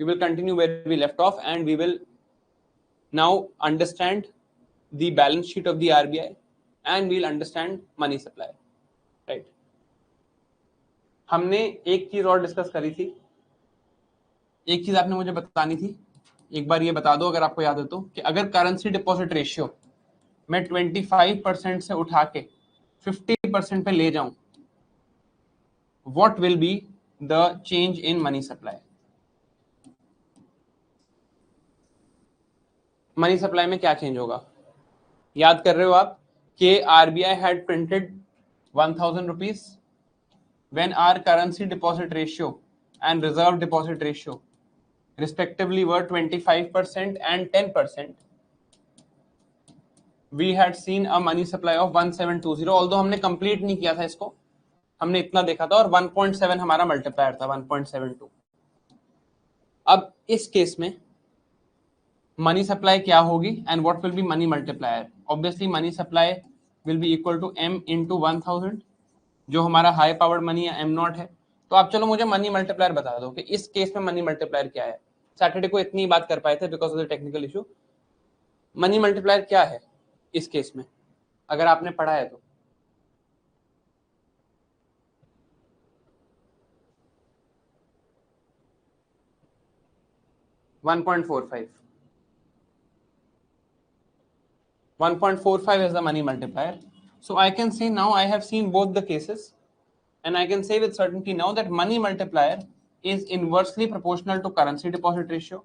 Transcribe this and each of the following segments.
we will continue where we left off and we will now understand the balance sheet of the RBI and we'll understand money supply, right? हमने एक चीज और discuss करी थी, एक चीज आपने मुझे बतानी थी, एक बार ये बता दो अगर आपको याद है तो, कि अगर करेंसी डिपॉजिट रेशियो मैं 25% से उठा के 50% पे ले जाऊं, what will be the change in money supply? Money supply में क्या चेंज होगा? याद कर रहे हो आप कि RBI had printed 1000 rupees when our currency deposit ratio and reserve deposit ratio respectively were 25% and 10%, we had seen a money supply of 1720, although हमने कंप्लीट नहीं किया था इसको, हमने इतना देखा था और 1.7 हमारा मल्टीप्लायर था, 1.72। अब इस केस में मनी सप्लाई क्या होगी and what will be money multiplier? Obviously money supply will be equal to m into 1000, जो हमारा हाई पावर्ड मनी है m0 है। तो आप चलो मुझे मनी मल्टीप्लायर बता दो कि इस केस में मनी मल्टीप्लायर क्या है। सैटरडे को इतनी बात कर पाए थे because of the technical issue. Money multiplier क्या है इस केस में, अगर आपने पढ़ा है तो? $1.45 is the money multiplier. So I can say now I have seen both the cases and I can say with certainty now that money multiplier is inversely proportional to currency deposit ratio.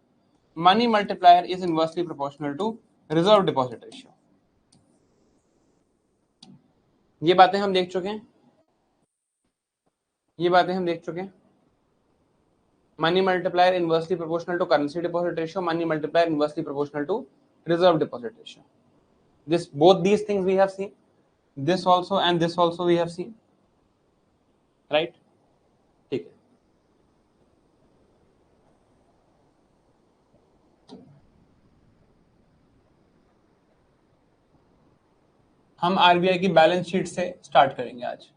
Money multiplier is inversely proportional to reserve deposit ratio. ये बातें हम देख चुके हैं, ये बातें हम देख चुके हैं। Money multiplier inversely proportional to currency deposit ratio, money multiplier inversely proportional to reserve deposit ratio. This, both these things we have seen, this also and this also we have seen, right? ठीक है, हम RBI की balance sheet से start करेंगे आज।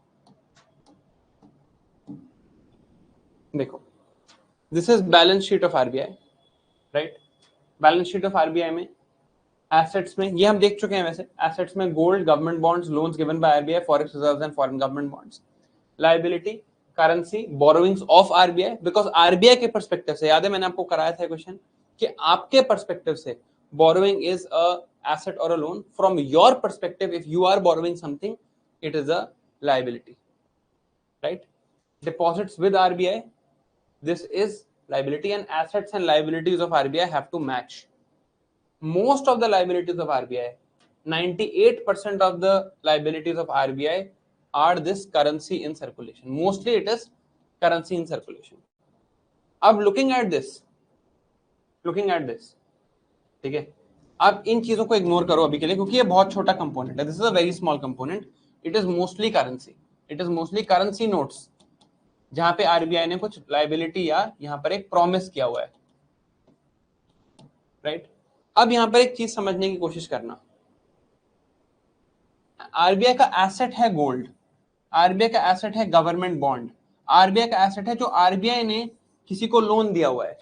देखो, this is balance sheet of RBI, right? Balance sheet of RBI में assets में ये हम देख चुके हैं वैसे, एसेट्स में gold, government bonds, loans given by RBI, forex reserves and foreign government bonds. Liability, currency, borrowings of RBI, because RBI के पर्सपेक्टिव से, याद है मैंने आपको कराया था क्वेश्चन कि आपके पर्सपेक्टिव से बोरोइंग इज अ एसेट और a loan, from your perspective if you are borrowing something it is a liability, right? Deposits with RBI, this is liability, and assets and liabilities of RBI have to match. Most of the liabilities of RBI, 98% of the liabilities of RBI are this currency in circulation. Mostly it is currency in circulation. अब looking at this, ठीक है, आप इन चीजों को ignore करो अभी के लिए क्योंकि ये बहुत छोटा कंपोनेंट है। This is a very small component, it is mostly currency, it is mostly currency notes जहां पे आरबीआई ने कुछ लायबिलिटी या यहां पर एक प्रॉमिस किया हुआ है, राइट? अब यहां पर एक चीज समझने की कोशिश करना, आरबीआई का एसेट है गोल्ड, आरबीआई का एसेट है गवर्नमेंट बॉन्ड, आरबीआई का एसेट है जो आरबीआई ने किसी को लोन दिया हुआ है,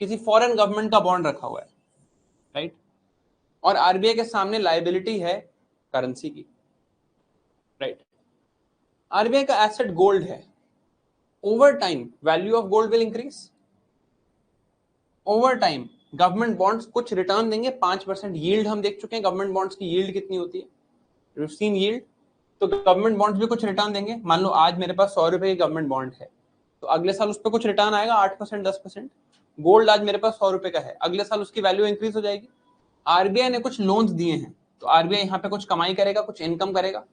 किसी फॉरेन गवर्नमेंट का बॉन्ड रखा हुआ है, राइट? और आरबीआई के सामने लायबिलिटी है करेंसी की, राइट? आरबीआई का एसेट गोल्ड है, over time value of gold will increase, over time government bonds कुछ रिटर्न देंगे, 5% यील्ड हम देख चुके हैं, गवर्नमेंट बॉन्ड्स की यील्ड कितनी होती है, सीन यील्ड, तो गवर्नमेंट बॉन्ड्स भी कुछ रिटर्न देंगे। मान लो आज मेरे पास 100 रुपए की गवर्नमेंट बॉन्ड है, तो अगले साल उस पर कुछ रिटर्न आएगा 8%, 10%। गोल्ड आज मेरे पास 100 रुपए का है, अगले साल उसकी वैल्यू इंक्रीज हो जाएगी। आरबीआई ने कुछ लोन्स दिए हैं, तो आरबीआई यहाँ पे कुछ कमाई करेगा, कुछ इनकम करेगा।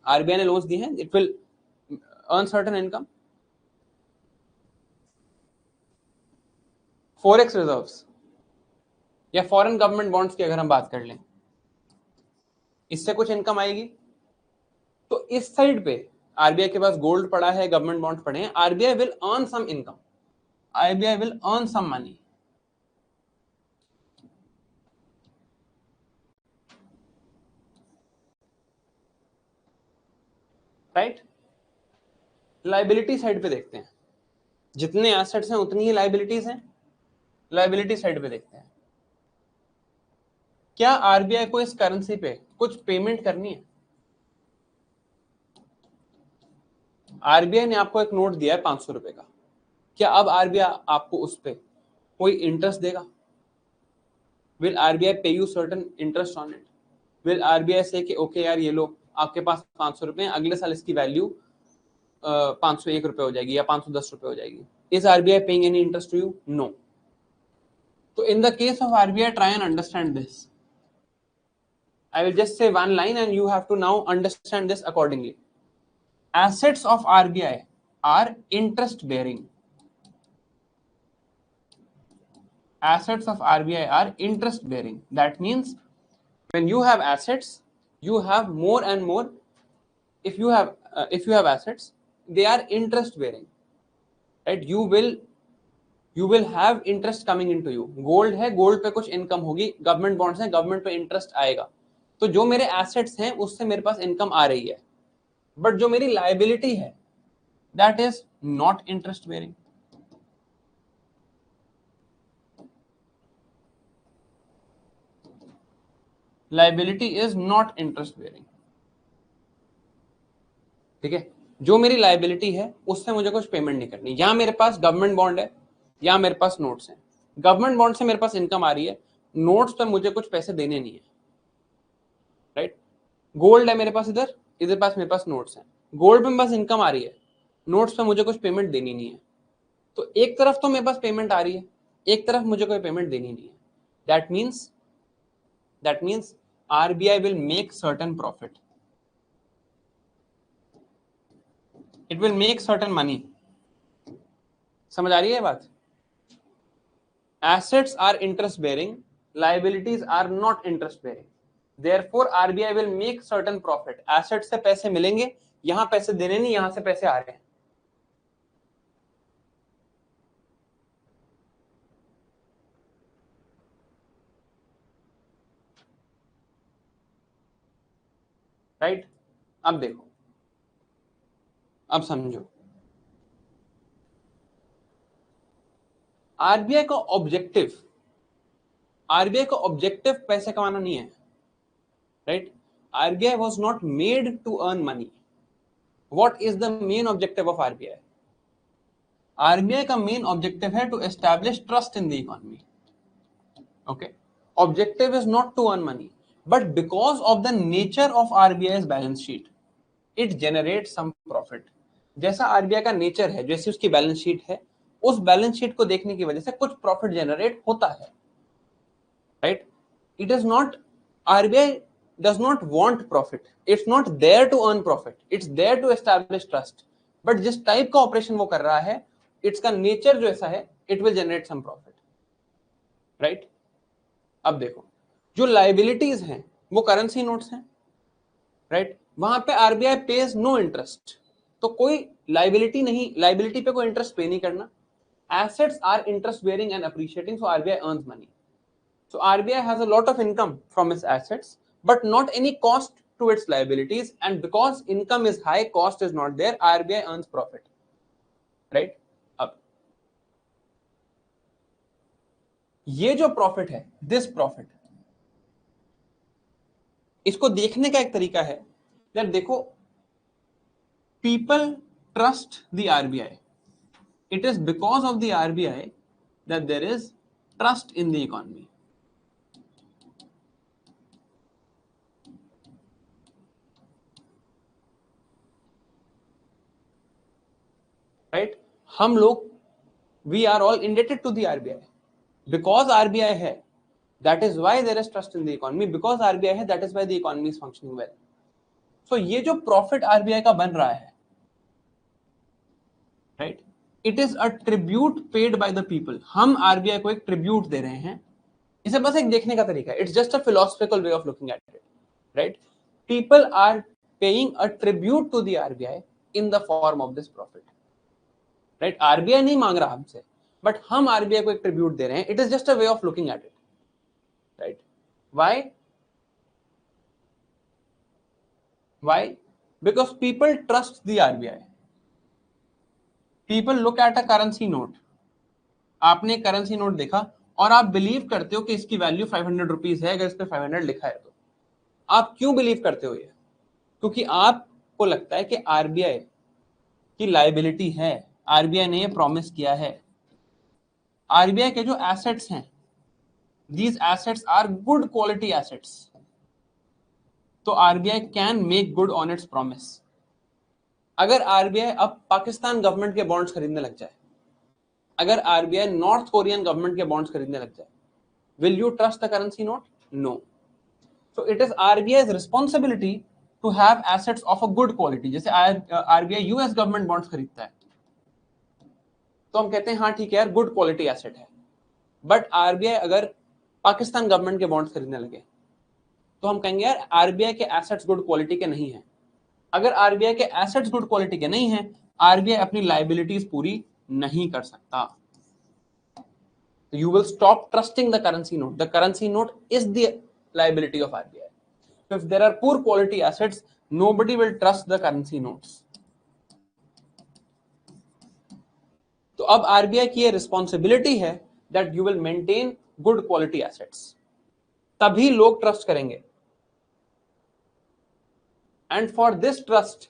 आरबीआई ने लोन्स दिए हैं, it will earn certain income. Forex reserves या फॉरेन गवर्नमेंट बॉन्ड्स की अगर हम बात कर लें, इससे कुछ इनकम आएगी। तो इस साइड पे आरबीआई के पास गोल्ड पड़ा है, गवर्नमेंट बॉन्ड पड़े हैं, RBI will earn some income, RBI will earn some money, right? Liability side पे देखते हैं, जितने एसेट्स हैं उतनी ही लायबिलिटीज हैं, लायबिलिटी साइड पे देखते हैं, क्या आरबीआई को इस करेंसी पे कुछ पेमेंट करनी है? आरबीआई ने आपको एक नोट दिया है 500 रुपए का, क्या अब आरबीआई आपको उस पे कोई इंटरेस्ट देगा? विल आरबीआई पे you certain interest on it? Will RBI से कि ओके यार ये लो आपके पास 500 रुपए, अगले साल इसकी वैल्यू 501 रुपए हो जाएगी या 510 रुपए हो जाएगी? Is RBI paying any interest to you? No. तो in the case of RBI, try and understand this. I will just say one line and you have to now understand this accordingly. Assets of RBI are interest bearing. Assets of RBI are interest bearing. That means when you have assets, you have more and more. If you have assets, they are interest bearing, right? You will have interest coming into you. Gold है, gold पे कुछ income होगी, government bonds हैं, government पे interest आएगा, तो जो मेरे एसेट्स हैं उससे मेरे पास इनकम आ रही है, बट जो मेरी लायबिलिटी है that is not interest bearing. Liability is not interest bearing. ठीक है, जो मेरी लायबिलिटी है उससे मुझे कुछ पेमेंट नहीं करनी. यहां मेरे पास गवर्नमेंट बॉन्ड है या मेरे पास नोट्स हैं, गवर्नमेंट बॉन्ड से मेरे पास इनकम आ रही है, नोट्स पे मुझे कुछ पैसे देने नहीं है, राइट? गोल्ड है मेरे पास, इधर इधर पास मेरे पास नोट्स हैं, गोल्ड पे मेरे पास इनकम आ रही है, नोट्स पे मुझे कुछ पेमेंट देनी नहीं है. तो एक तरफ तो मेरे पास पेमेंट आ रही है, एक तरफ मुझे कोई पेमेंट देनी नहीं है. That means RBI will make certain profit. It will make certain money. समझ आ रही है बात? Assets are interest bearing, liabilities are not interest bearing. Therefore RBI will make certain profit. Assets से पैसे मिलेंगे, यहां पैसे देने नहीं, यहां से पैसे आ रहे हैं. राइट? अब देखो, अब समझो, आरबीआई का ऑब्जेक्टिव पैसे कमाना नहीं है, right? RBI was not made to earn money. What is the main objective of RBI? RBI का मेन ऑब्जेक्टिव है to establish trust in the economy. Okay, objective is not to earn money, but because of the nature of RBI's balance sheet, it generates some profit. जैसा RBI का nature है, जैसी उसकी balance sheet है, उस balance sheet को देखने की वजह से कुछ प्रॉफिट जनरेट होता है, right? It is not, RBI does not want profit. It's not there to earn profit. It's there to establish trust. But जिस टाइप का ऑपरेशन वो कर रहा है, इसका नेचर जो ऐसा है, it will generate some profit, right? अब देखो, जो लाइबिलिटीज हैं वो करेंसी नोट्स हैं, राइट? वहां पे आरबीआई पेज नो इंटरेस्ट, तो कोई लाइबिलिटी नहीं, लाइबिलिटी पे कोई इंटरेस्ट पे नहीं करना. Assets are interest bearing and appreciating, so RBI earns money. So RBI has a lot of income from its assets but not any cost to its liabilities, and because income is high, cost is not there, RBI earns profit, right? अब ये जो profit है, this profit, इसको देखने का एक तरीका है यार, देखो, people trust the RBI. It is because of the RBI that there is trust in the economy. Right? हम लोग, we are all indebted to the RBI. Because RBI है, that is why there is trust in the economy. Because RBI है, that is why the economy is functioning well. So ये जो profit RBI का बन रहा है, right? It is a tribute paid by the people. हम RBI को एक tribute दे रहे हैं. इसे बस एक देखने का तरीका है. It's just a philosophical way of looking at it, right? People are paying a tribute to the RBI in the form of this profit, right? RBI नहीं मांग रहा हमसे, but हम RBI को एक tribute दे रहे हैं. It is just a way of looking at it, right? Why? Because people trust the RBI. People look at a currency note. आपने करेंसी नोट देखा, और आप बिलीव करते हो कि इसकी वैल्यू 500 रुपीज है, अगर इस पे 500 लिखा है तो आप क्यों बिलीव करते हो ये? क्योंकि आपको लगता है कि आरबीआई की लायबिलिटी है, आरबीआई ने ये प्रॉमिस किया है। आरबीआई के जो एसेट्स हैं, these assets are good quality assets, तो RBI can make good on its promise. अगर आरबीआई अब पाकिस्तान गवर्नमेंट के बॉन्ड्स खरीदने लग जाए, अगर आरबीआई नॉर्थ कोरियन गवर्नमेंट के बॉन्ड्स खरीदने लग जाए, will you trust the currency note? No. So it is RBI's responsibility to have assets of a good quality. जैसे आरबीआई यूएस गवर्नमेंट बॉन्ड्स खरीदता है, तो हम कहते हैं हाँ ठीक है यार, गुड क्वालिटी एसेट है। बट आरबीआई अगर पाकिस्तान गवर्नमेंट के बॉन्ड्स खरीदने लगे, तो हम कहेंगे यार आरबीआई के एसेट्स गुड क्वालिटी के नहीं हैं। अगर आरबीआई के एसेट्स गुड क्वालिटी के नहीं हैं, आरबीआई अपनी लायबिलिटीज पूरी नहीं कर सकता। You will stop trusting the currency note. The currency note is the liability of RBI. So if there are poor quality assets, nobody will trust the currency notes. तो अब आरबीआई की ये responsibility है that you will maintain good quality assets. तभी लोग trust करेंगे। And for this trust,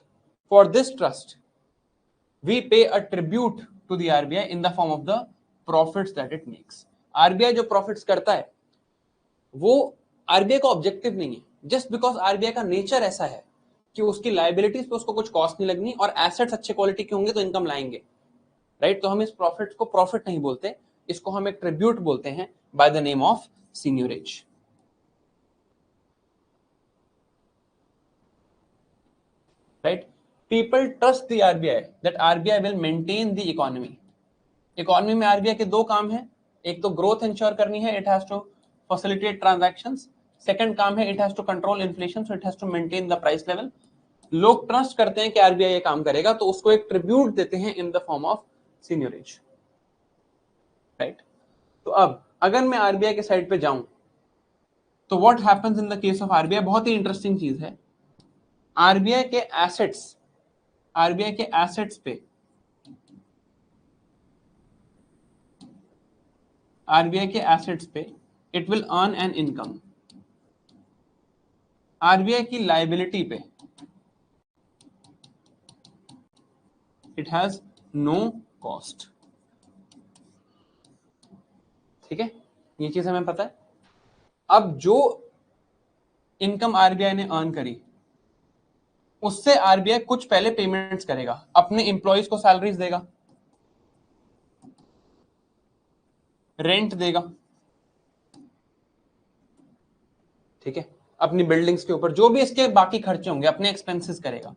we pay a tribute to the RBI in the form of the profits that it makes. RBI जो profits करता है, वो RBI का objective नहीं है। जस्ट बिकॉज आरबीआई का नेचर ऐसा है कि उसकी लायबिलिटीज पे उसको कुछ कॉस्ट नहीं लगनी और एसेट्स अच्छे क्वालिटी के होंगे तो इनकम लाएंगे, राइट? तो हम इस प्रॉफिट को प्रॉफिट नहीं बोलते, इसको हम एक ट्रिब्यूट बोलते हैं by the name of seigniorage, right? People trust the RBI that RBI will maintain the economy. Economy में आरबीआई के दो काम है, एक तो ग्रोथ इंश्योर करनी है, it has to facilitate transactions. Second काम है, it has to control inflation, so it has to maintain the price level. लोग ट्रस्ट करते हैं कि आरबीआई ये काम करेगा, तो उसको एक ट्रिब्यूट देते हैं in the form of seigniorage, right? तो अब अगर मैं आरबीआई के साइड पे जाऊं तो what happens in the case of RBI? बहुत ही इंटरेस्टिंग चीज है। आरबीआई के एसेट्स पे it will earn an income. RBI की लायबिलिटी पे इट हैज नो कॉस्ट। ठीक है, ये चीज हमें पता है। अब जो इनकम आरबीआई ने अर्न करी, उससे आरबीआई कुछ पहले पेमेंट्स करेगा, अपने एम्प्लॉइज को सैलरीज देगा, रेंट देगा, ठीक है, अपनी बिल्डिंग्स के ऊपर जो भी इसके बाकी खर्चे होंगे अपने एक्सपेंसेस करेगा।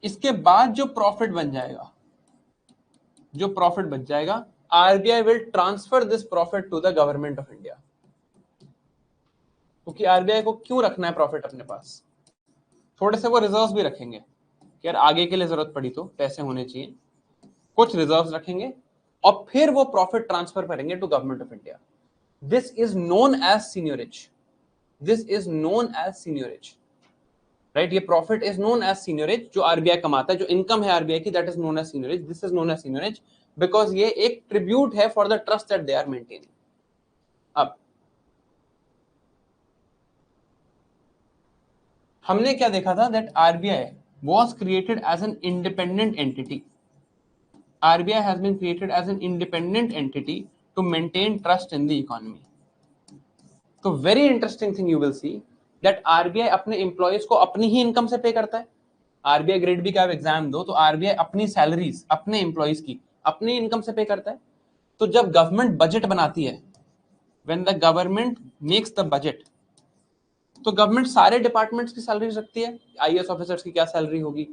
इसके बाद जो प्रॉफिट बच जाएगा, RBI will transfer this profit to the government of India. क्योंकि आरबीआई को क्यों रखना है प्रॉफिट अपने पास? थोड़े से वो रिजर्व्स भी रखेंगे कि यार आगे के लिए जरूरत पड़ी तो पैसे होने चाहिए, कुछ रिजर्व्स रखेंगे और फिर वो प्रॉफिट ट्रांसफर करेंगे to government of India. This is known as seigniorage, right? ये profit is known as seigniorage, जो आरबीआई कमाता है, जो इनकम है आरबीआई की, that is known as seigniorage. This is known as seigniorage because ये एक ट्रिब्यूट है for the trust that they are maintaining. अब हमने क्या देखा था? That RBI was created as an independent entity. RBI has been created as an independent entity to maintain trust in the economy. So very interesting thing you will see that RBI अपने employees को अपनी ही income से पे करता है। RBI grade B का exam दो तो आरबीआई अपनी सैलरीज अपने एम्प्लॉइज की अपनी इनकम से पे करता है। तो जब गवर्नमेंट बजट बनाती है, when the government makes the budget, तो गवर्नमेंट सारे डिपार्टमेंट्स की सैलरीज रखती है। आईएएस ऑफिसर्स की क्या सैलरी होगी,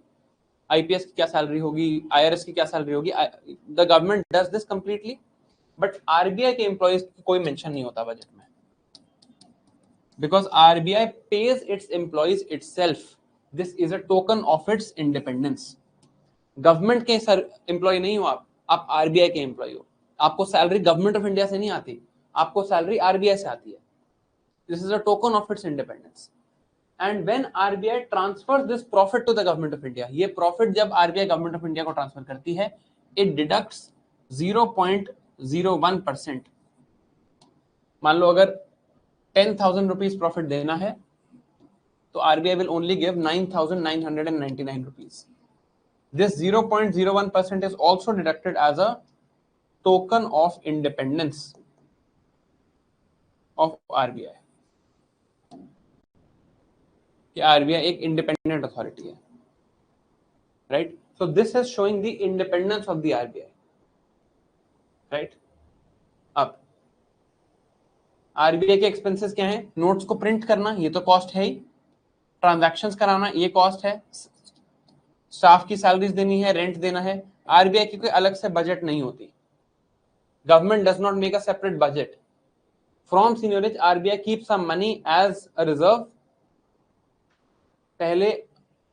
आईपीएस की क्या सैलरी होगी, आईआरएस की क्या सैलरी होगी। The government does this completely, but RBI के एम्प्लॉइज की कोई मेंशन नहीं होता बजट में, because RBI page it's employees itself. This is a token of its independence. Government के एम्प्लॉय नहीं हो आप आरबीआई के एम्प्लॉय हो। आपको सैलरी गवर्नमेंट ऑफ इंडिया से नहीं आती, आपको सैलरी आरबीआई से आती है। This is a token of its independence. And when RBI transfers this profit to the government of India, ये profit जब RBI government of India को ट्रांसफर करती है, it deducts 0.01%, मान लो अगर 10,000 रुपीज प्रॉफिट देना है तो RBI will only give 9,999 rupees. This 0.01% is also deducted as a token of independence of RBI. कि RBI एक independent authority है, right? So this is showing the independence of the RBI, right? अब RBI के expenses क्या हैं? Notes को print करना, ये तो कॉस्ट है ही. ट्रांजैक्शंस कराना, ये कॉस्ट है. स्टाफ की सैलरीज देनी है, रेंट देना है. आरबीआई की कोई अलग से बजट नहीं होती. Government does not make a separate budget. From seigniorage RBI keep some money as a reserve. पहले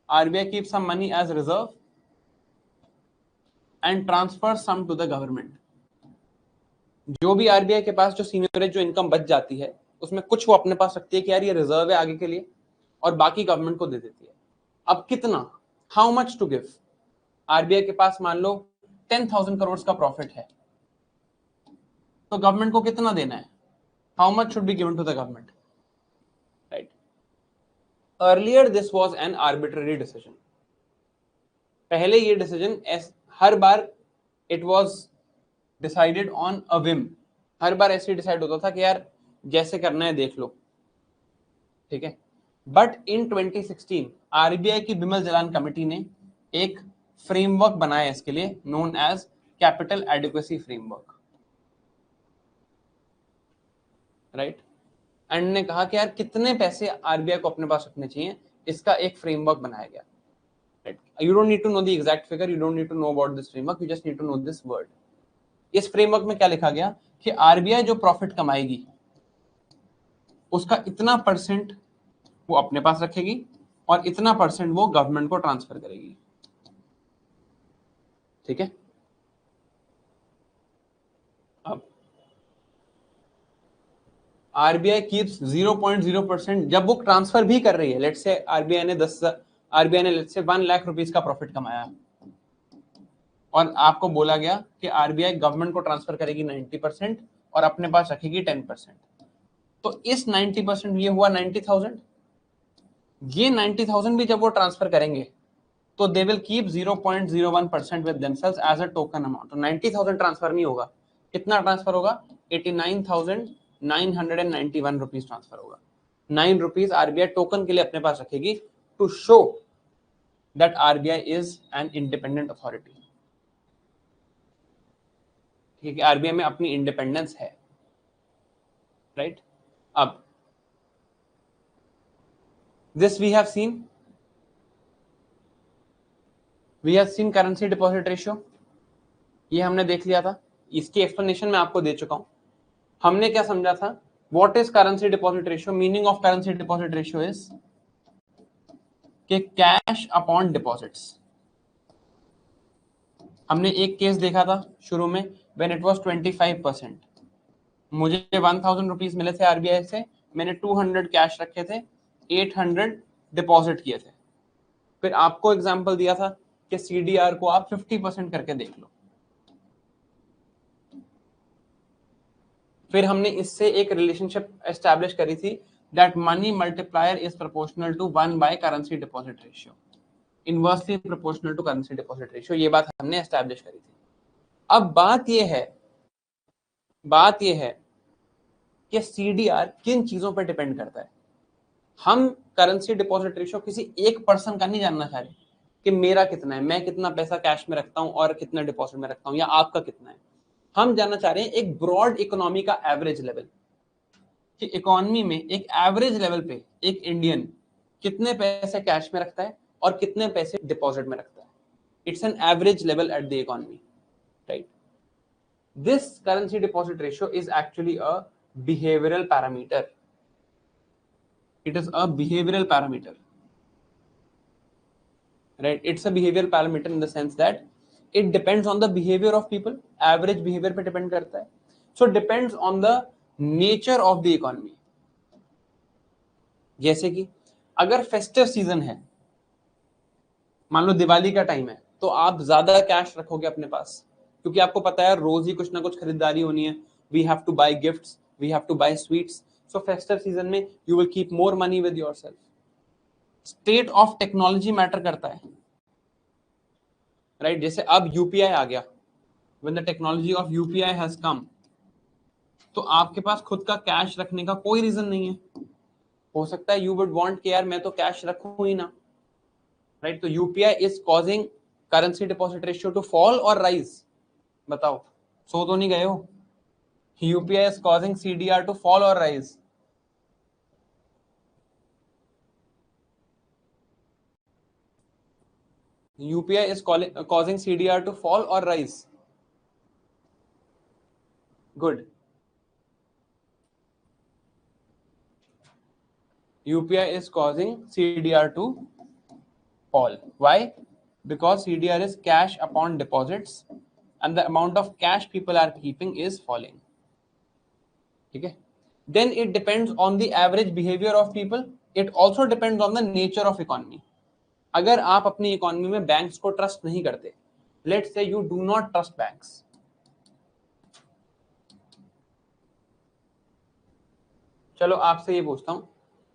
RBI keep some money as reserve and transfer some to the government. जो भी आरबीआई के पास जो सीनियरेज जो इनकम बच जाती है उसमें कुछ वो अपने पास रखती है कि यार ये रिजर्व है आगे के लिए, और बाकी गवर्नमेंट को दे देती है. अब कितना, how much to give. RBI के पास मान लो 10,000 करोड़ का प्रॉफिट है, तो गवर्नमेंट को कितना देना है, how much should be given to the government, right. Earlier this was an arbitrary decision. पहले ये डिसीजन हर बार it was decided on a whim. हर बार ऐसे डिसाइड होता था कि यार जैसे करना है देख लो, ठीक है. बट इन 2016 आरबीआई की बिमल जलान कमेटी ने एक फ्रेमवर्क बनाया इसके लिए, known as capital adequacy framework, right. And ने कहा कि यार कितने पैसे आरबीआई को अपने पास रखने चाहिए, इसका एक फ्रेमवर्क बनाया गया, right. You don't need to know the exact figure, you don't need to know about this framework, you just need to know this word. इस फ्रेमवर्क में क्या लिखा गया कि आरबीआई जो प्रॉफिट कमाएगी उसका इतना परसेंट वो अपने पास रखेगी और इतना परसेंट वो गवर्नमेंट को ट्रांसफर करेगी, ठीक है. अब आरबीआई कीप्स 0.0%. जब वो ट्रांसफर भी कर रही है, लेट्स से आरबीआई ने लेट्स से 1 लाख रुपीस का प्रॉफिट कमाया और आपको बोला गया कि आरबीआई गवर्नमेंट को ट्रांसफर करेगी 90% और अपने पास रखेगी 10%. तो इस 90% ये हुआ 90,000. ये 90,000 भी जब वो ट्रांसफर करेंगे तो they will keep 0.01% with themselves as a token amount. तो 90,000 ट्रांसफर नहीं होगा. कितना ट्रांसफर होगा, 89,991 रुपीज ट्रांसफर होगा. 9 रुपीज आरबीआई टोकन के लिए अपने पास रखेगी to show that RBI is an independent authority. ठीक है, आरबीआई में अपनी इंडिपेंडेंस है, राइट. अब this we have seen currency deposit ratio. ये हमने देख लिया था, इसकी एक्सप्लेनेशन मैं आपको दे चुका हूं. हमने क्या समझा था, what is currency deposit ratio. Meaning of currency deposit ratio is कि कैश अपॉन डिपॉजिट्स. हमने एक केस देखा था शुरू में, व्हेन इट वाज 25%. मुझे 1,000 रुपीज मिले थे आरबीआई से, मैंने 200 कैश रखे थे, 800 डिपॉजिट किए थे. फिर आपको एग्जांपल दिया था कि सीडीआर को आप 50% करके देख लो. फिर हमने इससे एक रिलेशनशिप एस्टैब्लिश करी थी, that money multiplier is proportional to 1 by currency deposit ratio, inversely proportional to currency deposit ratio. ये बात हमने एस्टैब्लिश करी थी. अब बात ये है कि सीडीआर किन चीजों पर डिपेंड करता है. हम करेंसी डिपॉजिट रेशियो किसी एक पर्सन का नहीं जानना चाह रहे कि मेरा कितना है, मैं कितना पैसा कैश में रखता हूं और कितना डिपॉजिट में रखता हूं, या आपका कितना है. हम जानना चाह रहे हैं एक ब्रॉड इकोनॉमी का एवरेज लेवल, कि इकोनॉमी में एक एवरेज लेवल पे एक इंडियन कितने पैसे कैश में रखता है और कितने पैसे डिपॉजिट में रखता है. It's an average level at the economy, right. This currency deposit ratio is actually a behavioral parameter. It is a behavioral parameter, right. It's a behavioral parameter in the sense that it depends on the behavior of people. Average behavior पे depend करता है. So depends on the nature of the economy. जैसे कि अगर festive season है, मान लो दिवाली का time है, तो आप ज्यादा कैश रखोगे अपने पास, क्योंकि आपको पता है रोज ही कुछ ना कुछ खरीदारी होनी है. We have to buy gifts, we have to buy sweets. So festive season में you will keep more money with yourself. State of technology matter करता है, राइट? जैसे अब यूपीआई आ गया, when the technology of UPI has come, तो आपके पास खुद का कैश रखने का कोई रीजन नहीं है. हो सकता है यू वुड वांट कि यार मैं तो कैश रखूं ही ना, राइट? तो UPI is causing currency deposit ratio to fall और राइज. बताओ, सो तो नहीं गए हो? UPI is causing CDR to fall और rise. UPI is causing CDR to fall or rise. Good. UPI is causing CDR to fall. Why? Because CDR is cash upon deposits and the amount of cash people are keeping is falling. Okay. Then it depends on the average behavior of people. It also depends on the nature of economy. अगर आप अपनी economy में banks को trust नहीं करते, let's say you do not trust banks, चलो आपसे ये पूछता हूं,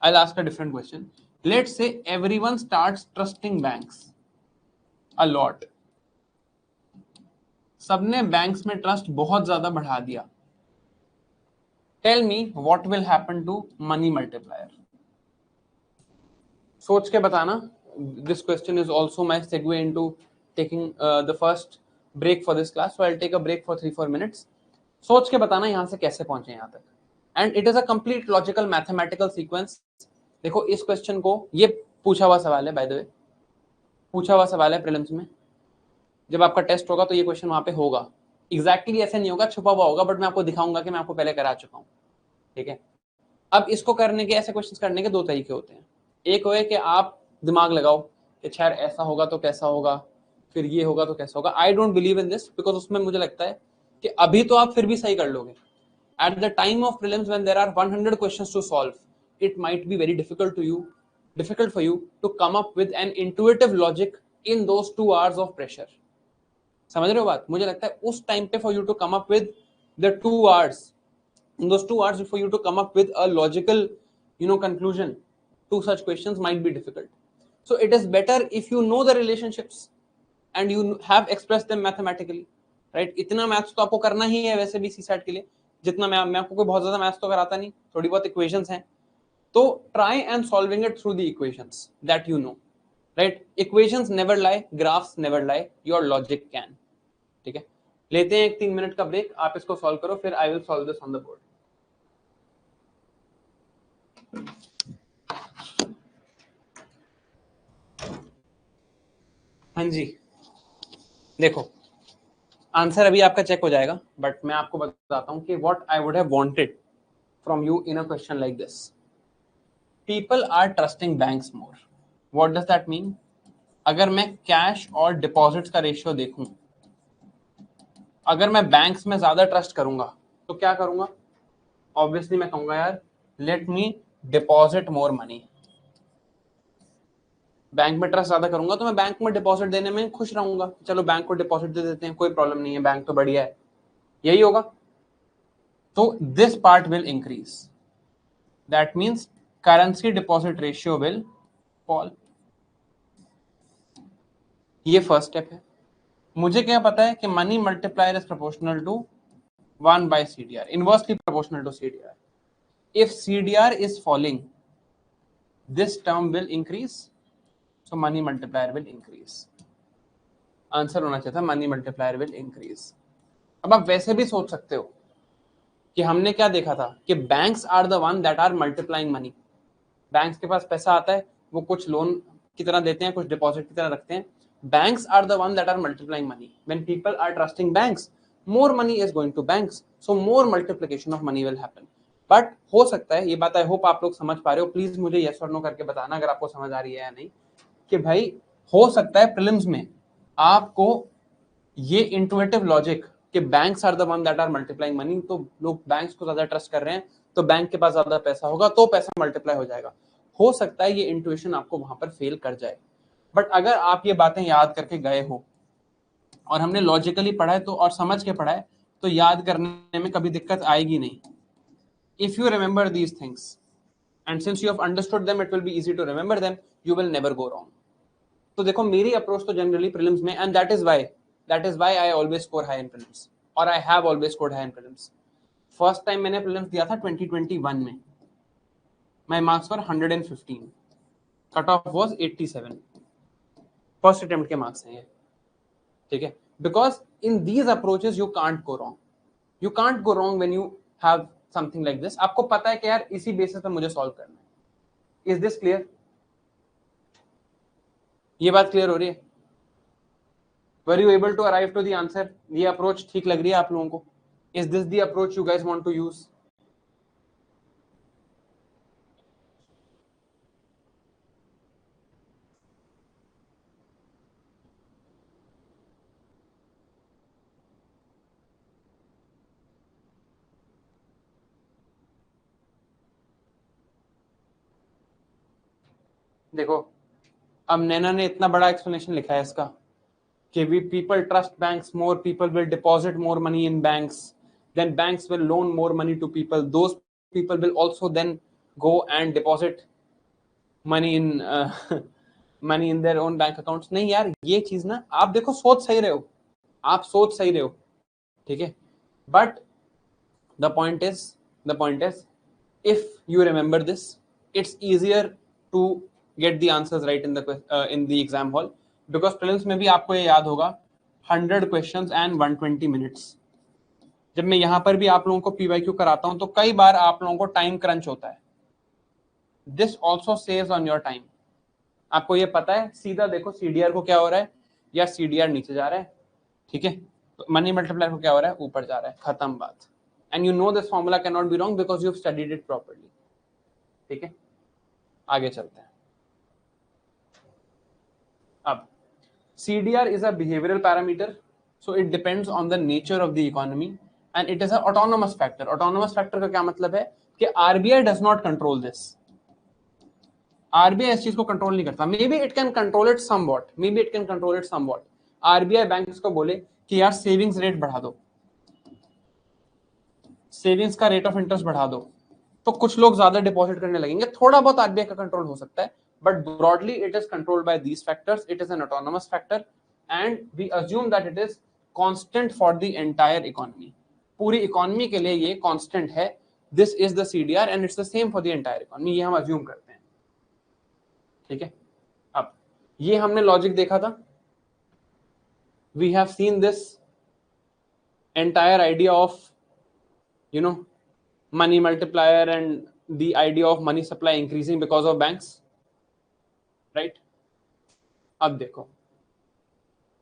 I will ask a different question. Let's say everyone starts trusting banks a lot. सबने बैंक्स में ट्रस्ट बहुत ज्यादा बढ़ा दिया. Tell me what will happen to money multiplier. सोच के बताना. This question is also my segue into taking the first break for this class. So I will take a break for 3-4 minutes. सोच के बताना यहां से कैसे पहुंचे यहां तक. And it is a complete logical mathematical sequence. देखो इस क्वेश्चन को, ये पूछा हुआ सवाल है बाय द वे, पूछा हुआ सवाल है प्रीलिम्स में. जब आपका टेस्ट होगा तो ये क्वेश्चन वहां पे होगा. एग्जैक्टली ऐसे नहीं होगा, छुपा हुआ होगा, बट मैं आपको दिखाऊंगा कि मैं आपको पहले करा चुका हूं. ठीक है. अब इसको करने के, ऐसे क्वेश्चंस करने के दो तरीके होते हैं. एक हो कि आप दिमाग लगाओ कि यार ऐसा होगा तो कैसा होगा, फिर ये होगा तो कैसा होगा. I don't believe in this, because उसमें मुझे लगता है कि अभी तो आप फिर भी सही कर लोगे. At the time of prelims, when there are 100 questions to solve, it might be very difficult for you to come up with an intuitive logic in those 2 hours of pressure. समझ रहे हो बात? मुझे लगता है उस टाइम पे for you to come up with the 2 hours, in those 2 hours for you to come up with a logical, conclusion to such questions might be difficult. So it is better if you know the relationships and you have expressed them mathematically, right? इतना maths तो आपको करना ही है वैसे भी CSAT के लिए, जितना मैं आपको कोई बहुत ज्यादा मैथ्स तो कराता नहीं, थोड़ी बहुत इक्वेशंस हैं, तो try and solving it through the equations that you know, right? Equations never lie, graphs never lie, your logic can. ठीक है, लेते हैं एक 3 मिनट का ब्रेक. आप इसको सॉल्व करो, फिर I will solve this on the board. हाँ जी, देखो आंसर अभी आपका चेक हो जाएगा, बट मैं आपको बताता हूं कि what I would have wanted from you in a question like this. People are trusting banks more. What does that mean? अगर मैं कैश और डिपॉजिट्स का रेशियो देखूं, अगर मैं बैंक्स में ज्यादा ट्रस्ट करूंगा तो क्या करूंगा? ऑब्वियसली मैं कहूंगा यार let me deposit more money. Bank में ट्रस्ट ज्यादा करूंगा तो मैं बैंक में डिपॉजिट देने में खुश रहूंगा. चलो बैंक को डिपॉजिट दे देते हैं, कोई प्रॉब्लम नहीं है, बैंक तो बढ़िया है, यही होगा. तो this part will increase. That means currency deposit ratio will fall. ये फर्स्ट स्टेप है. मुझे क्या पता है कि money multiplier is proportional to 1 by CDR, inversely proportional to CDR. If CDR is falling, this term will increase, so money multiplier will increase. Answer होना चाहिए था मनी मल्टीप्लायर विल इंक्रीज. अब आप वैसे भी सोच सकते हो कि हमने क्या देखा था कि banks are the one that are multiplying money. Banks के पास पैसा आता है, वो कुछ लोन की तरह देते हैं, कुछ डिपॉजिट की तरह रखते हैं. Banks are the one that are multiplying money. When people are trusting banks, more money is going to banks, so more multiplication of money will happen. But हो सकता है, ये बात आई होप आप लोग समझ पा रहे हो. प्लीज मुझे yes or no करके बताना अगर आपको समझ आ रही है या नहीं, कि भाई हो सकता है प्रीलिम्स में आपको ये इंटुइटिव लॉजिक कि banks are the one that are multiplying money, तो लोग बैंक्स को ज्यादा ट्रस्ट कर रहे हैं, तो बैंक के पास ज्यादा पैसा होगा तो पैसा मल्टीप्लाई हो जाएगा. हो सकता है ये इंट्यूशन आपको वहां पर फेल कर जाए. बट अगर आप ये बातें याद करके गए हो और हमने लॉजिकली पढ़ा है तो और समझ के पढ़ा है तो याद करने में कभी दिक्कत आएगी नहीं. If you remember these things and since you have understood them it will be easy to remember them, you will never go wrong. तो देखो मेरी अप्रोच तो जनरली प्रीलिम्स में, and that is why I always score high in prelims, और I have always scored high in prelims. First time मैंने prelims दिया था 2021 में, my marks were 115, cut off was 87, first attempt के marks हैं ये, ठीक है. Because in these approaches you can't go wrong, you can't go wrong when you have something like this. आपको पता है कि यार इसी बेसिस पे मुझे सॉल्व करना है. Is this clear? ये बात क्लियर हो रही है? Were you able to arrive to the answer? ये अप्रोच ठीक लग रही है आप लोगों को? Is this the approach you guys want to use? देखो अब नैना ने इतना बड़ा एक्सप्लेनेशन लिखा है इसका कि we people trust banks more, people will deposit more money in banks, then banks will loan more money to people, those people will also then go and deposit money in money in their own bank accounts. नहीं यार ये चीज ना आप देखो सोच सही रहे हो, आप सोच सही रहे हो, ठीक है. But the point is if you remember this it's easier to get the answers right in the exam hall, because prelims में भी आपको ये याद होगा 100 questions and 120 minutes. जब मैं यहाँ पर भी आप लोगों को PYQ कराता हूँ तो कई बार आप लोगों को टाइम क्रंच होता है. This also saves on your time. आपको ये पता है सीधा देखो CDR को क्या हो रहा है, या CDR नीचे जा रहा है, ठीक है, मनी मल्टीप्लायर को क्या हो रहा है, ऊपर जा रहा है, खत्म बात. And you know this formula can not be wrong because you have studied it properly. ठीक है आगे चलते हैं. अब CDR is a behavioral parameter, so it depends on the nature of the economy and it is an autonomous factor. Autonomous factor का क्या मतलब है कि RBI does not control this. RBI इस चीज को कंट्रोल नहीं करता. Maybe it can control it somewhat. Maybe it can control it somewhat. RBI banks को बोले कि यार सेविंग्स रेट बढ़ा दो, सेविंग्स का रेट ऑफ इंटरेस्ट बढ़ा दो, तो कुछ लोग ज्यादा डिपॉजिट करने लगेंगे. थोड़ा बहुत आरबीआई का कंट्रोल हो सकता है, but broadly it is controlled by these factors. It is an autonomous factor and we assume that it is constant for the entire economy. पूरी इकोनॉमी के लिए ये कांस्टेंट है. This is the CDR and it's the same for the entire economy. ये हम assume करते हैं, ठीक है. अब ये हमने लॉजिक देखा था. We have seen this entire idea of money multiplier and the idea of money supply increasing because of banks, right? अब देखो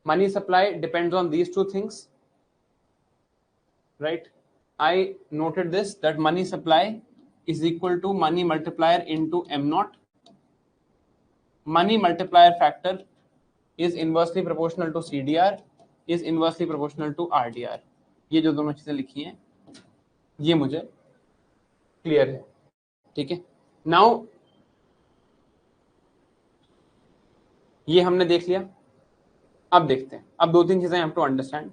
money supply depends on these two things, right? I noted this that money supply is equal to money multiplier into m naught. Money multiplier factor is inversely proportional to CDR, is inversely proportional to RDR. ये जो दोनों चीजें लिखी हैं ये मुझे clear है, ठीक है. नाउ ये हमने देख लिया. अब देखते हैं, अब दो तीन चीजें हैव टू अंडरस्टैंड.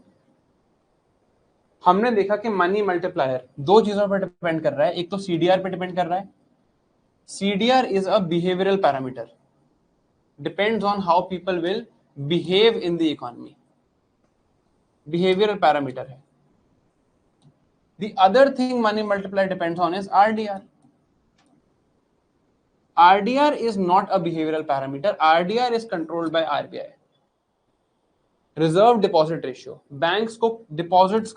हमने देखा कि मनी मल्टीप्लायर दो चीजों पर डिपेंड कर रहा है. एक तो सीडीआर पे डिपेंड कर रहा है. CDR is a behavioural parameter, depends on how people will behave in the economy. Behavioural parameter है. The other thing money multiplier depends on is RDR. RDR is not a behavioral parameter. RDR is controlled by RBI. Reserve deposit ratio. Banks को deposits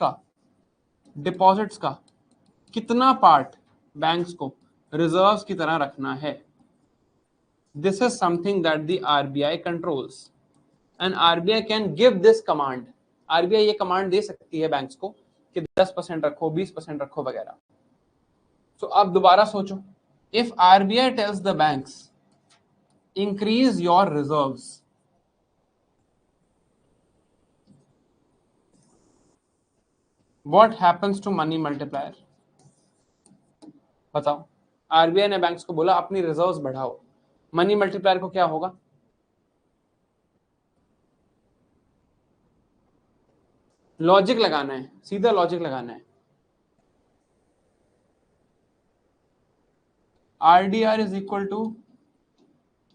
का कितना part banks को reserves की तरह रखना है. This is something that the RBI controls. And RBI can give this command. RBI ये command दे सकती है बैंक्स को कि 10% रखो, 20% रखो वगैरह. तो अब दोबारा सोचो, if RBI tells the banks increase your reserves, what happens to money multiplier? बताओ. आरबीआई ने बैंक्स को बोला अपनी रिजर्व्स बढ़ाओ, मनी मल्टीप्लायर को क्या होगा? लॉजिक लगाना है, सीधा लॉजिक लगाना है. RDR is equal to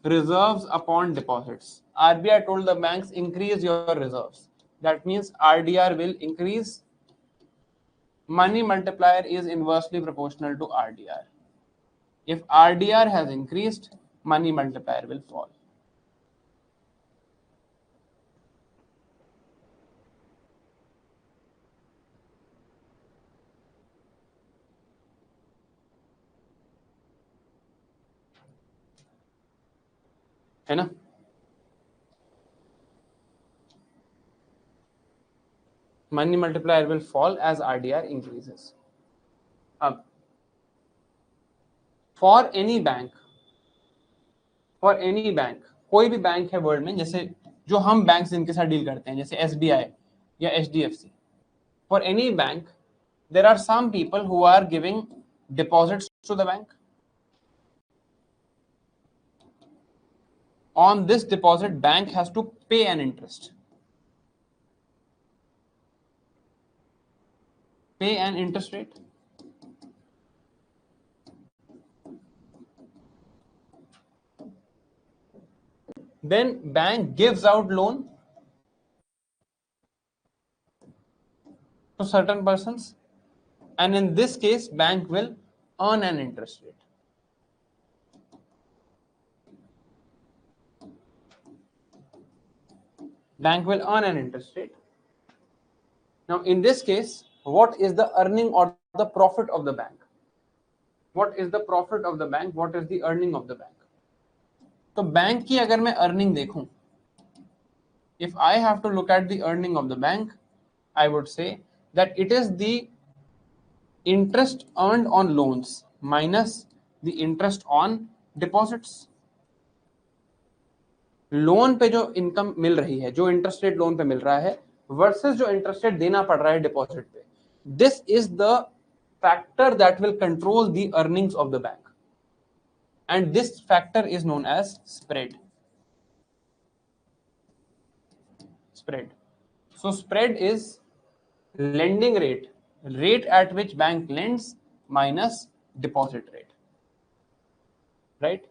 reserves upon deposits. RBI told the banks increase your reserves. That means RDR will increase. Money multiplier is inversely proportional to RDR. If RDR has increased, money multiplier will fall. है ना? Money multiplier will fall as RDR increases. अब for any bank, कोई भी bank है world में, जैसे जो हम बैंक जिनके साथ डील करते हैं, जैसे SBI या HDFC, for any bank there are some people who are giving deposits to the bank. On this deposit, bank has to pay an interest. Pay an interest rate. Then bank gives out loan to certain persons, and in this case bank will earn an interest rate. Bank will earn an interest rate. Now in this case, what is the earning or the profit of the bank? What is the profit of the bank? What is the earning of the bank? तो bank की अगर मैं earning देखूं, if I have to look at the earning of the bank, I would say that it is the interest earned on loans minus the interest on deposits. Loan पे जो income मिल रही है, जो interest rate loan पे मिल रहा है versus जो interest rate देना पड़ रहा है डिपॉजिट पे, this is the factor that will control the earnings of the bank, and this factor is known as spread. So spread is lending rate at which bank lends minus deposit rate, right?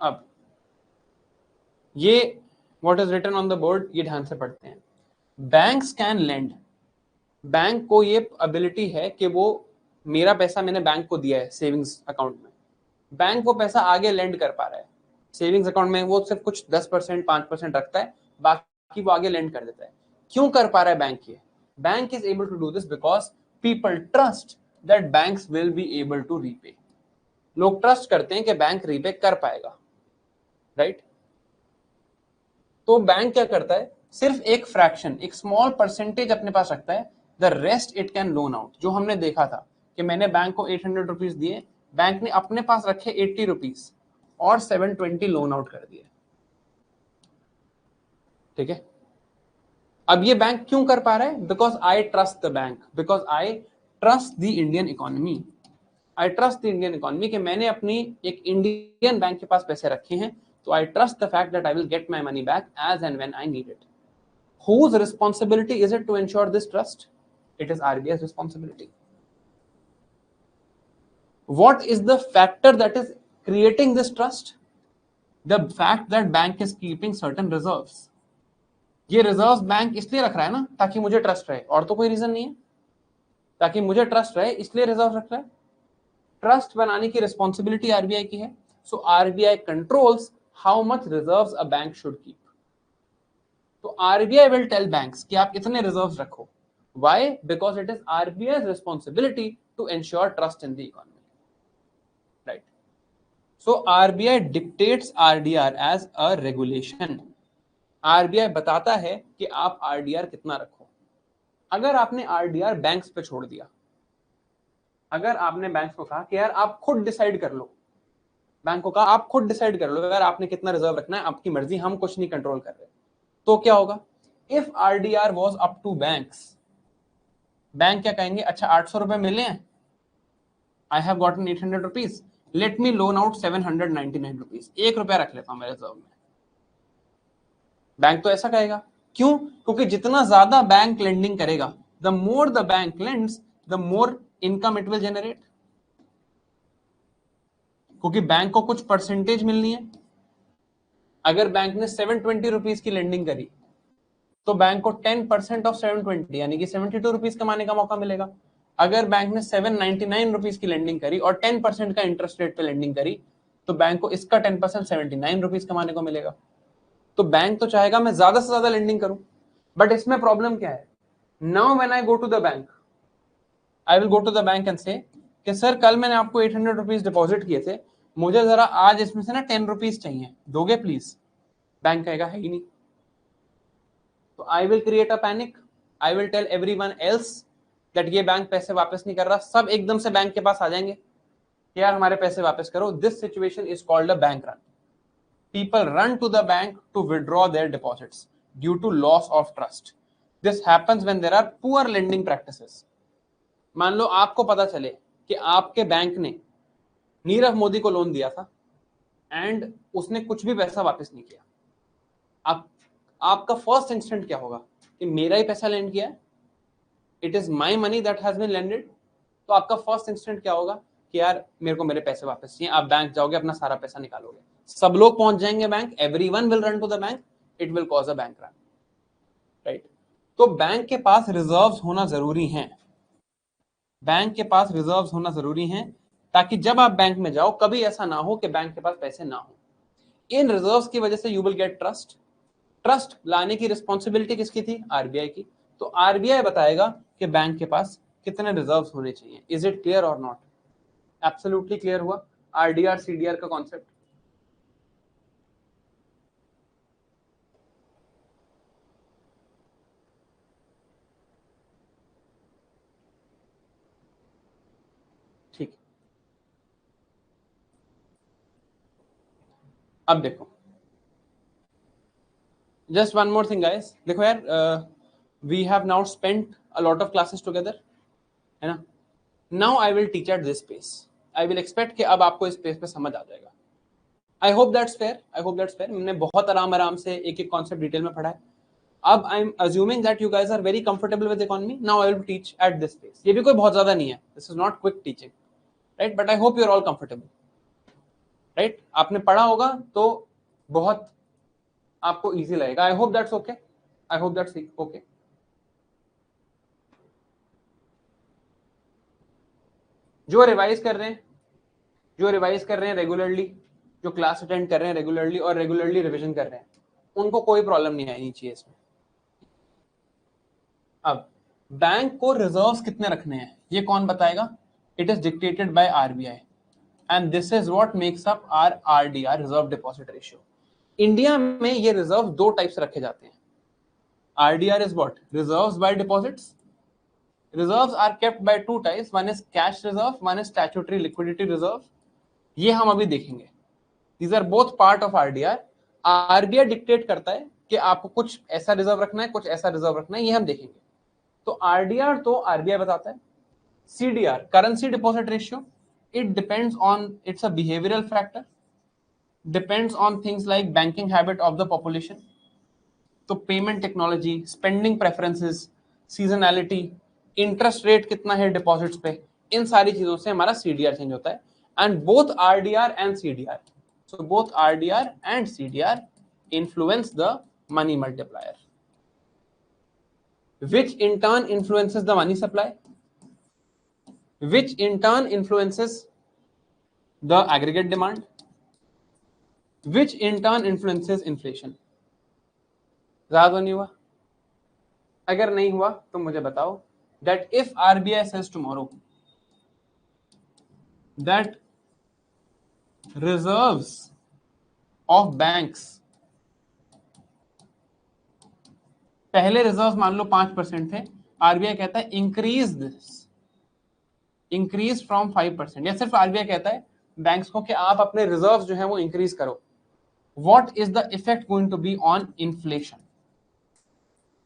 अब ये what is written on the board, ये ध्यान से पढ़ते हैं. Banks can lend. Bank को ये ability है कि वो, मेरा पैसा मैंने बैंक को दिया है सेविंग्स अकाउंट में, बैंक वो पैसा आगे लेंड कर पा रहा है. सेविंग्स अकाउंट में वो सिर्फ कुछ 10% 5% रखता है, बाकी वो आगे लेंड कर देता है. क्यों कर पा रहा है बैंक ये? Bank is able to do this because people trust that banks will be able to repay. लोग ट्रस्ट करते हैं कि बैंक रीपे कर पाएगा, राइट? तो बैंक क्या करता है, सिर्फ एक फ्रैक्शन, एक स्मॉल परसेंटेज अपने पास रखता है, the rest it can loan out. जो हमने देखा था कि मैंने बैंक को 800 रुपीज दिए, बैंक ने अपने पास रखे 80 रुपीज और 720 लोन आउट कर दिए. ठीक है? अब ये बैंक क्यों कर पा रहा है? Because I trust the bank, because I trust the Indian economy. I trust the Indian economy कि मैंने अपनी एक इंडियन बैंक के पास पैसे रखे हैं, तो I trust the fact that I will get my money back as and when I need it. Whose responsibility is it to ensure this trust? It is RBI's responsibility. What is the factor that is creating this trust? The fact that bank is keeping certain reserves. ये reserves bank इसलिए रख रहा है ना ताकि मुझे trust रहे, और तो कोई रीजन नहीं है. ताकि मुझे ट्रस्ट रहे इसलिए रिजर्व रख रहा है. ट्रस्ट बनाने की रिस्पॉन्सिबिलिटी आरबीआई की है. So RBI controls how much reserves a bank should keep. तो आरबीआई विल टेल बैंक्स कि आप इतने रिजर्व्स रखो. Why? Because it is RBI's responsibility to ensure trust in the economy, right? So RBI dictates RDR as a regulation. RBI बताता है कि आप RDR कितना रखो. अगर आपने आरडीआर बैंक्स पे छोड़ दिया, अगर आपने बैंक्स को कहा कि यार आप खुद डिसाइड कर लो, बैंक को कहा आप खुद डिसाइड कर लो अगर आपने कितना रिजर्व रखना है, आपकी मर्जी, हम कुछ नहीं कंट्रोल कर रहे, तो क्या होगा? If RDR was up to banks, bank क्या कहेंगे? अच्छा 800 रुपए मिले हैं, I have gotten 800 rupees, let me loan out 799 rupees, 1 रुपया रख लेता हूं मैं रिजर्व में. बैंक तो ऐसा कहेगा. क्यों? क्योंकि जितना ज्यादा बैंक लेंडिंग करेगा, the more the bank lends, the more income it will generate, क्योंकि बैंक को कुछ परसेंटेज मिलनी है। अगर बैंक ने 720 रुपीज की लेंडिंग करी तो बैंक को 10% ऑफ 720 यानी कि 72 रुपीज कमाने का मौका मिलेगा। अगर बैंक ने 799 रुपीज की लेंडिंग करी और 10% का इंटरेस्ट रेट पे लेंडिंग करी तो बैंक को इसका 10% 79 रुपीज कमाने को मिलेगा। तो बैंक तो चाहेगा मैं ज्यादा से ज्यादा लेंडिंग करूं, बट इसमें प्रॉब्लम क्या है? Now when I go to the bank, I will go to the bank and say कि सर कल मैंने आपको 800 रुपीज डिपॉजिट किए थे, मुझे जरा आज इसमें से ना 10 रुपीज चाहिए, दोगे प्लीज? बैंक कहेगा है ही नहीं। तो I will create a panic, I will tell everyone else that ये बैंक पैसे वापस नहीं कर रहा, सब एकदम से बैंक के पास आ जाएंगे कि यार हमारे पैसे वापस करो। This situation is called a bank run. People run to the bank to withdraw their deposits due to loss of trust. This happens when there are poor lending practices. मान लो आपको पता चले कि आपके बैंक ने नीरव मोदी को लोन दिया था एंड उसने कुछ भी पैसा वापस नहीं किया। आपका फर्स्ट इंस्टेंट क्या होगा कि मेरा ही पैसा लेंड किया है, it is my money that has been lended. तो आपका फर्स्ट इंस्टेंट क्या होगा कि यार मेरे को मेरे पैसे वापस चाहिए। आप बैंक जाओगे, अपना सारा पैसा निकालोगे, सब लोग पहुंच जाएंगे bank, everyone will run to the bank, it will cause a bank run, right? तो बैंक के पास रिजर्व्स होना जरूरी है, बैंक के पास रिजर्व्स होना जरूरी है ताकि जब आप बैंक में जाओ कभी ऐसा ना हो कि बैंक के पास पैसे ना हो। इन रिजर्व्स की वजह से you will get trust. Trust लाने की रिस्पॉन्सिबिलिटी किसकी थी? आरबीआई की। तो आरबीआई बताएगा कि बैंक के पास कितने रिजर्व्स होने चाहिए। इज इट क्लियर और नॉट? एब्सोल्युटली क्लियर हुआ आरडीआर सीडीआर का कॉन्सेप्ट? ठीक। अब देखो, just one more thing guys, देखो यार, we have now spent a lot of classes together, है ना? Now I will teach at this pace. I will expect कि अब आपको इस पेस पे समझ आ जाएगा। I hope that's fair, I hope that's fair. मैंने बहुत आराम आराम से एक एक कॉन्सेप्ट डिटेल में पढ़ा है। अब I am assuming that you guys are very comfortable with economy. Now I will teach at this pace. ये भी कोई बहुत ज्यादा नहीं है, this is not quick teaching, right? But I hope you are all comfortable, right? आपने पढ़ा होगा तो बहुत आपको इजी लगेगा। I hope that's okay, I hope that's okay. जो रिवाइज कर रहे हैं, जो रिवाइज कर रहे हैं रेगुलरली, जो क्लास अटेंड कर रहे हैं रेगुलरली और रेगुलरली रिवीजन कर रहे हैं, उनको कोई प्रॉब्लम नहीं आनी चाहिए इसमें। अब बैंक को रिजर्व्स कितने रखने हैं ये कौन बताएगा? It is dictated by RBI and this is what makes up our RDR, reserve deposit ratio. India में ये रिजर्व दो टाइप से रखे जाते हैं। RDR is what? Reserves by deposits. Reserves are kept by two types, one is cash reserve, one is statutory liquidity reserve. ये हम अभी देखेंगे। These are both part of RDR. RBI dictate करता है कि आपको कुछ ऐसा रिजर्व रखना है, कुछ ऐसा रिजर्व रखना है, ये हम देखेंगे। तो आरडीआर तो आरबीआई बताता है। CDR, currency deposit ratio, it depends on, it's a behavioural factor, depends on things like banking habit of the population. तो payment technology, spending preferences, seasonality, interest rate कितना है डिपॉजिट्स पे, इन सारी चीजों से हमारा सीडीआर चेंज होता है। And both RDR and CDR, so both RDR and CDR influence the money multiplier, which in turn influences the money supply, which in turn influences the aggregate demand, which in turn influences inflation. ज्यादा तो नहीं हुआ? अगर नहीं हुआ तो मुझे बताओ that if RBI says tomorrow that reserves of banks, पहले रिजर्व मान लो 5% थे, आरबीआई कहता है इंक्रीज दिस, इंक्रीज फ्रॉम 5%, या सिर्फ आरबीआई कहता है बैंक्स को कि आप अपने रिजर्व्स जो है वो इंक्रीज करो। What is the effect going to be on inflation?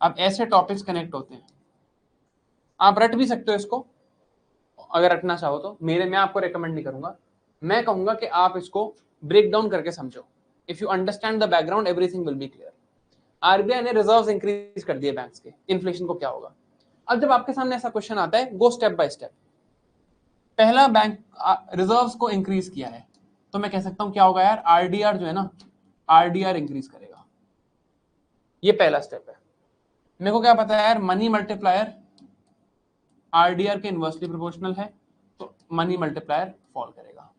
अब ऐसे टॉपिक्स कनेक्ट होते हैं, आप रट भी सकते हो इसको अगर रटना चाहो तो। मैं आपको रेकमेंड नहीं करूंगा, मैं कहूंगा कि आप इसको ब्रेक डाउन करके समझो। If you understand the background everything will be clear. RBI ने रिजर्व्स इंक्रीज कर दिए बैंक्स के, इन्फ्लेशन को क्या होगा? अब जब आपके सामने ऐसा क्वेश्चन आता है, गो स्टेप बाय स्टेप। पहला, बैंक रिजर्व्स को इंक्रीज किया है, तो मैं कह सकता हूं क्या होगा यार, आरडीआर जो है ना, आरडीआर इंक्रीज करेगा। ये पहला स्टेप है। मेरे को क्या पता है यार, मनी मल्टीप्लायर आरडीआर के इनवर्सली प्रोपोर्शनल है, तो मनी मल्टीप्लायर फॉल करेगा।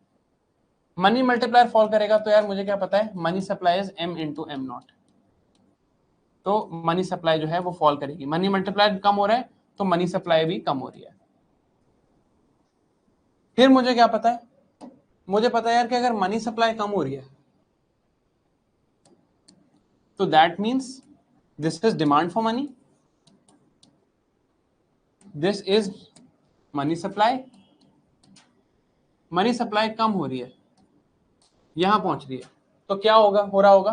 मनी मल्टीप्लायर फॉल करेगा तो यार मुझे क्या पता है, money supply is m into am not, तो मनी सप्लाई जो है वो फॉल करेगी। मनी मल्टीप्लायर कम हो रहा है तो मनी सप्लाई भी कम हो रही है। फिर मुझे क्या पता है, मुझे पता है यार कि अगर मनी सप्लाई कम हो रही है तो that means this is demand for money, this is money supply. Money supply कम हो रही है, यहां पहुंच रही है, तो क्या होगा, हो रहा होगा,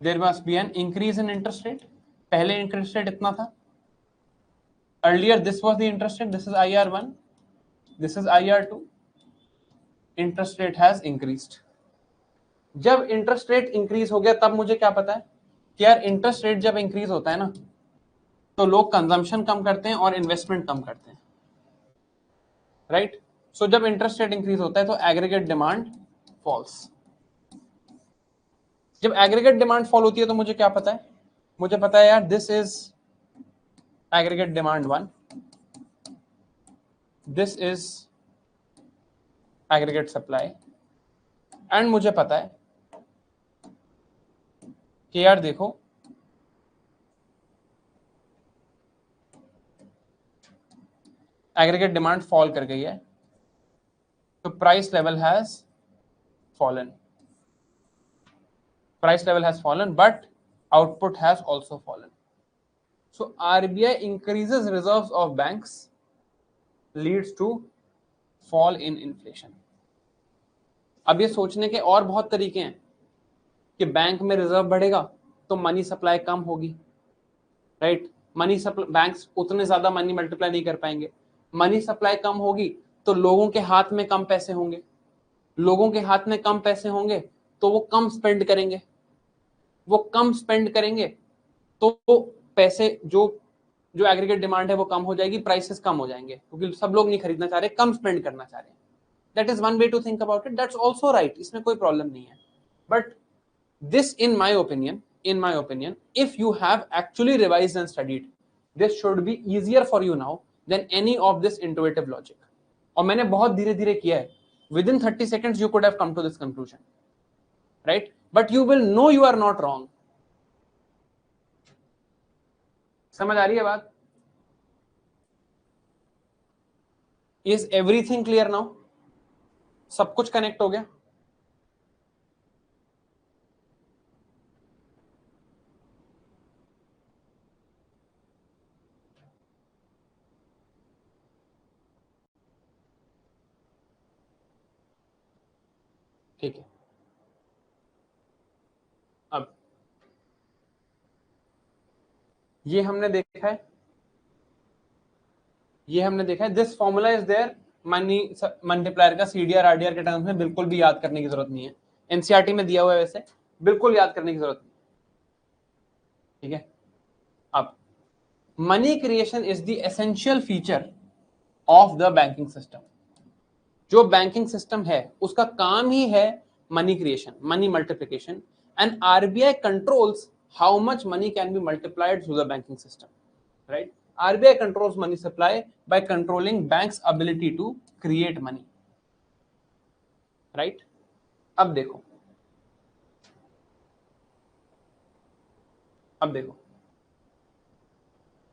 there must be an increase in interest rate. पहले इंटरेस्ट रेट इतना था, earlier this was the interest rate, this is IR1, this is IR2, interest rate has increased। जब इंटरेस्ट रेट इंक्रीज हो गया तब मुझे क्या पता है कि यार इंटरेस्ट रेट जब इंक्रीज होता है ना तो लोग कंजम्पशन कम करते हैं और इन्वेस्टमेंट कम करते हैं, राइट। सो जब इंटरेस्ट रेट इंक्रीज होता है तो एग्रीगेट डिमांड फॉल्स। जब एग्रीगेट डिमांड फॉल होती है तो मुझे क्या पता है, मुझे पता है यार this is aggregate demand 1, this is aggregate supply, and मुझे पता है कि यार देखो एग्रीगेट डिमांड फॉल कर गई है तो price level has fallen, price level has fallen but output has also fallen. So RBI increases reserves of banks leads to fall in inflation. अब ये सोचने के और बहुत तरीके हैं कि बैंक में रिजर्व बढ़ेगा तो मनी सप्लाई कम होगी, राइट। मनी सप्लाई, बैंक्स उतने ज्यादा मनी मल्टीप्लाई नहीं कर पाएंगे, मनी सप्लाई कम होगी तो लोगों के हाथ में कम पैसे होंगे, लोगों के हाथ में कम पैसे होंगे तो वो कम स्पेंड करेंगे, वो कम स्पेंड करेंगे तो पैसे जो जो एग्रीगेट डिमांड है वो कम हो जाएगी, प्राइसेस कम हो जाएंगे क्योंकि सब लोग नहीं खरीदना चाह रहे, कम स्पेंड करना चाह रहे हैं। That is one way to think about it, that's also right, इसमें कोई प्रॉब्लम नहीं है। But this in my opinion if you have actually revised and studied, this should be easier for you now than any of this intuitive logic। और मैंने बहुत धीरे धीरे किया है, within 30 seconds you could have come to this conclusion, right? But you will know you are not wrong। समझ आ रही है बात? Is everything clear now? सब कुछ कनेक्ट हो गया? ठीक है, अब ये हमने देखा है, ये हमने देखा है, this formula is their money multiplier का सीडीआर आरडीआर के टर्म्स में बिल्कुल भी याद करने की जरूरत नहीं है, एनसीईआरटी में दिया हुआ है, वैसे बिल्कुल याद करने की जरूरत नहीं, ठीक है। अब money creation is the essential feature of the banking system. जो बैंकिंग सिस्टम है उसका काम ही है money creation, money multiplication, and RBI controls how much money can be multiplied through the banking system, right. RBI controls money supply by controlling banks' ability to create money, right? अब देखो,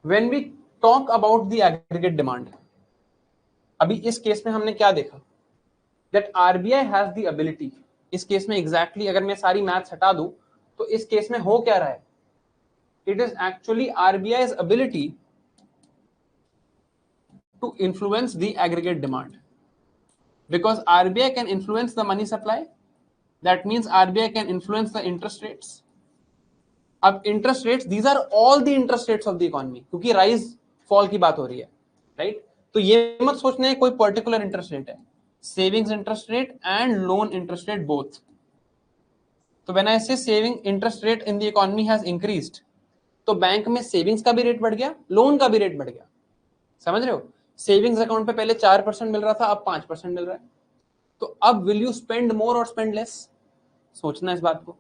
when we talk about the aggregate demand, अभी इस case में हमने क्या देखा, that RBI has the ability, इस case में exactly अगर मैं सारी मैथ्स हटा दूं तो इस केस में हो क्या रहा है, it is actually RBI's ability to influence the aggregate demand, because RBI can influence the money supply, that means RBI can influence the interest rates। अब interest rates, these are all the interest rates of the economy, क्योंकि rise fall की बात हो रही है, right. तो ये मत सोचना है कोई पर्टिकुलर इंटरेस्ट रेट है, savings interest rate and loan interest rate both. तो when I say saving interest rate in the economy has increased, तो बैंक में सेविंग्स का भी रेट बढ़ गया, लोन का भी रेट बढ़ गया. समझ रहे हो? सेविंग्स अकाउंट पे पहले 4% मिल रहा था, अब 5% मिल रहा है. तो अब विल यू स्पेंड मोर और स्पेंड लेस? सोचना इस बात को.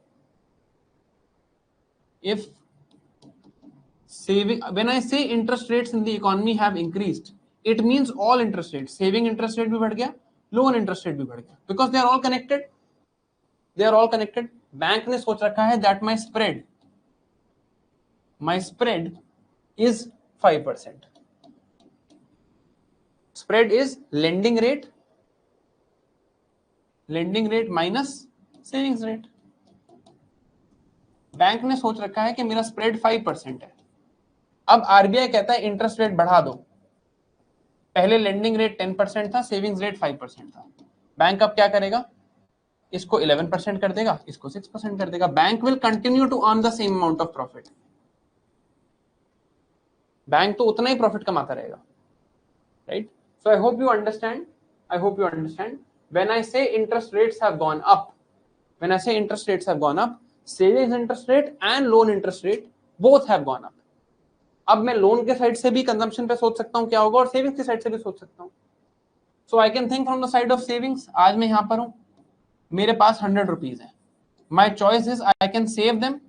If saving, when I say interest rates in the economy have increased, it means all interest rates. Saving interest rate भी बढ़ गया, loan interest rate भी बढ़ गया, because they are all connected. They are all connected. Bank ने सोच रखा है that my spread is 5%. Spread is lending rate minus savings rate. Bank ने सोच रखा है कि मेरा स्प्रेड 5% है. अब आरबीआई कहता है इंटरेस्ट रेट बढ़ा दो. पहले लेंडिंग रेट 10% था, सेविंग्स रेट 5% था. बैंक अब क्या करेगा? इसको 11% कर देगा, इसको 6% कर देगा. Bank will continue to earn the same amount of profit. Bank तो उतना ही प्रॉफिट कमाता रहेगा, right? So I hope you understand. When I say interest rates have gone up, savings interest rate and loan interest rate both have gone up. अब मैं loan के side से भी कंजम्पशन पे सोच सकता हूं क्या होगा, और सेविंग्स की साइड से भी सोच सकता हूं. So I can think from the side of savings. आज मैं यहां पर हूं, मेरे पास 100 रुपीज है. My choice is I can save them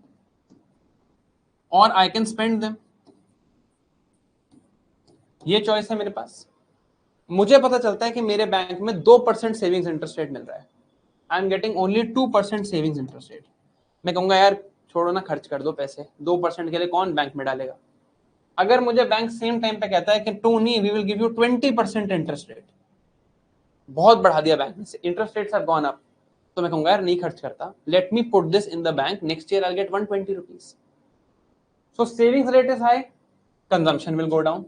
और आई कैन स्पेंड देम. ये चॉइस है मेरे पास. मुझे पता चलता है कि मेरे बैंक में 2% सेविंग्स इंटरेस्ट रेट मिल रहा है. I am getting only 2% savings interest rate. मैं कहूंगा यार छोड़ो ना, खर्च कर दो पैसे, 2% के लिए कौन बैंक में डालेगा. अगर मुझे बैंक सेम टाइम पे कहता है कि टू नहीं, we will give you 20% interest rate, बहुत बढ़ा दिया बैंक ने, interest rates have gone up, तो मैं कहूंगा यार नहीं खर्च करता, let me put this in the bank, next year I get 120 rupees. So savings rate is high, consumption will go down.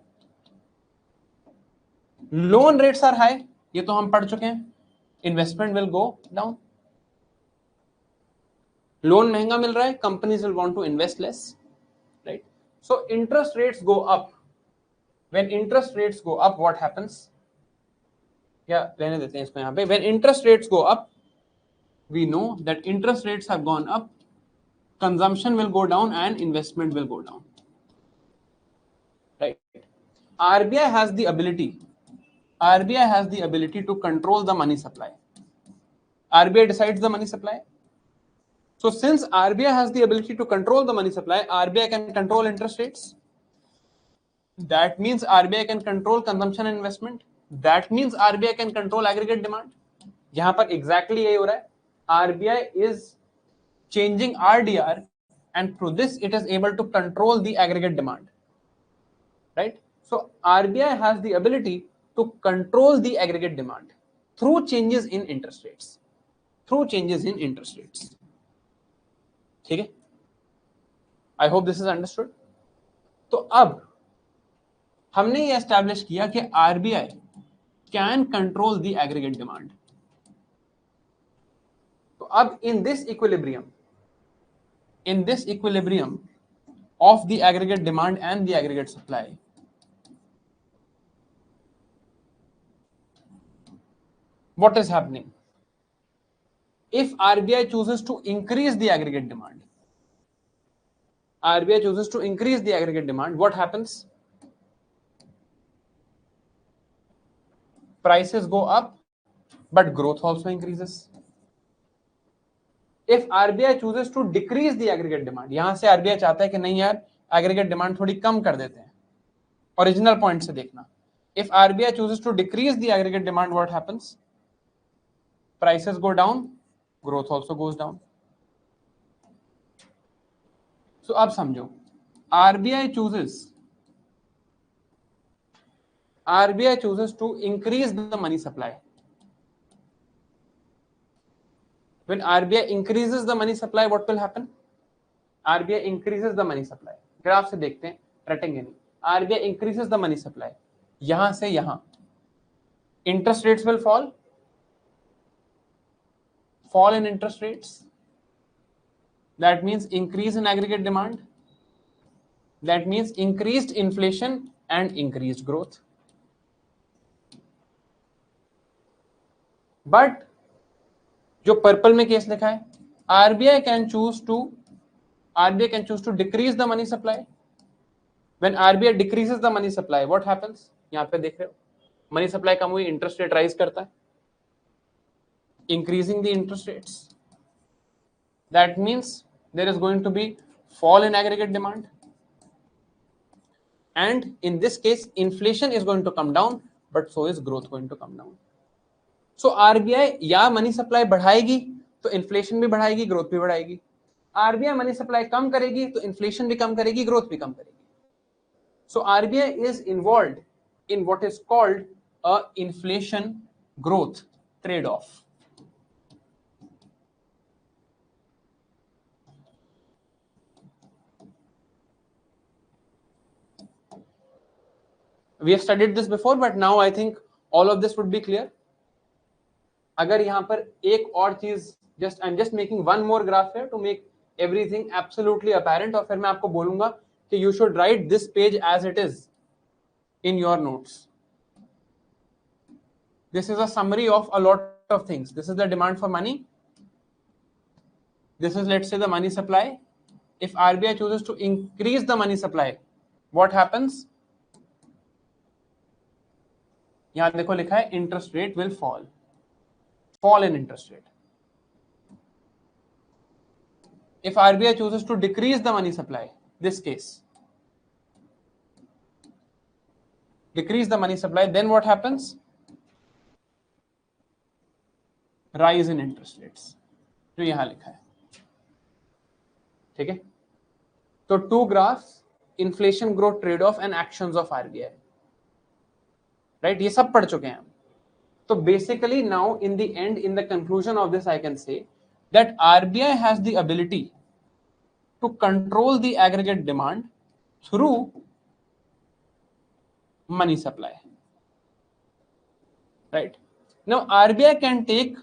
Loan rates are high, ये तो हम पढ़ चुके हैं, investment will go down. Loan महंगा मिल रहा है, companies will want to invest less, right? So interest rates go up. When interest rates go up what happens, या रहने देते हैं इसको यहां पे. When interest rates go up, we know that interest rates have gone up, consumption will go down and investment will go down, right? RBI has the ability to control the money supply. RBI decides the money supply. So since RBI has the ability to control the money supply, RBI can control interest rates. That means RBI can control consumption and investment. That means RBI can control aggregate demand. यहाँ पर exactly यही हो रहा है. RBI is changing RDR, and through this it is able to control the aggregate demand, right? So RBI has the ability to control the aggregate demand through changes in interest rates. ठीक है? I hope this is understood. तो अब हमने ये establish किया कि RBI can control the aggregate demand. तो अब in this equilibrium of the aggregate demand and the aggregate supply, what is happening? If RBI chooses to increase the aggregate demand, what happens? Prices go up, but growth also increases. If RBI chooses to decrease the aggregate demand, यहां से RBI चाहता है कि नहीं यार aggregate demand थोड़ी कम कर देते हैं. Original point से देखना. If RBI chooses to decrease the aggregate demand, what happens? Prices go down, growth also goes down. So अब समझो, RBI chooses to increase the money supply. When RBI increases the money supply, what will happen? RBI increases the money supply. Graph से देखते हैं, रटेंगे नहीं. RBI increases the money supply. यहां से यहां interest rates will fall in interest rates. That means increase in aggregate demand. That means increased inflation and increased growth. But जो purple में case लिखा है, RBI can choose to decrease the money supply. When RBI decreases the money supply, what happens? यहां पे देख रहे हो, money supply कम हुई, इंटरेस्ट रेट राइज करता है, increasing the interest rates. That means there is going to be fall in aggregate demand, and in this case inflation is going to come down, but so is growth going to come down. So RBI या money supply बढ़ाएगी तो inflation भी बढ़ाएगी, growth भी बढ़ाएगी. RBI money supply कम करेगी तो inflation भी कम करेगी, ग्रोथ भी कम करेगी. So RBI is involved in what is called a inflation growth trade-off. We have studied this before, but now I think all of this would be clear. अगर यहाँ पर एक और चीज, just I'm just making one more graph here to make everything absolutely apparent, और फिर मैं आपको बोलूंगा कि you should write this page as it is in your notes. This is a summary of a lot of things. This is the demand for money. This is, let's say, the money supply. If RBI chooses to increase the money supply, what happens? यहां देखो लिखा है interest rate will fall in interest rate. If RBI chooses to decrease the money supply, this case, decrease the money supply, then what happens? Rise in interest rates, जो यहां लिखा है. ठीक है, तो two graphs, inflation growth trade off and actions of RBI, right, ये सब पढ़ चुके हैं हम. तो basically now in the end, in the conclusion of this, I can say that RBI has the ability to control the aggregate demand through money supply, right. Now RBI can take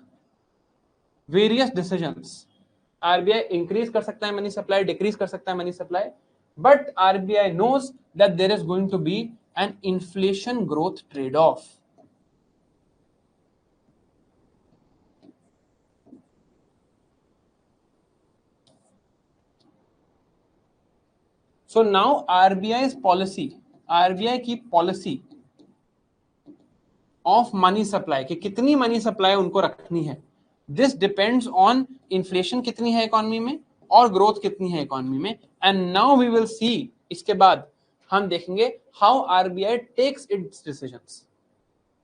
various decisions. RBI increase कर सकता है money supply, decrease कर सकता है money supply, but RBI knows that there is going to be an inflation growth trade off. So now RBI's policy, RBI की policy of money supply, कि कितनी money supply उनको रखनी है, दिस डिपेंड्स ऑन इन्फ्लेशन कितनी है economy में और ग्रोथ कितनी है इकोनॉमी में. And now we will see, इसके बाद हम देखेंगे how RBI takes its decisions.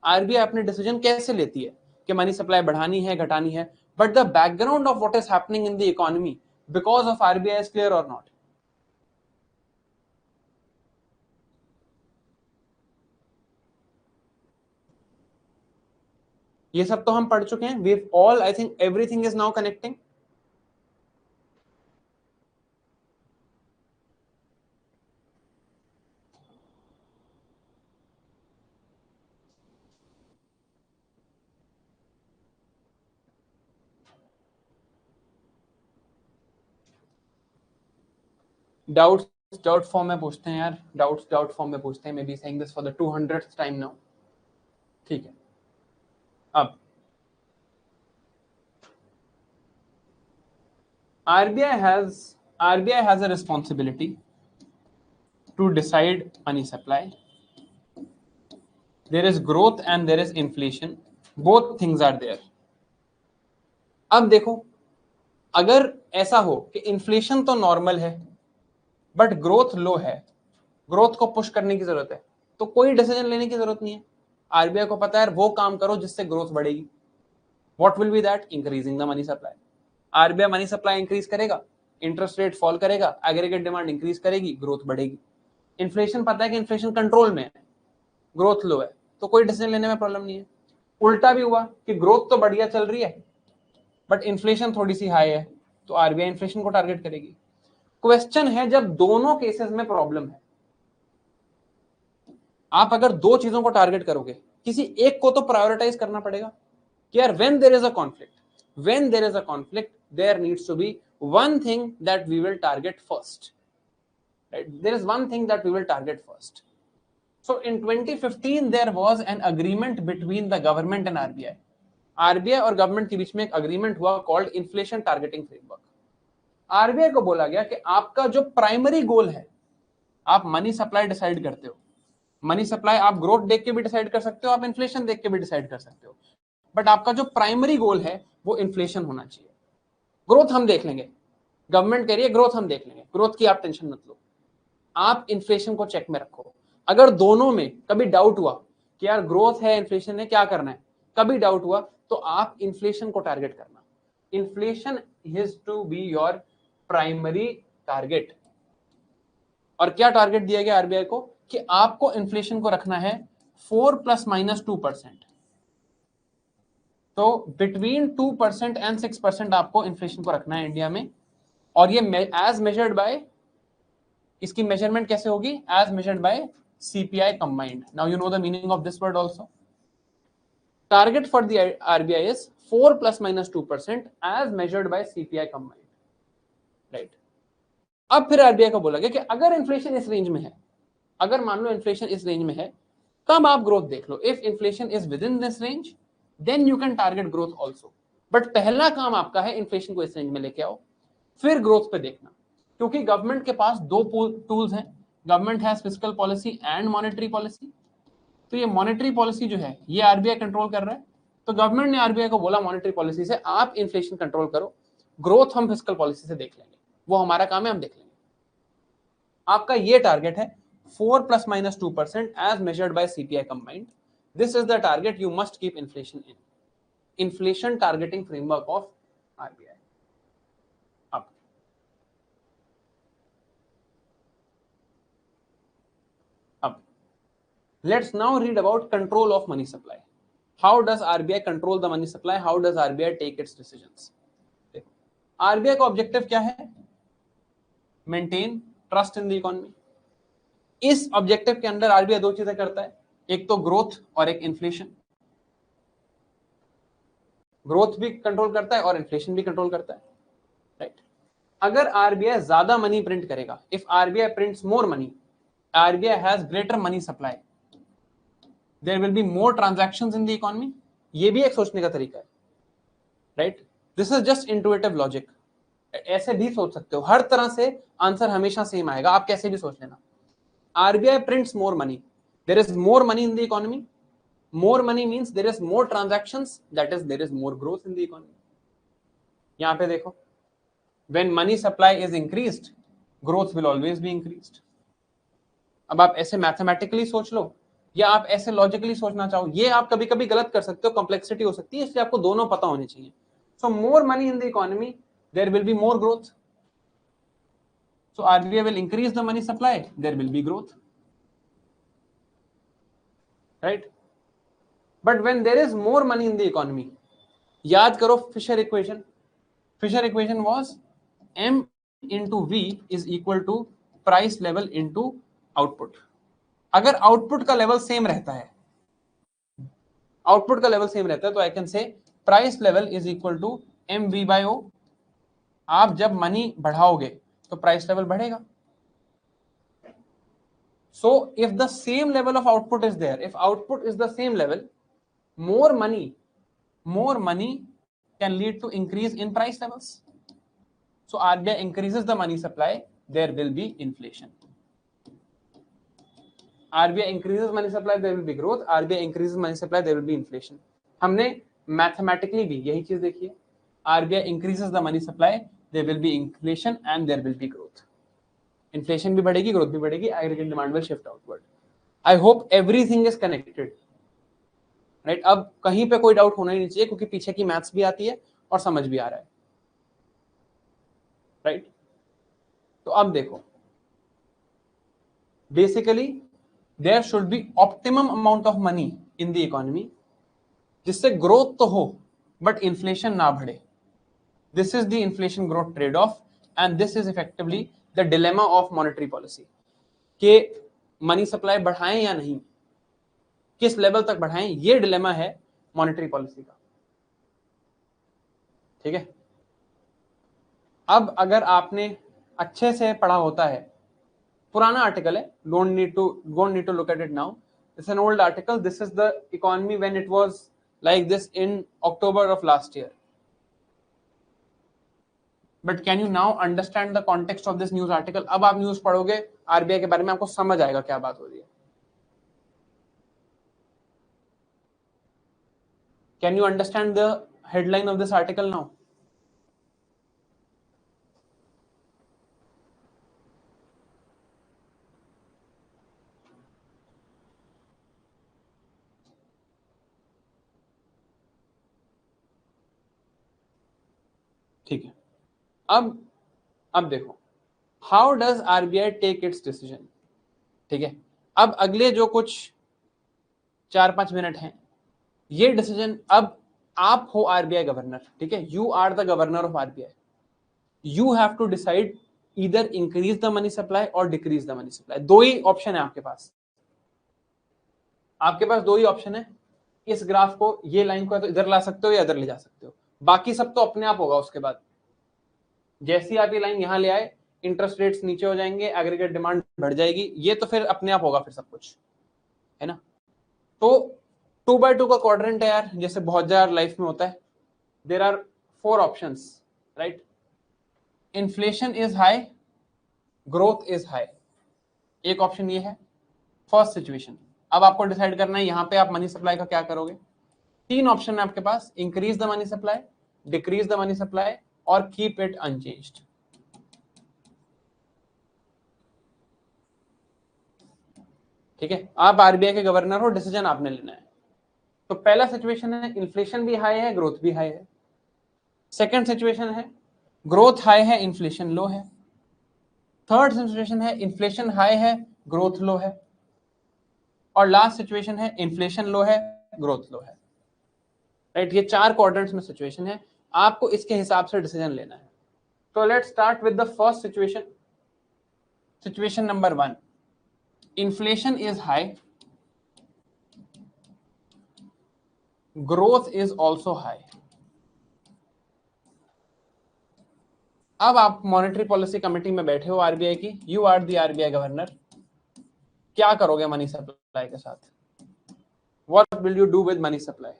RBI अपने डिसीजन कैसे लेती है कि मनी सप्लाई बढ़ानी है, घटानी है, but the background of what is happening in the economy because of RBI is clear और नॉट. ये सब तो हम पढ़ चुके हैं. We all, I think everything is now connecting. Doubt form में पूछते हैं यार, डाउट फॉर्म में पूछते हैं. Maybe saying this for the 200th time now. ठीक है, अब RBI has a responsibility to decide money supply. There is growth and there is inflation. Both things are there. अब देखो, अगर ऐसा हो कि इन्फ्लेशन तो नॉर्मल है बट ग्रोथ लो है, ग्रोथ को पुश करने की जरूरत है, तो कोई डिसीजन लेने की जरूरत नहीं है. आरबीआई को पता है वो काम करो जिससे ग्रोथ बढ़ेगी. What will B that? Increasing the money supply. RBI money supply increase करेगा, इंटरेस्ट रेट फॉल करेगा, एग्रीगेट डिमांड इंक्रीज करेगी, ग्रोथ बढ़ेगी. इन्फ्लेशन पता है कि इन्फ्लेशन कंट्रोल में है, ग्रोथ लो है, तो कोई डिसीजन लेने में प्रॉब्लम नहीं है. उल्टा भी हुआ कि ग्रोथ तो बढ़िया चल रही है बट इन्फ्लेशन थोड़ी सी हाई है, तो आरबीआई इन्फ्लेशन को टारगेट करेगी. क्वेश्चन है, जब दोनों केसेस में प्रॉब्लम है, आप अगर दो चीजों को टारगेट करोगे, किसी एक को तो प्रायोरिटाइज करना पड़ेगा कि यार when there is a conflict, there needs to be one thing that we will target first, right? There is one thing that we will target first. So in 2015 there was an agreement between the government and RBI. RBI और government के बीच में एक agreement हुआ called inflation targeting framework. RBI को बोला गया कि आपका जो प्राइमरी गोल है, आप मनी सप्लाई डिसाइड करते हो, मनी सप्लाई आप ग्रोथ देख के भी डिसाइड कर सकते हो, आप इन्फ्लेशन देख के भी डिसाइड कर सकते हो, बट आपका जो प्राइमरी गोल है वो इन्फ्लेशन होना चाहिए। ग्रोथ हम देख लेंगे, गवर्नमेंट कह रही है ग्रोथ हम देख लेंगे, ग्रोथ की आप टेंशन मत लो, आप इन्फ्लेशन को चेक में रखो। अगर दोनों में कभी डाउट हुआ कि यार ग्रोथ है इन्फ्लेशन है क्या करना है, कभी डाउट हुआ तो आप इन्फ्लेशन को टारगेट करना। Inflation is to be your primary target. और क्या टारगेट दिया गया आरबीआई को कि आपको इन्फ्लेशन को रखना है 4 ± 2%। तो बिटवीन 2% एंड 6% आपको इन्फ्लेशन को रखना है इंडिया में। और ये एज मेजर्ड बाय, इसकी मेजरमेंट कैसे होगी, as measured by CPI combined. Now you know the meaning of this word also. Target for the RBI is 4 ± 2% as measured by CPI combined, right. अब फिर आरबीआई को बोला गया कि अगर इन्फ्लेशन इस रेंज में है, अगर मान लो इन्फ्लेशन इस रेंज में है, तब आप ग्रोथ देख लो। If inflation is within this range then you can target growth also. But पहला काम आपका है इन्फ्लेशन को इस रेंज में लेके आओ, फिर ग्रोथ पे देखना। क्योंकि गवर्नमेंट के पास दो टूल्स हैं, government has fiscal policy and monetary policy. तो ये मॉनेटरी पॉलिसी जो है ये आरबीआई कंट्रोल कर रहा है, तो गवर्नमेंट ने आरबीआई को बोला मॉनेटरी पॉलिसी से आप इन्फ्लेशन कंट्रोल करो, ग्रोथ हम फिस्कल पॉलिसी से देख लेंगे, वो हमारा काम है, हम देख लेंगे। आपका ये टारगेट है 4 ± 2% as measured by CPI combined. This is the target you must keep inflation in. Inflation targeting framework of RBI. Up. Let's now read about control of money supply. How does RBI control the money supply? How does RBI take its decisions? RBI का objective क्या है? Maintain trust in the economy. इस objective के अंदर RBI दो चीजें करता है, एक तो ग्रोथ और एक इन्फ्लेशन। ग्रोथ भी कंट्रोल करता है और इन्फ्लेशन भी कंट्रोल करता है, राइट। अगर आरबीआई ज्यादा मनी प्रिंट करेगा, if RBI prints more money, RBI has greater money supply, there will be more transactions in the economy. ये भी एक सोचने का तरीका है, right. This is just intuitive logic. ऐसे भी सोच सकते हो, हर तरह से आंसर हमेशा सेम आएगा, आप कैसे भी सोच लेना। RBI prints more money. There is more money in the economy. More money means there is more transactions. That is, there is more growth in the economy. यहाँ पे देखो, when money supply is increased, growth will always be increased. अब आप ऐसे mathematically सोच लो या आप ऐसे लॉजिकली सोचना चाहो, ये आप कभी कभी गलत कर सकते हो, कॉम्प्लेक्सिटी हो सकती है, इसलिए आपको दोनों पता होने चाहिए। So more money in the economy, there will be more growth. So RBI will increase the money supply, there will be growth, right? But when there is more money in the economy, याद करो Fisher equation. Fisher equation was M into V is equal to price level into output. अगर output का level same रहता है, output का level same रहता है, तो I can say price level is equal to MV by O। आप जब मनी बढ़ाओगे तो प्राइस लेवल बढ़ेगा। So if the same level of output is there, if output is the same level, more money can lead to increase in price levels. So RBI increases the money supply, there will be inflation. RBI increases money supply, there will be growth. RBI increases money supply, there will be inflation. हमने mathematically भी यही चीज देखी है। RBI increases the money supply, there will be inflation and there will be growth. Inflation भी बढ़ेगी, growth भी बढ़ेगी, aggregate demand will shift outward. I hope everything is connected. Right, अब कहीं पे कोई डाउट होना ही नहीं चाहिए, क्योंकि पीछे की मैथ्स भी आती है और समझ भी आ रहा है, राइट। तो अब देखो, basically there should be optimum amount of money in the economy, जिससे ग्रोथ तो हो बट इन्फ्लेशन ना बढ़े। This is the inflation growth trade off, and this is effectively the dilemma of monetary policy, कि money supply बढ़ाएं या नहीं, किस लेवल तक बढ़ाएं, ये डिलेमा है मॉनेटरी पॉलिसी का, ठीक है। अब अगर आपने अच्छे से पढ़ा होता है, पुराना आर्टिकल है, don't need to look at it now, it's an old article, this is the economy when it was like this in October of last year. But can you now understand the context of this news article? अब आप news पढ़ोगे RBI के बारे में, आपको समझ आएगा क्या बात हो रही है. Can you understand the headline of this article now? ठीक है. अब देखो, how does RBI take its decision. ठीक है, अब अगले जो कुछ 4-5 मिनट हैं, ये डिसीजन, अब आप हो आरबीआई गवर्नर. ठीक है, you are the governor of RBI. You have to decide either increase the money supply or decrease the money supply. दो ही ऑप्शन है आपके पास. आपके पास दो ही ऑप्शन है. इस ग्राफ को, ये लाइन को तो इधर ला सकते हो या इधर ले जा सकते हो. बाकी सब तो अपने आप होगा. उसके बाद जैसी आप ये लाइन यहां ले आए, इंटरेस्ट रेट्स नीचे हो जाएंगे, एग्रीगेट डिमांड बढ़ जाएगी. ये तो फिर अपने आप होगा फिर सब कुछ, है ना. तो 2x2 का क्वाड्रेंट है यार, जैसे बहुत ज्यादा लाइफ में होता है. There are 4 options, right. Inflation is high, growth is high. एक ऑप्शन ये है, फर्स्ट सिचुएशन. अब आपको डिसाइड करना है यहां पे आप मनी सप्लाई का क्या करोगे. 3 ऑप्शन है आपके पास, increase the money supply, decrease the money supply और कीप इट अनचेंज्ड. ठीक है, आप आरबीआई के गवर्नर हो, डिसीजन आपने लेना है. तो पहला सिचुएशन है, इन्फ्लेशन भी हाई है, ग्रोथ भी हाई है. सेकंड सिचुएशन है, ग्रोथ हाई है, इन्फ्लेशन लो है. थर्ड सिचुएशन है, इन्फ्लेशन हाई है, ग्रोथ लो है. और लास्ट सिचुएशन है, इन्फ्लेशन लो है, ग्रोथ लो है. राइट, ये 4 क्वाड्रेंट्स में सिचुएशन है. आपको इसके हिसाब से डिसीजन लेना है. तो let's start with the first situation. Situation number 1, inflation is high, growth is also high. अब आप मॉनेटरी पॉलिसी कमेटी में बैठे हो आरबीआई की, you are the RBI governor. क्या करोगे मनी सप्लाई के साथ? What will you do with money supply?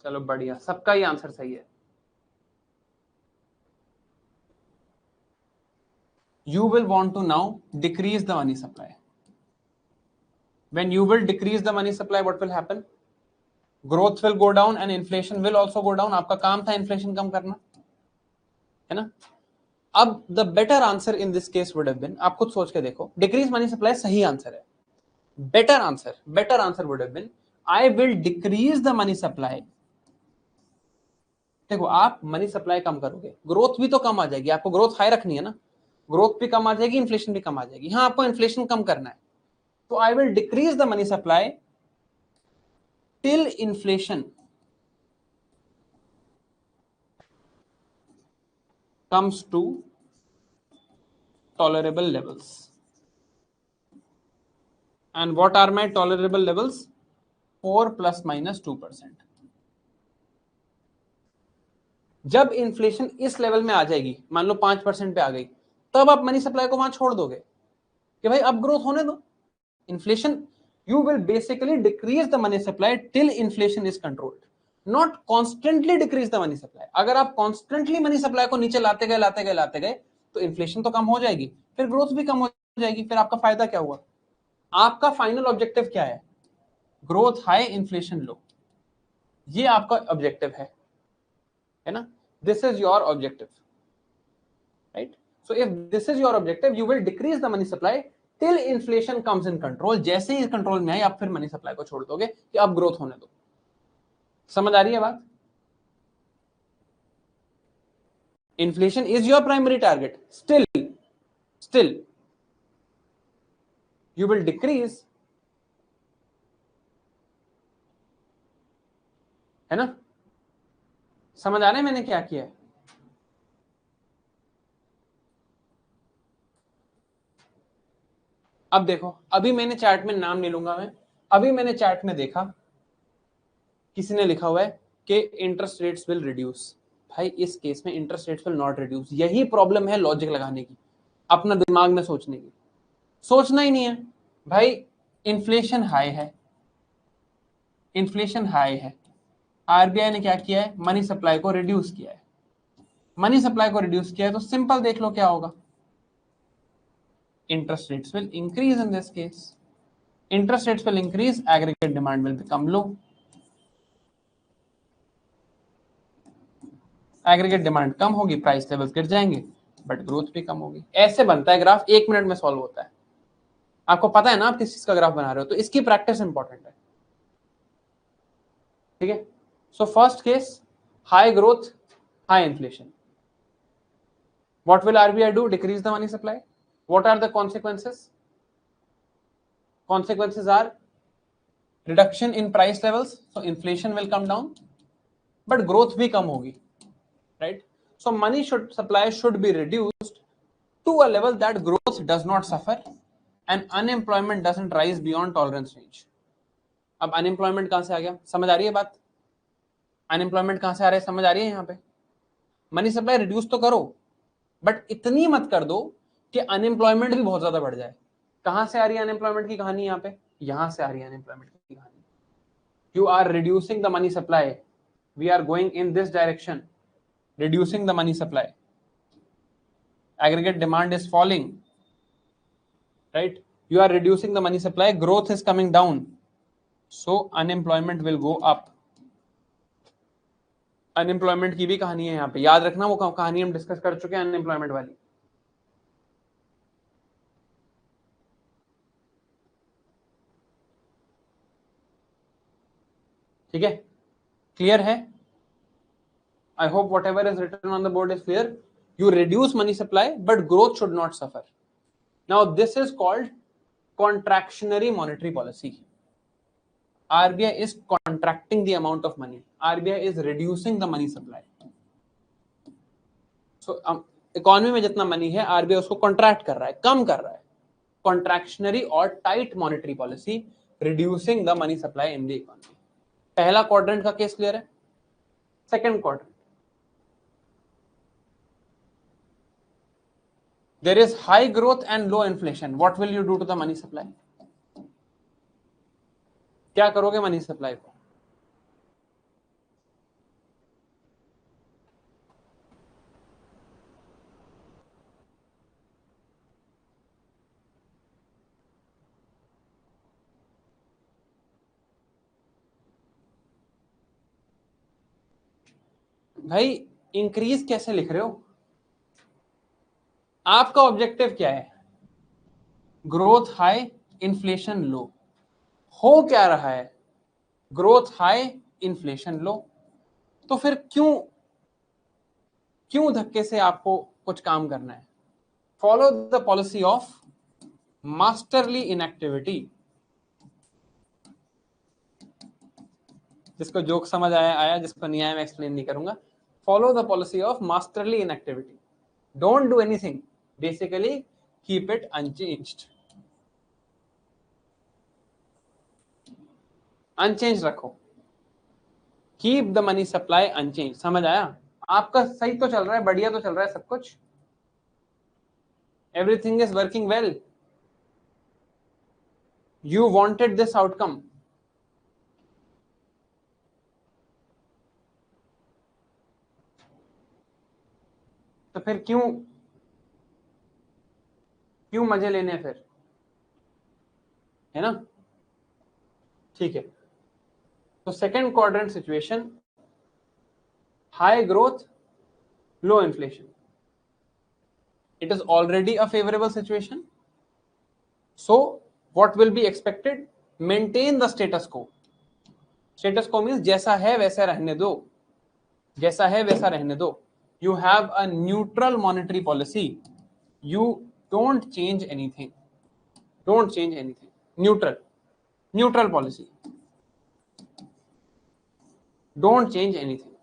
चलो बढ़िया, सबका ही आंसर सही है. You will want to now decrease the money supply. When you will decrease the money supply, what will happen? Growth will go down and inflation will also go down. आपका काम था inflation कम करना, है ना. अब the better answer in this case would have been, आप खुद सोच के देखो, decrease money supply सही आंसर है. better answer would have been, I will decrease the money supply. देखो, आप मनी सप्लाई कम करोगे, ग्रोथ भी तो कम आ जाएगी. आपको ग्रोथ हाई रखनी है ना, ग्रोथ भी कम आ जाएगी, इन्फ्लेशन भी कम आ जाएगी. हाँ, आपको इन्फ्लेशन कम करना है. तो I will decrease the money supply till inflation comes to tolerable levels. And what are my tolerable levels? 4 ± 2%. जब इन्फ्लेशन इस लेवल में आ जाएगी, मान लो 5% पे आ गई, तब आप मनी सप्लाई को वहां छोड़ दोगे कि भाई अब ग्रोथ होने दो. Inflation, you will basically decrease the money supply till inflation is controlled, not constantly decrease the money supply. अगर आप constantly मनी सप्लाई को नीचे लाते गए तो इन्फ्लेशन तो कम हो जाएगी, फिर ग्रोथ भी कम हो जाएगी. फिर आपका फायदा क्या हुआ? आपका फाइनल ऑब्जेक्टिव क्या है? ग्रोथ हाई, इन्फ्लेशन लो. ये आपका ऑब्जेक्टिव है ना. This is your objective, right. So if this is your objective, you will decrease the money supply till inflation comes in control. जैसे ही कंट्रोल में आए, आप फिर मनी सप्लाई को छोड़ दोगे कि अब ग्रोथ होने दो. समझ आ रही है बात? Inflation is your primary target. Still you will decrease, है ना. समझ आ रहा है मैंने क्या किया है? अब देखो, अभी मैंने चार्ट में नाम नहीं लूंगा मैं, अभी मैंने चैट में देखा किसी ने लिखा हुआ है कि इंटरेस्ट रेट्स विल रिड्यूस। भाई इस केस में interest rates will not reduce. यही प्रॉब्लम है लॉजिक लगाने की, अपना दिमाग में सोचने की। सोचना ही नहीं है भाई। इन्फ्लेशन हाई है, इन्फ्लेशन हाई है, आरबीआई ने क्या किया है, मनी सप्लाई को रिड्यूस किया है। मनी सप्लाई को रिड्यूस किया है तो सिंपल देख लो क्या होगा, interest rates will increase in this case. Interest rates will increase, aggregate demand will become low. Aggregate demand कम होगी, प्राइस लेवल्स गिर जाएंगे, बट ग्रोथ भी कम होगी। ऐसे बनता है ग्राफ, 1 मिनट में सॉल्व होता है। आपको पता है ना आप किस चीज का ग्राफ बना रहे हो, तो इसकी प्रैक्टिस इंपॉर्टेंट है। ठीक है, so first case, high growth, high inflation. What will RBI do? Decrease the money supply. What are the consequences? Consequences are reduction in price levels, so inflation will come down, but growth भी कम होगी, right? So money supply should be reduced to a level that growth does not suffer and unemployment doesn't rise beyond tolerance range. अब unemployment कहां से आ गया, समझ आ रही है बात? अनएम्प्लॉयमेंट कहां से आ रहा है, समझ आ रही है? यहाँ पे मनी सप्लाई रिड्यूस तो करो, बट इतनी मत कर दो कि अनएम्प्लॉयमेंट भी बहुत ज्यादा बढ़ जाए। कहां से आ रही है अनएम्प्लॉयमेंट की कहानी? यहाँ पे, यहां से आ रही है अनएम्प्लॉयमेंट की कहानी। You are reducing the money supply, we are going in this direction, reducing the money supply, aggregate demand is falling, right? You are reducing the money supply, growth is coming down, so unemployment will go up. Unemployment की भी कहानी है यहाँ पे, याद रखना, वो कहानी हम डिस्कस कर चुके हैं अनएम्प्लॉयमेंट वाली। ठीक है, क्लियर है? I hope whatever is written on the board is clear. You reduce money supply, but growth should not suffer. Now this is called contractionary monetary policy. RBI is contracting the amount of money. RBI is reducing the money supply. So economy में जितना money है RBI उसको contract कर रहा है, कम कर रहा है। कॉन्ट्रैक्शनरी और tight monetary policy, reducing the money supply in the economy. पहला क्वाड्रेंट का केस क्लियर है? Second quadrant, there is high growth and low inflation. What will you do to the money supply? क्या करोगे money supply को? भाई increase कैसे लिख रहे हो? आपका ऑब्जेक्टिव क्या है? ग्रोथ हाई, इन्फ्लेशन लो। हो क्या रहा है? ग्रोथ हाई, इन्फ्लेशन लो। तो फिर क्यों धक्के से आपको कुछ काम करना है? Follow the policy of masterly inactivity. जिसको जोक समझ आया, जिसको नहीं आया मैं एक्सप्लेन नहीं करूंगा। Follow the policy of masterly inactivity. Don't do anything, basically keep it unchanged. Unchange रखो, keep the money supply unchange. समझ आया? आपका सही तो चल रहा है, बढ़िया तो चल रहा है सब कुछ, everything is working well, you wanted this outcome, तो फिर क्यों मजे लेने फिर, है ना? ठीक है, तो second quadrant situation, high growth, low inflation, it is already a favorable situation, so what will be expected? Maintain the status quo. Status quo means जैसा है वैसा रहने दो, जैसा है वैसा रहने दो। You have a neutral monetary policy, you don't change anything, don't change anything, neutral policy, don't change anything.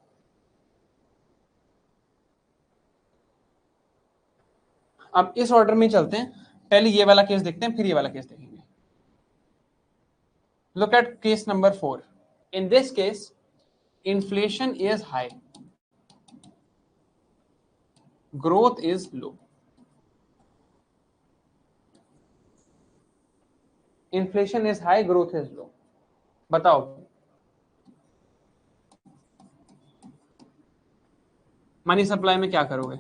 अब इस ऑर्डर में चलते हैं, पहले ये वाला केस देखते हैं, फिर ये वाला केस देखेंगे। Look at case number 4. In this case, inflation is high, growth is low. Inflation is high, growth is low. बताओ मनी सप्लाई में क्या करोगे?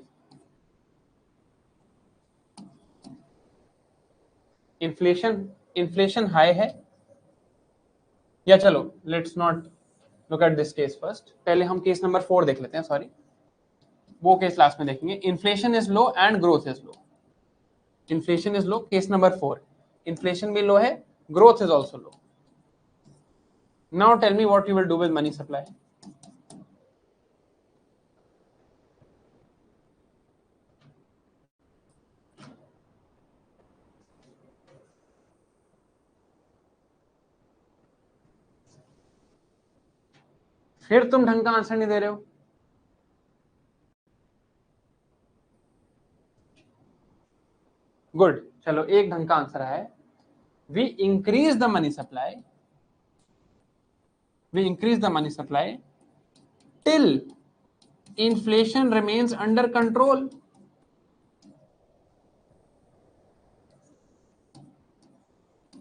इन्फ्लेशन हाई है, या चलो let's not look at this case first, पहले हम केस नंबर 4 देख लेते हैं, सॉरी वो केस लास्ट में देखेंगे. Inflation is low and growth is low. Inflation is low, case number 4. Inflation भी लो है, growth is also low. Now tell me what you will do with money supply. फिर तुम ढंग का answer नहीं दे रहे हो. गुड, चलो एक ढंग का आंसर है. We increase the money supply, we increase the money supply till inflation remains under control.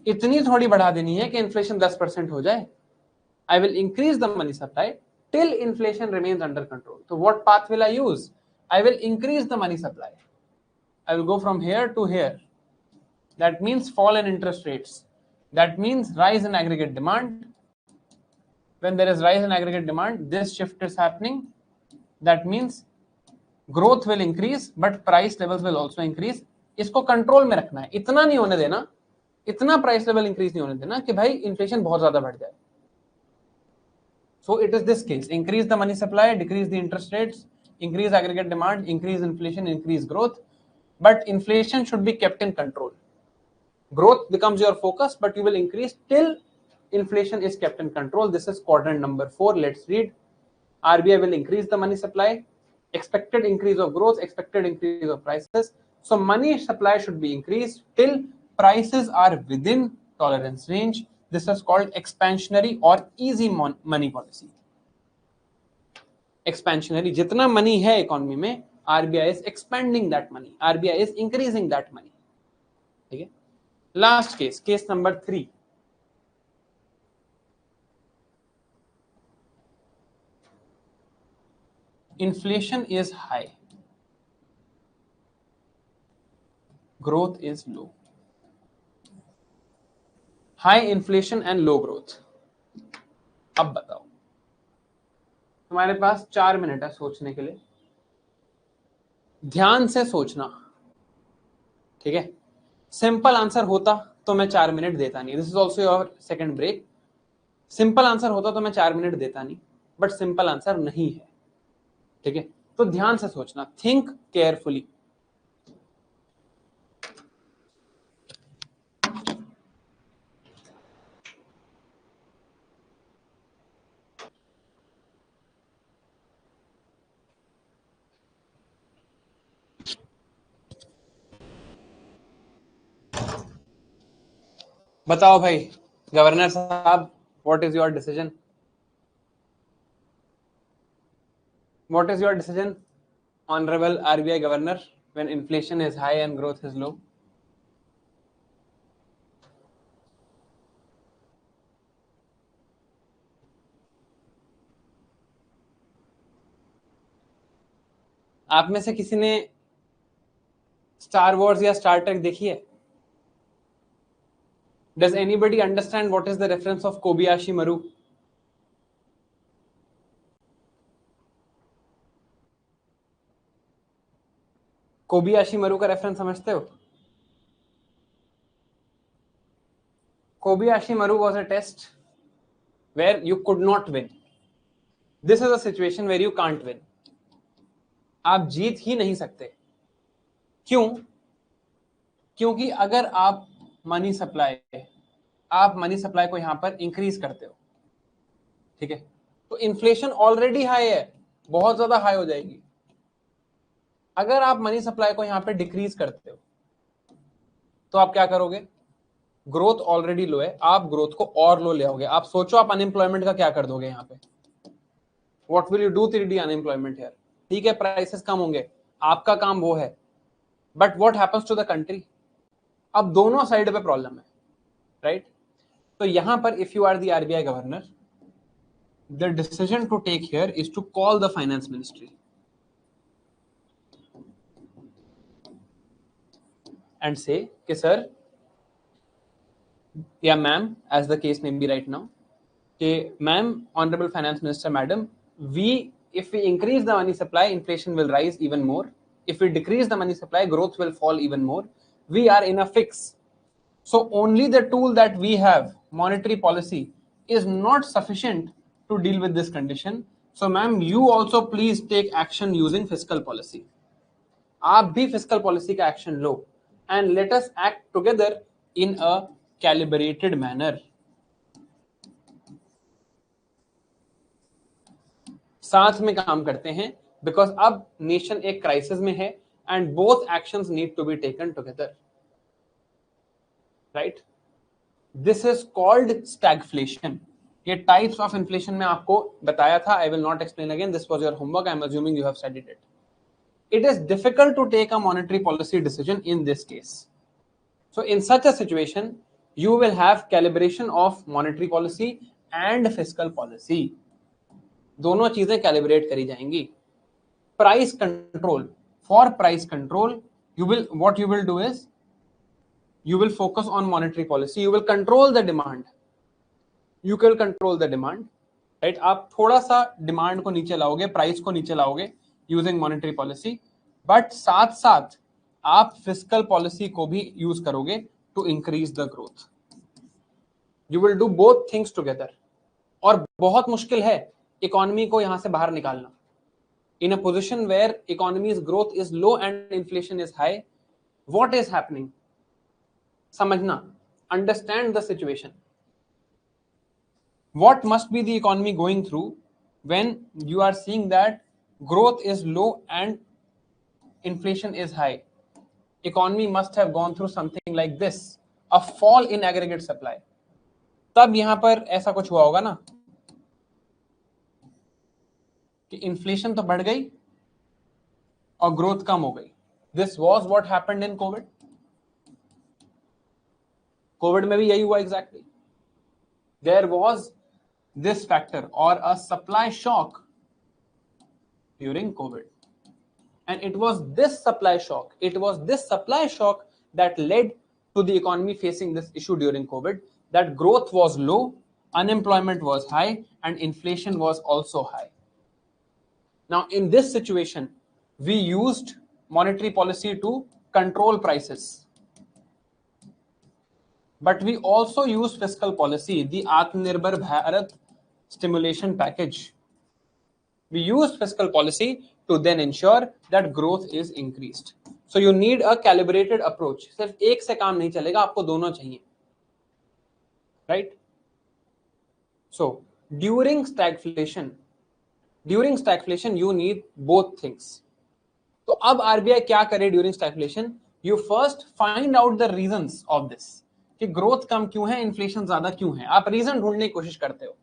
इतनी थोड़ी बढ़ा देनी है कि इन्फ्लेशन 10% हो जाए. I will increase the money supply till inflation remains under control. So what path will I use? I will increase the money supply. I will go from here to here. That means fall in interest rates. That means rise in aggregate demand. When there is rise in aggregate demand, this shift is happening. That means growth will increase, but price levels will also increase. इसको control में रखना है, इतना नहीं होने देना, इतना price level increase नहीं होने देना कि भाई इन्फ्लेशन बहुत ज्यादा बढ़ जाए. So it is this case: increase the money supply, decrease the interest rates, increase aggregate demand, increase inflation, increase growth. But inflation should be kept in control. Growth becomes your focus, but you will increase till inflation is kept in control. This is quadrant number 4. Let's read. RBI will increase the money supply. Expected increase of growth, expected increase of prices. So money supply should be increased till prices are within tolerance range. This is called expansionary or easy money policy. Expansionary, जितना money है economy में, RBI is expanding that money. RBI is increasing that money. ठीक है? Last case, case number 3. Inflation is high, growth is low. High inflation and low growth. अब बताओ, तुम्हारे पास 4 minute है सोचने के लिए. ध्यान से सोचना, ठीक है? सिंपल आंसर होता तो मैं 4 मिनट देता नहीं. This is also your second break. Simple answer होता तो मैं 4 मिनट देता नहीं, बट सिंपल आंसर नहीं है. ठीक है, तो ध्यान से सोचना. Think carefully. बताओ भाई गवर्नर साहब, what is your decision? What is your decision, honourable RBI governor, when inflation is high and growth is लो? आप में से किसी ने स्टार वॉर्स या स्टार ट्रेक देखी है? Does anybody understand what is the reference of Kobayashi Maru? कोबियाशी मरु का reference समझते हो? Kobayashi Maru was a test where you could not win. This is a situation where you can't win. आप जीत ही नहीं सकते. क्यों? क्योंकि अगर आप मनी सप्लाई को यहां पर इंक्रीज करते हो, ठीक है, तो इन्फ्लेशन ऑलरेडी हाई है, बहुत ज्यादा हाई हो जाएगी. अगर आप मनी सप्लाई को यहां पर डिक्रीज करते हो तो आप क्या करोगे? ग्रोथ ऑलरेडी लो है, आप ग्रोथ को और लो ले आओगे। आप सोचो आप अनएम्प्लॉयमेंट का क्या कर दोगे यहाँ पे, what will you do to the unemployment here. ठीक है प्राइसेस कम होंगे, आपका काम वो है, but what happens to the country. अब दोनों साइड पे प्रॉब्लम है, राइट। तो यहां पर if you are the RBI governor, the decision to take here is to call the finance ministry and say कि सर या ma'am, as the case may be right now, कि ma'am, honourable finance minister madam, we if we increase the money supply, inflation will rise even more. If we decrease the money supply, growth will fall even more. We are in a fix. So only the tool that we have, monetary policy, is not sufficient to deal with this condition. So ma'am, you also please take action using fiscal policy. आप भी fiscal policy का action low and let us act together in a calibrated manner. साथ में काम करते हैं, because अब nation एक क्राइसिस में है and both actions need to be taken together, right. This is called stagflation. ये टाइप्स ऑफ इन्फ्लेशन में आपको बताया था, I will not explain again, this was your homework, I am assuming you have studied it. It is difficult to take a monetary policy decision in this case. So in such a situation, you will have calibration of monetary policy and fiscal policy. दोनों चीजें calibrate करी जाएंगी। Price control, for price control, what you will do is you will focus on monetary policy, you will control the demand, right। आप थोड़ा सा demand को नीचे लाओगे, प्राइस को नीचे लाओगे यूजिंग मॉनेटरी पॉलिसी, बट साथ साथ आप फिस्कल पॉलिसी को भी यूज करोगे to increase the growth. You will do both things together. और बहुत मुश्किल है इकोनॉमी को यहां से बाहर निकालना। In a position where economy's growth is low and inflation is high, what is happening? समझना, understand the situation. What must be the economy going through when you are seeing that growth is low and inflation is high? Economy must have gone through something like this, a fall in aggregate supply. तब यहां पर ऐसा कुछ हुआ होगा ना कि inflation तो बढ़ गई और ग्रोथ कम हो गई। This was what happened in covid. Covid में भी यही हुआ exactly. There was this factor और a supply shock during covid, and it was this supply shock that led to the economy facing this issue during COVID, that growth was low, unemployment was high, and inflation was also high. Now in this situation, we used monetary policy to control prices, but we also used fiscal policy, the Atmanirbhar Bharat stimulation package. We used fiscal policy to then ensure that growth is increased. So you need a calibrated approach. सिर्फ एक से काम नहीं चलेगा, आपको दोनों चाहिए, right? So during stagflation you need both things. तो अब आरबीआई क्या करे during stagflation? You first find out the reasons of this, कि ग्रोथ कम क्यों है, इन्फ्लेशन ज्यादा क्यों है। आप रीजन ढूंढने की कोशिश करते हो।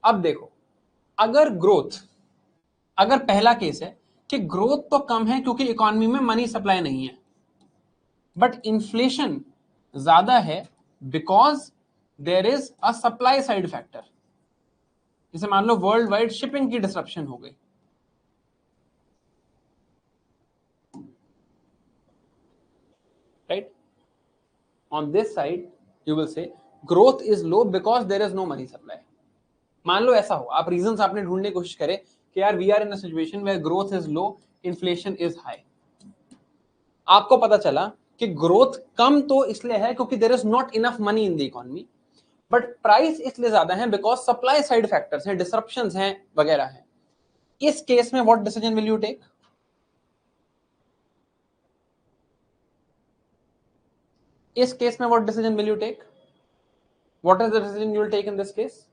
अब देखो, अगर पहला केस है कि ग्रोथ तो कम है क्योंकि इकोनॉमी में मनी सप्लाई नहीं है, बट इन्फ्लेशन ज्यादा है because there is a supply side factor. जैसे मान लो वर्ल्ड वाइड शिपिंग की डिसरप्शन हो गई, right. On this side you will say growth is low because there is no money supply. मान लो ऐसा हो, आप रीजंस आपने ढूंढने की कोशिश करे कि यार we are in a situation where growth is low, inflation is high. आपको पता चला कि ग्रोथ कम तो इसलिए है क्योंकि there is not enough money in the economy, but price इसलिए ज्यादा है बिकॉज सप्लाई साइड फैक्टर्स हैं, डिसरप्शंस हैं वगैरह हैं। इस केस में what decision will you take? इस केस में what decision will you take? What is the decision you will take in this case?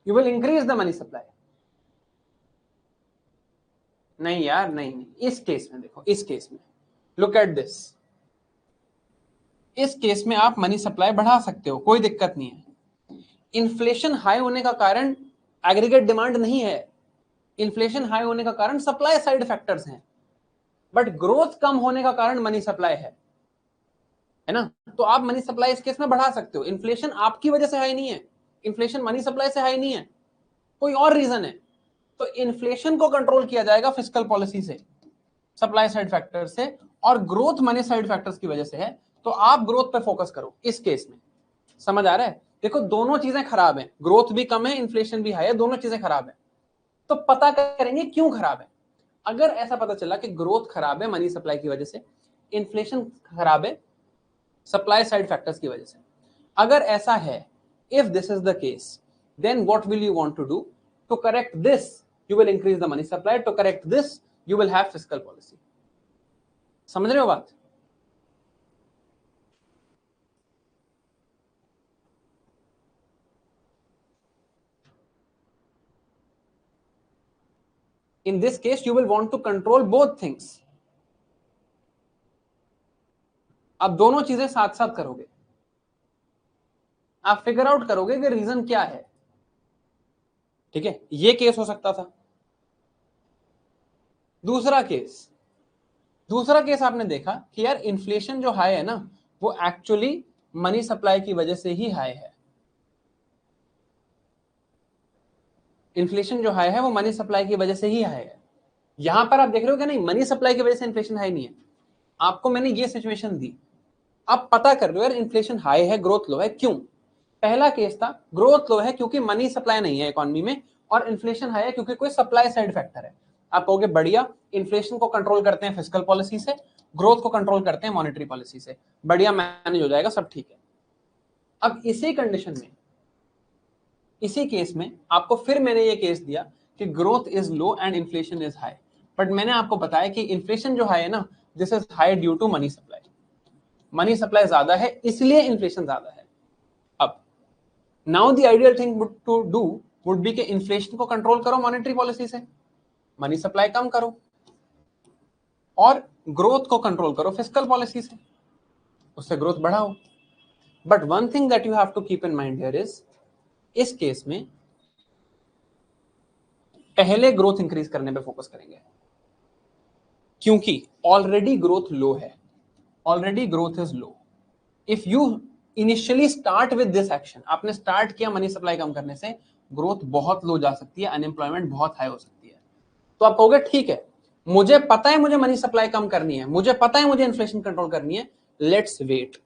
You will increase the money supply. नहीं यार, नहीं, इस केस में देखो, इस केस में लुक एट दिस, इस केस में आप मनी सप्लाई बढ़ा सकते हो, कोई दिक्कत नहीं है। इन्फ्लेशन हाई होने का कारण एग्रीगेट डिमांड नहीं है, इन्फ्लेशन हाई होने का कारण सप्लाई साइड फैक्टर्स हैं, बट ग्रोथ कम होने का कारण मनी सप्लाई है ना। तो आप मनी सप्लाई इस केस में बढ़ा सकते हो। इन्फ्लेशन आपकी वजह से हाई नहीं है, इन्फ्लेशन मनी सप्लाई से हाई नहीं है, कोई और रीजन है। तो इन्फ्लेशन को कंट्रोल किया जाएगा फिस्कल पॉलिसी से, सप्लाई साइड फैक्टर से, और ग्रोथ मनी साइड फैक्टर्स की वजह से है। तो आप ग्रोथ पर फोकस करो इस केस में। समझ आ रहा है? देखो दोनों चीजें खराब हैं, ग्रोथ भी कम है, इन्फ्लेशन भी हाई है, दोनों चीजें खराब है। तो पता करेंगे क्यों खराब है। अगर ऐसा पता चला कि ग्रोथ खराब है मनी सप्लाई की वजह से, इन्फ्लेशन खराब है सप्लाई साइड फैक्टर्स की वजह से, अगर ऐसा है, if this is the case, then what will you want to do? To correct this you will increase the money supply, to correct this you will have fiscal policy. समझ रहे हो बात? In this case you will want to control both things। आप दोनों चीजें साथ साथ करोगे, आप फिगर आउट करोगे कि रीजन क्या है। ठीक है, ये केस हो सकता था। दूसरा केस आपने देखा कि यार इन्फ्लेशन जो हाई है ना, वो एक्चुअली मनी सप्लाई की वजह से ही हाई है। इन्फ्लेशन जो हाई है वो मनी सप्लाई की वजह से ही हाई है। यहां पर आप देख रहे हो कि नहीं, मनी सप्लाई की वजह से इन्फ्लेशन हाई नहीं है। आपको मैंने ये सिचुएशन दी, आप पता कर रहे हो यार इन्फ्लेशन हाई है, ग्रोथ लो है, क्यों? पहला केस था ग्रोथ लो है क्योंकि मनी सप्लाई नहीं है इकोनॉमी में, और इन्फ्लेशन हाई है क्योंकि कोई सप्लाई साइड फैक्टर है। आप कहोगे बढ़िया, इन्फ्लेशन को कंट्रोल करते हैं फिस्कल पॉलिसी से, ग्रोथ को कंट्रोल करते हैं मॉनेटरी पॉलिसी से, बढ़िया मैनेज हो जाएगा, सब ठीक है। अब इसी कंडीशन में, इसी केस में आपको फिर मैंने ये केस दिया कि growth is low and inflation is high, but मैंने आपको बताया कि इन्फ्लेशन जो हाई है ना, this is high due to money supply. Money supply ज्यादा है इसलिए इन्फ्लेशन ज्यादा है। अब now the ideal thing to do would be कि इन्फ्लेशन को कंट्रोल करो मॉनेटरी पॉलिसी से, मनी सप्लाई कम करो, और ग्रोथ को कंट्रोल करो फिस्कल पॉलिसी से, उससे ग्रोथ बढ़ाओ। But one thing that you have to keep in mind here is, इस केस में पहले ग्रोथ इंक्रीज करने पे फोकस करेंगे, क्योंकि ऑलरेडी ग्रोथ लो है, already growth is low. If you initially start with this action, आपने स्टार्ट किया मनी सप्लाई कम करने से, ग्रोथ बहुत लो जा सकती है, अनएम्प्लॉयमेंट बहुत हाई हो सकती है। तो आप कहोगे ठीक है, मुझे पता है मुझे मनी सप्लाई कम करनी है, मुझे पता है मुझे इन्फ्लेशन कंट्रोल करनी है, लेट्स वेट।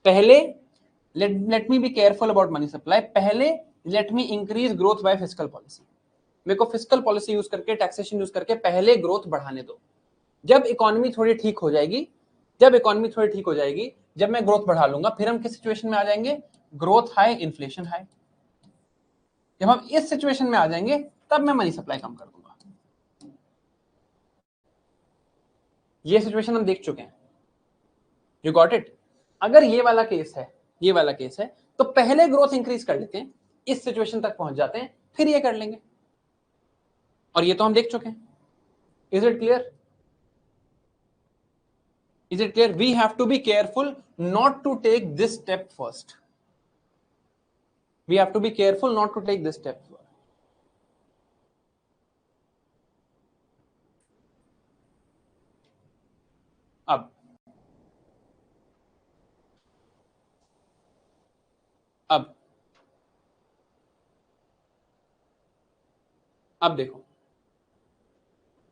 पहले let me be careful about money supply, पहले let me increase growth by fiscal policy. मेरे को फिस्कल पॉलिसी यूज करके, टैक्सेशन यूज करके पहले ग्रोथ बढ़ाने दो। जब इकोनॉमी थोड़ी ठीक हो जाएगी, जब मैं ग्रोथ बढ़ा लूंगा, फिर हम किस सिचुएशन में आ जाएंगे? Growth high, inflation high. जब हम इस सिचुएशन में आ जाएंगे तब मैं मनी सप्लाई कम कर दूंगा। ये सिचुएशन हम देख चुके हैं, यू गॉट इट? अगर ये वाला केस है तो पहले ग्रोथ इंक्रीज कर लेते हैं, इस सिचुएशन तक पहुंच जाते हैं, फिर ये कर लेंगे, और ये तो हम देख चुके हैं। Is it clear? Is it clear? We have to be careful not to take this step first. We have to be careful not to take this step first. अब देखो,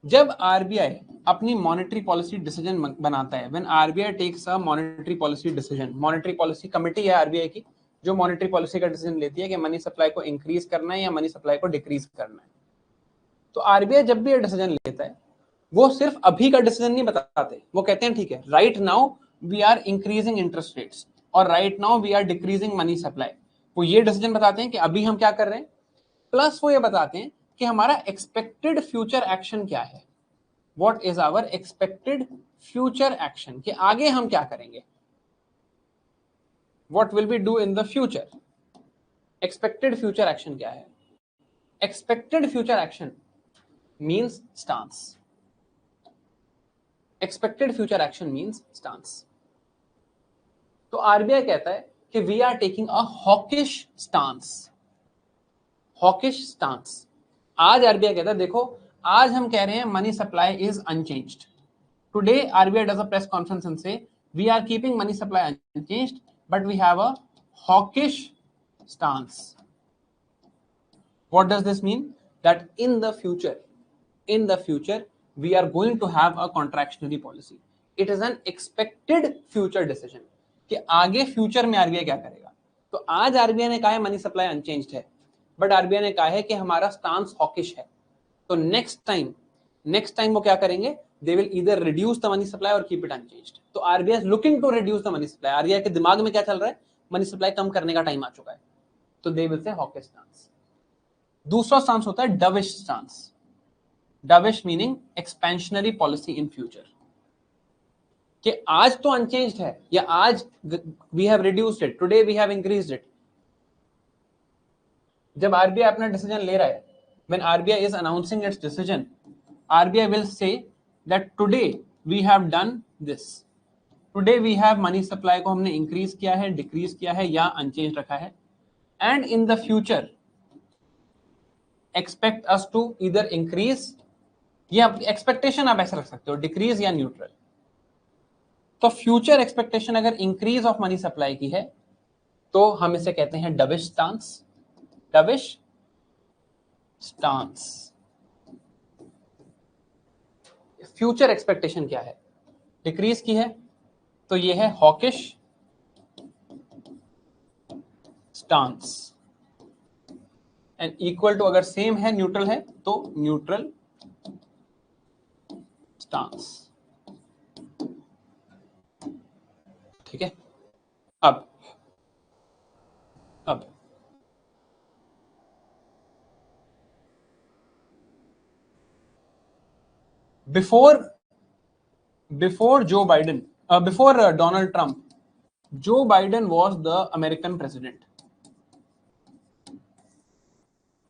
जब आरबीआई अपनी मॉनेटरी पॉलिसी डिसीजन बनाता है, when RBI takes a monetary policy decision, monetary policy committee है RBI की जो monetary policy का डिसीजन लेती है कि मनी सप्लाई को इंक्रीज करना है या मनी सप्लाई को डिक्रीज करना है। तो आरबीआई जब भी ये डिसीजन लेता है, वो सिर्फ अभी का डिसीजन नहीं बताते, वो कहते हैं ठीक है, right now we are increasing interest rates और right now we are decreasing money supply. वो ये डिसीजन बताते हैं कि अभी हम क्या कर रहे हैं, प्लस वो ये बताते हैं कि हमारा एक्सपेक्टेड फ्यूचर एक्शन क्या है, what is our expected future action, कि आगे हम क्या करेंगे, what will we do in the future, expected future action क्या है। Expected future action means stance. Expected future action means stance. तो आरबीआई कहता है कि we are taking a hawkish stance. Hawkish stance. आज आरबीआई कहता है देखो, आज हम कह रहे हैं money supply is unchanged. Today RBI does a press conference and say we are keeping money supply unchanged but we have a hawkish stance. What does this mean? That in the future, we are going to have a contractionary policy. It is an expected future decision कि आगे future में RBI क्या करेगा। तो आज RBI ने कहा है मनी सप्लाई अनचेंज्ड है, बट आरबीआई ने कहा है कि हमारा स्टांस हॉकिश है। तो नेक्स्ट टाइम वो क्या करेंगे? They will either reduce the money supply और कीप इट अनचेंज्ड। तो RBI is looking to reduce the money supply. RBI के दिमाग में क्या चल रहा है? मनी सप्लाई कम करने का टाइम आ चुका है। तो they will say hawkish stance. दूसरा स्टांस होता है dovish stance. Dovish meaning expansionary policy in future, कि आज तो अनचेंज्ड है, या आज we have reduced it, today we have increased it. जब आरबीआई अपना डिसीजन ले रहा है, when RBI is announcing its decision, RBI will say that today we have done this, today we have money supply को हमने increase किया है, decrease किया है या अनचेंज रखा है, and in the future expect us to either increase, या एक्सपेक्टेशन आप ऐसा रख सकते हो, डिक्रीज या न्यूट्रल। तो फ्यूचर एक्सपेक्टेशन अगर इंक्रीज ऑफ मनी सप्लाई की है तो हम इसे कहते हैं dovish stance. Dovish stance. Future expectation क्या है? डिक्रीज की है, तो ये है hawkish stance. And equal to अगर सेम है, न्यूट्रल है, तो न्यूट्रल स्टांस। ठीक है। अब before Joe Biden, before Donald Trump, Joe Biden was the American president.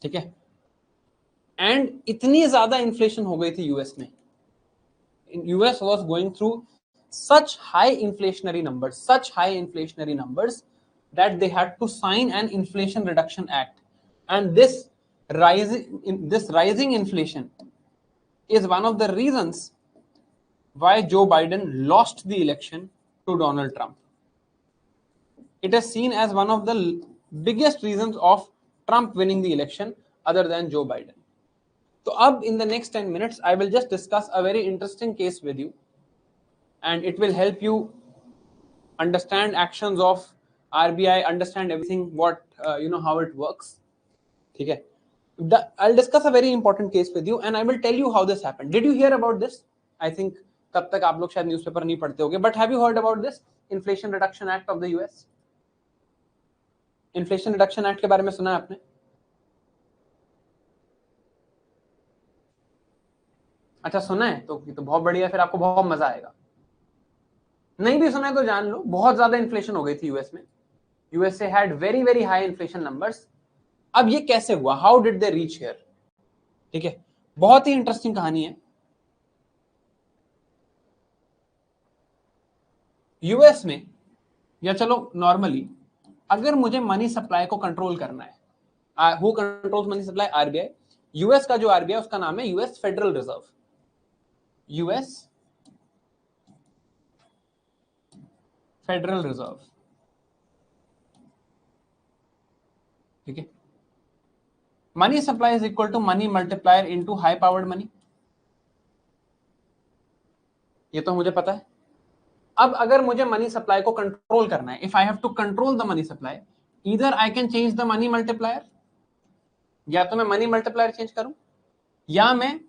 ठीक है। एंड इतनी ज्यादा इन्फ्लेशन हो गई थी यूएस में, US was going through such high inflationary numbers that they had to sign an Inflation Reduction Act, and this rising inflation is one of the reasons why Joe Biden lost the election to Donald Trump. It is seen as one of the biggest reasons of Trump winning the election other than Joe Biden. So अब in the next 10 minutes I will just discuss a very interesting case with you, and it will help you understand actions of RBI, understand everything, what how it works. ठीक है. I'll discuss a very important case with you and I will tell you how this happened. Did you hear about this? I think तब तक आप लोग शायद newspaper नहीं पढ़ते होंगे, but have you heard about this Inflation Reduction Act of the US? Inflation Reduction Act के बारे में सुना है आपने? अच्छा सुना है, तो बहुत बढ़िया, फिर आपको बहुत मजा आएगा। नहीं भी सुना है तो जान लो, बहुत ज्यादा इन्फ्लेशन हो गई थी यूएस में। USA had very very high inflation numbers. अब ये कैसे हुआ? How did they reach here? ठीक है, बहुत ही इंटरेस्टिंग कहानी है। यूएस में, या चलो नॉर्मली, अगर मुझे मनी सप्लाई को कंट्रोल करना है, who controls money supply? RBI. US का जो आरबीआई, उसका नाम है US Federal Reserve. US Federal Reserve. ठीक है। Money supply is equal to money multiplier into high powered money, ये तो मुझे पता है। अब अगर मुझे मनी सप्लाई को कंट्रोल करना है, if I have to control the money supply, either I can change the money multiplier, या तो मैं मनी मल्टीप्लायर चेंज करूं, या मैं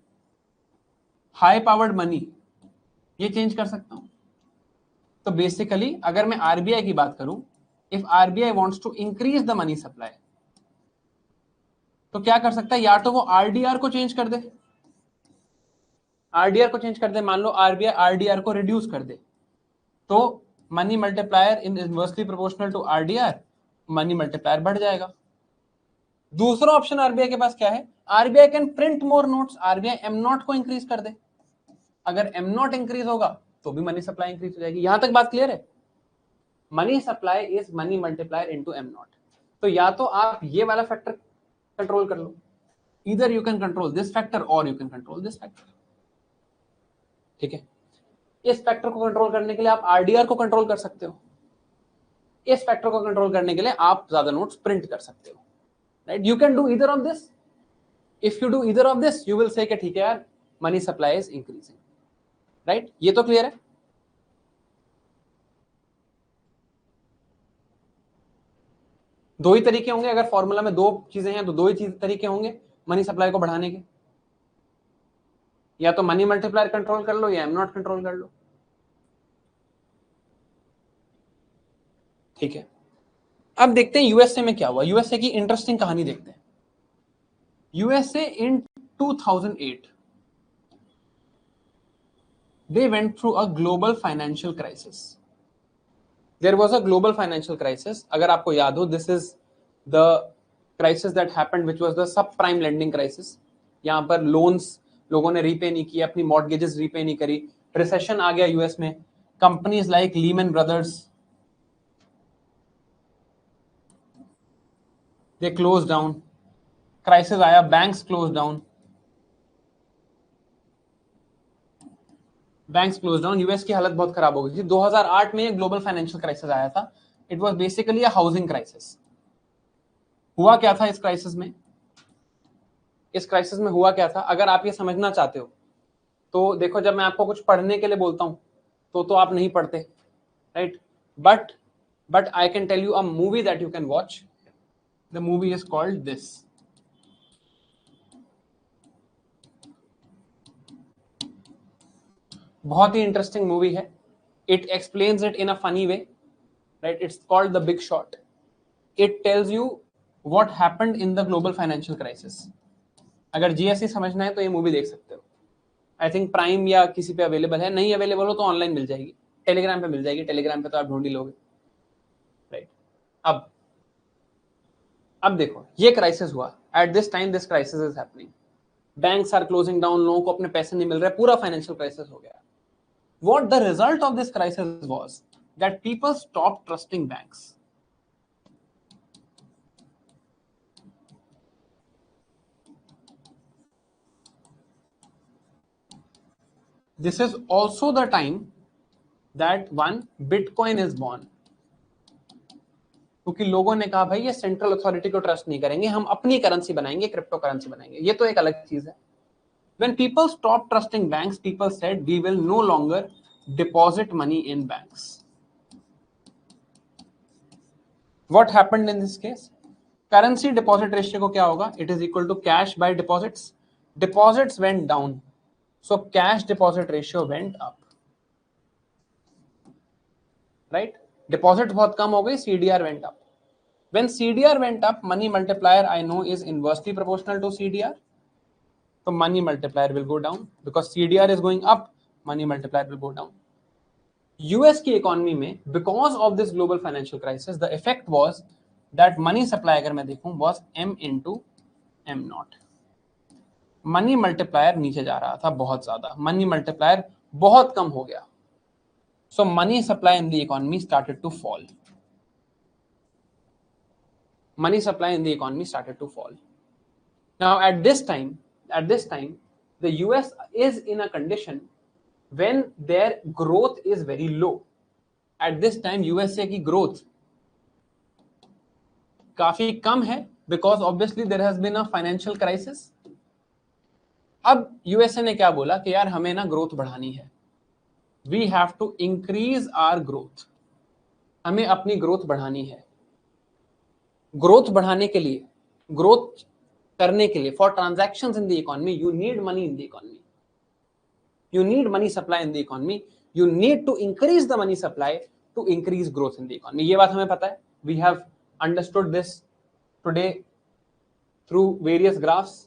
हाई पावर्ड मनी ये चेंज कर सकता हूं। तो बेसिकली अगर मैं आरबीआई की बात करूं, if RBI wants to increase the money supply, तो क्या कर सकता है? या तो वो आरडीआर को चेंज कर दे, आरडीआर को चेंज कर दे। मान लो आरबीआई आरडीआर को रिड्यूस कर दे, तो money multiplier in inversely proportional to RDR, money multiplier बढ़ जाएगा। दूसरा ऑप्शन आरबीआई के पास क्या है, RBI can print more notes, RBI M naught को इंक्रीज कर दे। अगर एम नॉट इंक्रीज होगा तो भी मनी सप्लाई इंक्रीज हो जाएगी। यहां तक बात क्लियर है? Money supply is money multiplier into am not. तो या तो आप ये वाला फैक्टर कंट्रोल कर लो, इधर you can control this factor और you can control this factor. ठीक है, इस फैक्टर को कंट्रोल करने के लिए आप आरडीआर को कंट्रोल कर सकते हो, इस फैक्टर को कंट्रोल करने के लिए आप ज्यादा नोट्स प्रिंट कर सकते हो, right? You can do either of this. If you do either of this you will से कि ठीक है यार money supply is increasing, right? ये तो क्लियर है? दो ही तरीके होंगे, अगर फॉर्मूला में दो चीजें हैं तो दो ही तरीके होंगे मनी सप्लाई को बढ़ाने के, या तो मनी मल्टीप्लायर कंट्रोल कर लो या एम नॉट कंट्रोल कर लो। ठीक है, अब देखते हैं यूएसए में क्या हुआ। यूएसए की इंटरेस्टिंग कहानी देखते हैं। USA in 2008 they went through a global financial crisis. There was a global financial crisis. अगर आपको याद हो, this is the crisis that happened which was the subprime lending crisis. यहाँ पर लोन्स लोगों ने रीपे नहीं किए, अपनी मॉर्गेजेस रीपे नहीं करी, रिसेशन आ गया यूएस में, companies like Lehman Brothers they close down, crisis आया, banks close down, banks close down, US की हालत बहुत खराब हो गई थी। 2008 में ग्लोबल फाइनेंशियल क्राइसिस आया था। It was basically a housing crisis. हुआ क्या था इस क्राइसिस में? इस क्राइसिस में हुआ क्या था, अगर आप ये समझना चाहते हो तो देखो, जब मैं आपको कुछ पढ़ने के लिए बोलता हूं तो आप नहीं पढ़ते, right? But I can tell you a movie that you can watch. The movie is called this. बहुत ही इंटरेस्टिंग मूवी है। It explains it in a funny way, right? It's called the big short. It tells you what happened in the global financial crisis. अगर GST समझना है तो ये movie देख सकते हो। आई थिंक प्राइम या किसी पे अवेलेबल है, नहीं अवेलेबल हो तो ऑनलाइन मिल जाएगी, टेलीग्राम पे मिल जाएगी, टेलीग्राम पे तो आप ढूंढ ही लोगे, राइट? अब देखो, ये क्राइसिस हुआ। At this time this crisis is happening, banks are closing down, लोगों को अपने पैसे नहीं मिल रहे, पूरा फाइनेंशियल क्राइसिस हो गया। What the result of this crisis was that people stop trusting banks. This is also the time that one Bitcoin is born. क्योंकि लोगों ने कहा भाई ये सेंट्रल अथॉरिटी को ट्रस्ट नहीं करेंगे, हम अपनी करेंसी बनाएंगे, क्रिप्टो करेंसी बनाएंगे। ये तो एक अलग चीज है। When people stopped trusting banks, people said we will no longer deposit money in banks. What happened in this case? Currency deposit ratio को क्या होगा? It is equal to cash by deposits. Deposits went down, so cash deposit ratio went up. Right? Deposit बहुत कम हो गई, CDR went up. When CDR went up, money multiplier I know is inversely proportional to CDR. So money multiplier will go down because CDR is going up, money multiplier will go down. US की economy में because of this global financial crisis, the effect was that money supply अगर मैं देखूं was M into M naught. Money multiplier नीचे जा रहा था बहुत ज्यादा, मनी मल्टीप्लायर बहुत कम हो गया. So money supply in the economy started to fall. Money supply in the economy started to fall. Now at this time, the US is in a condition when their growth is very low. At this time USA की growth काफी कम है because obviously there has been a financial crisis. अब USA ने क्या बोला कि यार हमें ना ग्रोथ बढ़ानी है, we have to increase our growth, हमें अपनी ग्रोथ बढ़ानी है. ग्रोथ बढ़ाने के लिए, ग्रोथ करने के लिए, for transactions in the economy you need money in the economy, you need money supply in the economy, you need to increase the money supply to increase growth in the economy. ये बात हमें पता है, we have understood this today through various graphs.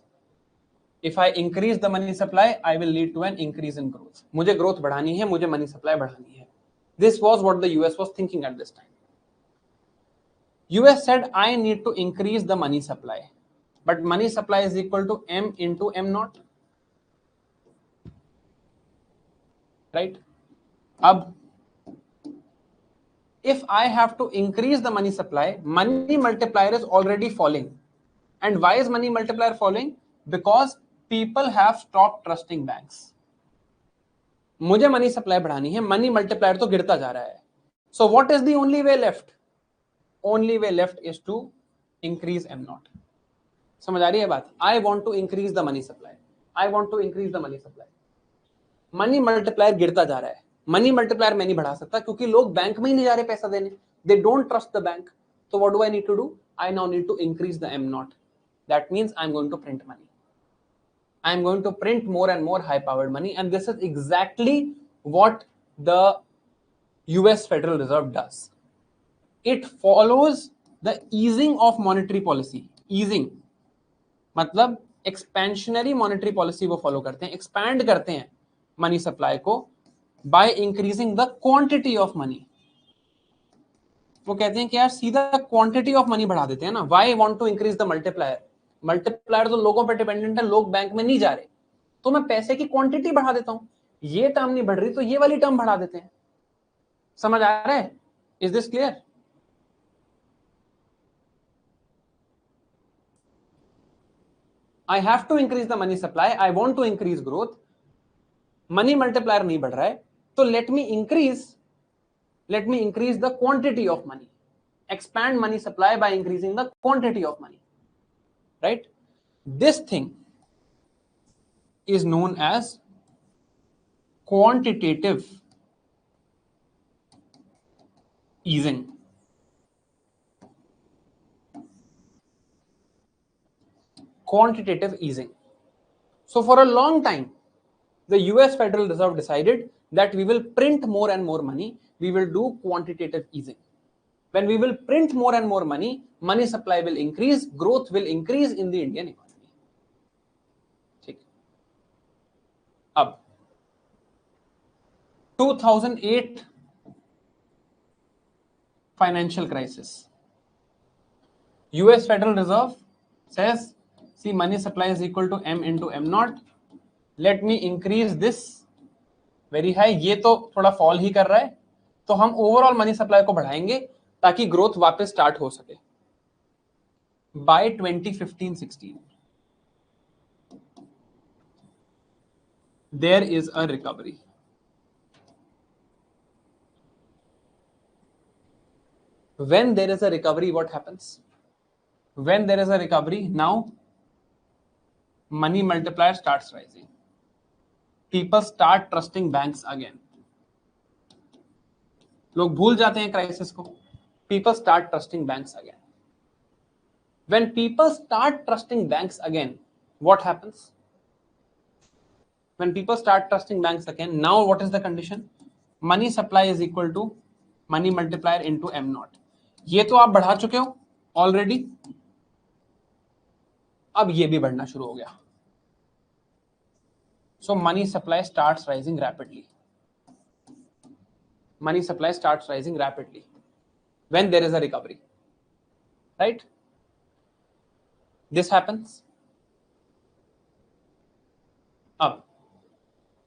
If I increase the money supply, I will lead to an increase in growth. मुझे growth बढ़ानी है, मुझे money supply बढ़ानी है. This was what the US was thinking at this time. US said, I need to increase the money supply. but money supply is equal to M into M naught, right? Ab, if I have to increase the money supply, money multiplier is already falling. And why is money multiplier falling? Because people have stopped trusting banks. मुझे money supply बढ़ानी है, money multiplier तो गिरता जा रहा है. So what is the only way left? Only way left is to increase M naught. समझ आ रही है बात? I want to increase the money supply. I want to increase the money supply. Money multiplier गिरता जा रहा है. Money multiplier मैं नहीं बढ़ा सकता क्योंकि लोग बैंक में ही नहीं जा रहे पैसा देने. They don't trust the bank. So what do I need to do? I now need to increase the M naught. That means I'm going to print money. I'm going to print more and more high-powered money, and this is exactly what the US Federal Reserve does. It follows the easing of monetary policy. Easing मतलब expansionary monetary policy वो follow करते हैं, expand करते हैं money supply को by increasing the quantity of money. वो कहते हैं कि यार सीधा quantity of money बढ़ा देते हैं ना. Why want to increase the multiplier? Multiplier तो लोगों पर डिपेंडेंट है, लोग बैंक में नहीं जा रहे, तो मैं पैसे की क्वांटिटी बढ़ा देता हूं. ये टर्म नहीं बढ़ रही तो ये वाली टर्म बढ़ा देते हैं. समझ आ रहा है? Is this clear? I have to increase the money supply, I want to increase growth. Money multiplier नहीं बढ़ रहा है तो let me increase the quantity of money. Expand money supply by increasing the quantity of money. Right? This thing is known as quantitative easing. Quantitative easing. So for a long time, the US Federal Reserve decided that we will print more and more money. We will do quantitative easing. When we will print more and more money, money supply will increase, growth will increase in the Indian economy. ठीक. अब 2008 financial crisis. US Federal Reserve says, see, money supply is equal to M into M naught. Let me increase this very high. ये तो थोड़ा fall ही कर रहा है, तो हम overall money supply को बढ़ाएंगे ताकि ग्रोथ वापस स्टार्ट हो सके. By 2015-16 there is a recovery. When there is a recovery, what happens? When there is a recovery, now money multiplier starts rising. People start trusting banks again. लोग भूल जाते हैं क्राइसिस को. People start trusting banks again. When people start trusting banks again, what happens? When people start trusting banks again, now what is the condition? Money supply is equal to money multiplier into M naught. ये तो आप बढ़ा चुके हो already, अब ये भी बढ़ना शुरू हो गया. So money supply starts rising rapidly. Money supply starts rising rapidly when there is a recovery, right? This happens.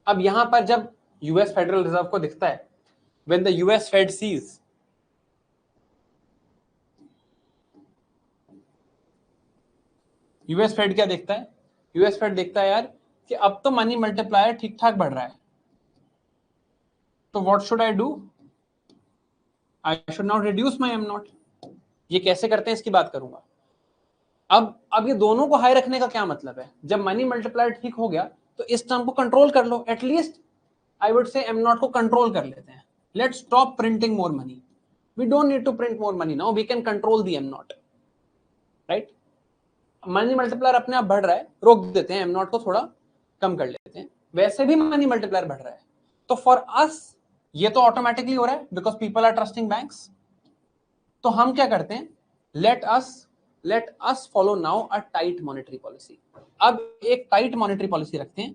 अब यहां पर जब यूएस फेडरल रिजर्व को दिखता है, when the US Fed sees US Fed क्या देखता है? यूएस फेड देखता है यार कि अब तो मनी मल्टीप्लायर ठीक ठाक बढ़ रहा है, तो what should I do? I should not reduce my am not. ये कैसे करते हैं इसकी बात करूंगा. अब ये दोनों को हाई रखने का क्या मतलब है? जब मनी मल्टीप्लायर ठीक हो गया तो इस टर्म को कंट्रोल कर लो. At least I would say M naught को कंट्रोल कर लेते हैं. Let's stop printing more money. We don't need to print more money now, we can control the M naught, right? Money multiplier अपने आप बढ़ रहा है, रोक देते हैं, एम नॉट को थोड़ा कम कर लेते हैं. वैसे भी मनी मल्टीप्लायर बढ़ रहा है, तो फॉर अस ये तो ऑटोमेटिकली हो रहा है because people are trusting banks. तो हम क्या करते हैं? Let us follow now a tight monetary policy. अब एक टाइट मॉनेटरी पॉलिसी रखते हैं,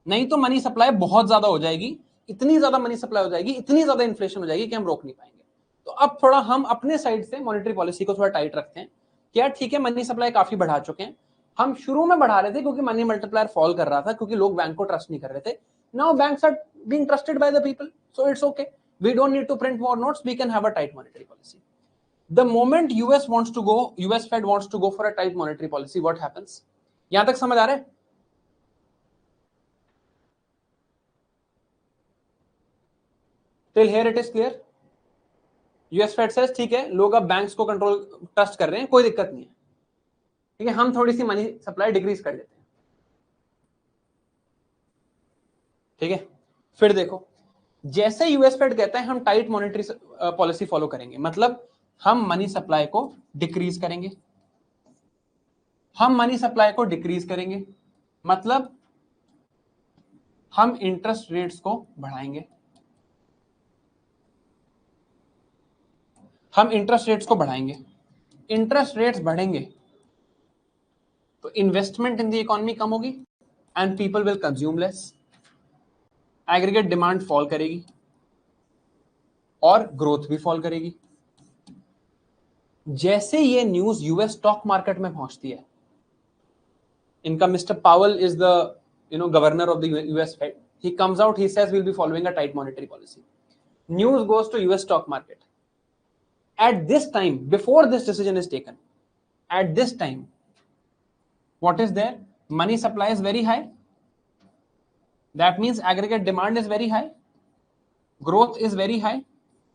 नहीं तो मनी सप्लाई बहुत ज्यादा हो जाएगी. इतनी ज्यादा मनी सप्लाई हो जाएगी, इतनी ज्यादा इन्फ्लेशन हो जाएगी कि हम रोक नहीं पाएंगे. तो अब थोड़ा हम अपने साइड से मॉनेटरी पॉलिसी को थोड़ा टाइट रखते हैं कि यार ठीक है, मनी सप्लाई काफी बढ़ा चुके हैं, हम शुरू में बढ़ा रहे थे क्योंकि मनी मल्टीप्लायर फॉल कर रहा था, क्योंकि लोग बैंक को ट्रस्ट नहीं कर रहे थे. Now banks are being trusted by the people, so it's okay. We don't need to print more notes, we can have a tight monetary policy. The moment US wants to go, US Fed wants to go for a tight monetary policy, what happens? यहां तक समझ आ रहा है? Till here it is clear. US Fed says ठीक है, लोग अब बैंक्स को कंट्रोल ट्रस्ट कर रहे हैं, कोई दिक्कत नहीं है, ठीक है, हम थोड़ी सी मनी सप्लाई डिक्रीज कर देते हैं. ठीक है, फिर देखो, जैसे यूएस फेड कहता है हम टाइट मॉनेटरी पॉलिसी फॉलो करेंगे, मतलब हम मनी सप्लाई को डिक्रीज करेंगे. हम मनी सप्लाई को डिक्रीज करेंगे मतलब हम इंटरेस्ट रेट्स को बढ़ाएंगे. हम इंटरेस्ट रेट्स को बढ़ाएंगे. इंटरेस्ट रेट्स बढ़ेंगे तो इन्वेस्टमेंट इन द इकोनॉमी कम होगी and people will consume less. Aggregate demand fall करेगी और ग्रोथ भी फॉल करेगी. जैसे ये न्यूज यूएस स्टॉक मार्केट में पहुंचती है, इनका मिस्टर पावल is the governor of the US Fed. He comes out, he says we'll be following a tight monetary policy. News goes to US stock market. At this time, before this decision is taken, at this time, what is there? Money supply is very high. That means aggregate demand is very high. Growth is very high.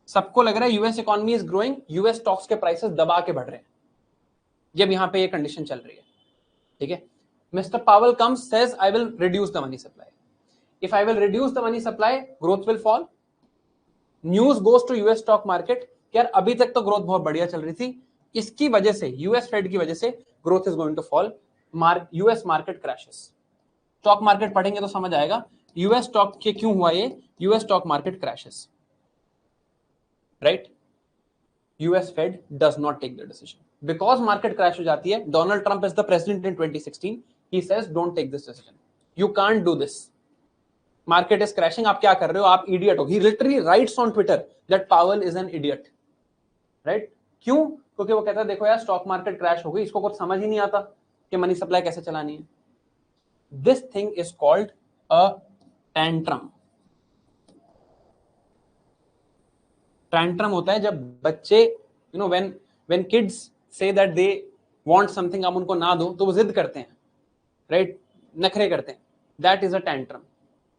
सबको लग रहा है US economy is growing, US stocks के prices दबा के बढ़ रहे हैं जब यहां पे ये कंडीशन चल रही है. ठीक है, mister Powell comes, says I will reduce the money supply. If I will reduce the money supply, growth will fall. News goes to US stock market, यार अभी तक तो ग्रोथ बहुत बढ़िया चल रही थी, इसकी वजह से, यूएस फेड की वजह से growth is going to fall. US market crashes. Stock market पढ़ेंगे तो समझ आएगा यूएस स्टॉक के क्यों हुआ ये. US stock market crashes, right. US Fed does not take the decision because market crash हो जाती है. Donald Trump is the president in 2016. He says don't take this decision, you can't do this. Market is crashing, आप क्या कर रहे हो, आप idiot हो. He literally writes on Twitter that Powell is an idiot, right. क्यों? क्योंकि वो कहता है देखो यार स्टॉक मार्केट क्रैश हो गई, इसको कुछ समझ ही नहीं आता कि मनी सप्लाई कैसे चलानी है. This thing is called a tantrum. Tantrum होता है जब बच्चे, when kids say that they want something, आप उनको ना दो तो वो जिद करते हैं, राइट, नखरे करते हैं. That is a tantrum,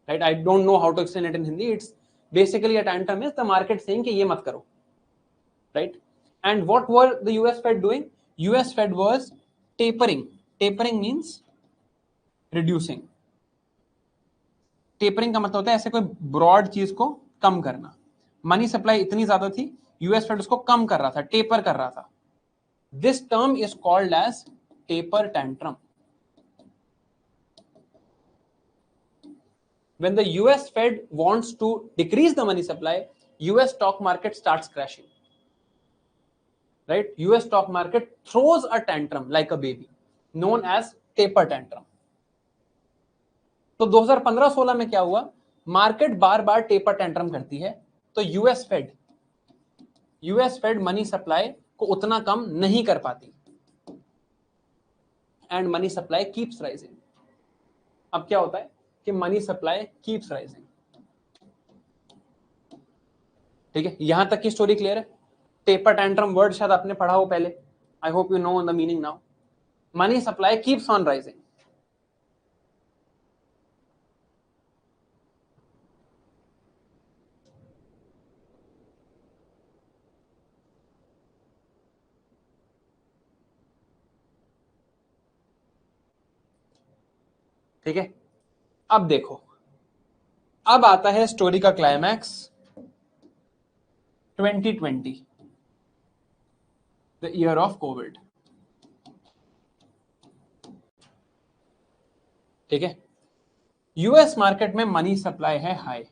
right. I don't know how to explain it in Hindi. It's basically a tantrum is the market saying कि ये मत करो, right. And what were the US Fed doing? US Fed was tapering. Tapering means reducing. Tapering का मतलब होता है ऐसे कोई ब्रॉड चीज को कम करना. मनी सप्लाई इतनी ज्यादा थी, यूएस फेड उसको कम कर रहा था, टेपर कर रहा था. This term is called as taper tantrum. When the US Fed wants to decrease the money supply, US stock market starts crashing, right. US stock market throws a tantrum like a baby, known as taper tantrum. तो 2015-16 में क्या हुआ? Market बार बार taper tantrum करती है, तो US Fed money supply को उतना कम नहीं कर पाती and money supply keeps rising. अब क्या होता है कि मनी सप्लाई कीप्स राइजिंग. ठीक है, यहां तक की स्टोरी क्लियर है. टेपर टेंट्रम वर्ड शायद आपने पढ़ा हो पहले. आई hope you know the meaning now. Money supply keeps on rising. ठीक है, अब देखो, अब आता है स्टोरी का climax. 2020, the year of Covid. ठीक है, यूएस मार्केट में मनी सप्लाई है हाई.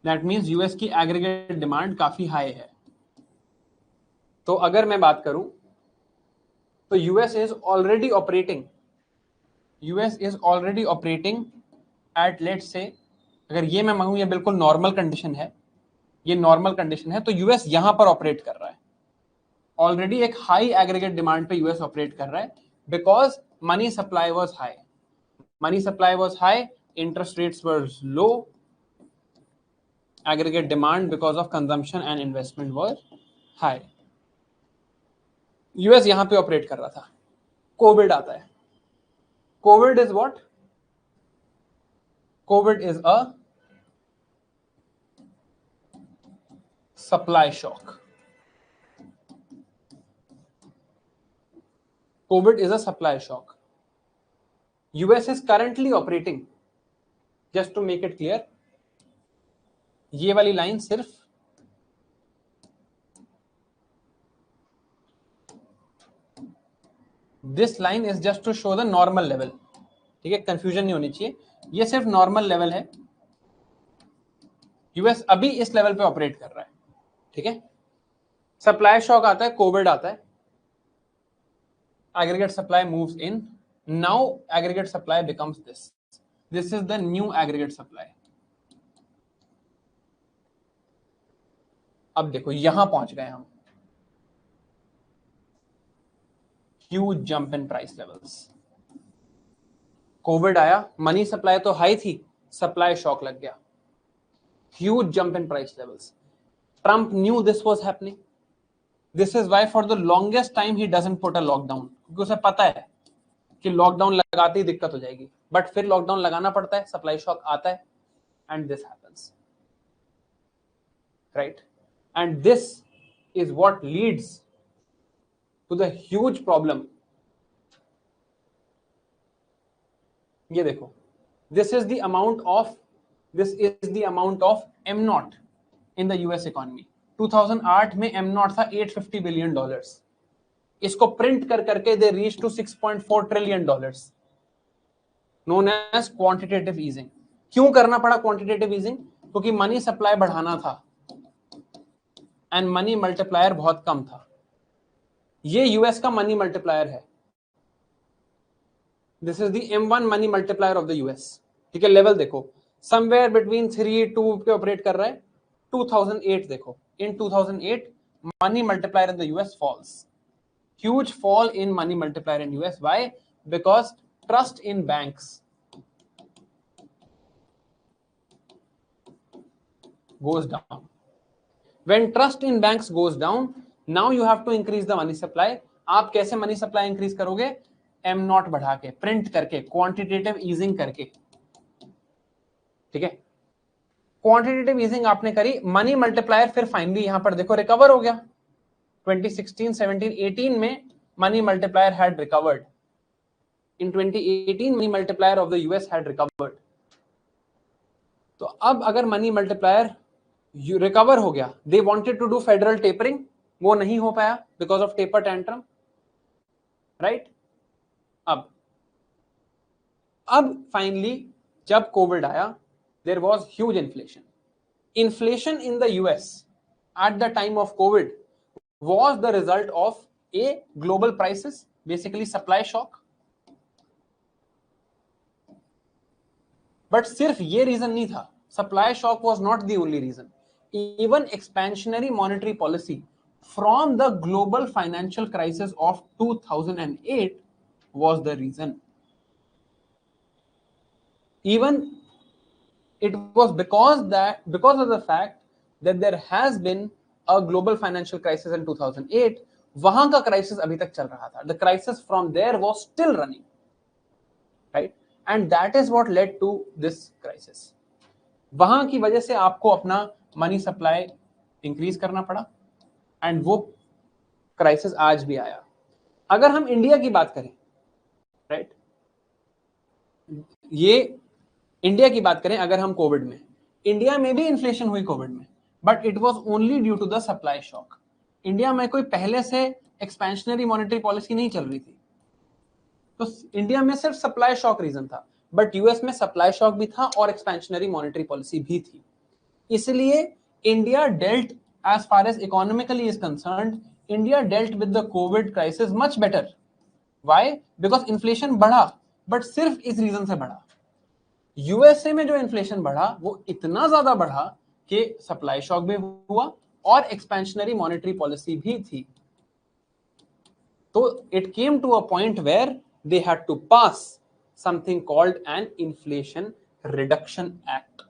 दैट मींस यूएस की एग्रीगेट डिमांड काफी हाई है. तो अगर मैं बात करूं तो US is already operating eight, let's say, अगर ये मैं मांगू ये बिल्कुल नॉर्मल कंडीशन है, ये नॉर्मल कंडीशन है, तो यूएस यहां पर ऑपरेट कर रहा है. ऑलरेडी एक हाई एग्रीगेट डिमांड पे यूएस ऑपरेट कर रहा है because money supply was high, money supply was high, interest rates were low, aggregate demand because of consumption and investment was high. US यहां पे ऑपरेट कर रहा था. कोविड आता है. Covid is what? Covid is a supply shock. COVID is a supply shock. US is currently operating, just to make it clear, ये वाली line सिर्फ this line is just to show the normal level. ठीक है, confusion नहीं होनी चाहिए, ये सिर्फ नॉर्मल लेवल है. यूएस अभी इस लेवल पे ऑपरेट कर रहा है. ठीक है, सप्लाई शॉक आता है, कोविड आता है, aggregate supply moves in. Now aggregate supply becomes this. This is the new aggregate supply. अब देखो यहां पहुंच गए हम. Huge jump in price levels. Covid आया, मनी सप्लाई तो हाई थी, सप्लाई शॉक लग गया. Huge jump in price levels. Trump knew this was happening. This is why for the longest time he doesn't put a lockdown, क्योंकि उसे पता है कि लॉकडाउन लगाते ही दिक्कत हो जाएगी, बट फिर लॉकडाउन लगाना पड़ता है, सप्लाई शॉक आता है, and this happens, right? And this is what leads to the huge problem. ये देखो, this is the amount of M naught in the US economy. 2008 में एम नॉट था $850 बिलियन. इसको प्रिंट कर करके they reach to $6.4 trillion, known as quantitative easing. क्यों करना पड़ा क्वांटिटेटिव ईजिंग? क्योंकि मनी सप्लाई बढ़ाना था एंड मनी मल्टीप्लायर बहुत कम था. ये यूएस का मनी मल्टीप्लायर है. This is the M1 money multiplier of the US. ठीक है, लेवल देखो, समवेयर बिटवीन 3-2 पे ऑपरेट कर रहा है. 2008 देखो, in 2008 money multiplier in the US falls. Huge fall in money multiplier in US. Why? Because trust in banks goes down. When trust in banks goes down, now you have to increase the money supply. आप कैसे money supply increase करोगे? Am not बढ़ा के, print करके, quantitative easing करके. ठीक है, quantitative easing आपने करी, मनी मल्टीप्लायर फिर फाइनली यहां पर देखो रिकवर हो गया. 2016, 17, 18 में money multiplier had recovered. In 2018 money multiplier of the US had recovered. तो अब अगर मनी मल्टीप्लायर रिकवर हो गया, they wanted to do federal tapering, वो नहीं हो पाया because of taper tantrum, right? अब फाइनली जब कोविड आया, there was huge inflation. Inflation in the US at the time of COVID was the result of a global crisis, basically supply shock. But सिर्फ ये reason नहीं था. Supply shock was not the only reason. Even expansionary monetary policy from the global financial crisis of 2008 was the reason. Even it was because of the fact that there has been a global financial crisis in 2008, वहां का crisis अभी तक चल रहा था. The crisis from there was still running, right? And that is what led to this crisis. वहां की वजह से आपको अपना मनी सप्लाई इंक्रीज करना पड़ा एंड वो क्राइसिस आज भी आया. अगर हम इंडिया की बात करें, राइट, ये इंडिया की बात करें, अगर हम कोविड में, इंडिया में भी इन्फ्लेशन हुई कोविड में, but it was only due to the supply shock. India में कोई पहले से एक्सपेंशनरी मॉनेटरी पॉलिसी नहीं चल रही थी, तो इंडिया में सिर्फ सप्लाई शॉक रीजन था. बट यूएस में सप्लाई शॉक भी था और एक्सपेंशनरी मॉनेटरी पॉलिसी भी थी. इसलिए India dealt, as far as economically is concerned, India dealt with the COVID crisis much better. Why? Because inflation बढ़ा, बट सिर्फ इस रीजन से बढ़ा. यूएसए में जो इन्फ्लेशन बढ़ा वो इतना ज्यादा बढ़ा कि सप्लाई शॉक भी हुआ और एक्सपेंशनरी मॉनेटरी पॉलिसी भी थी. तो it came to a point where they had to pass something called an Inflation Reduction Act.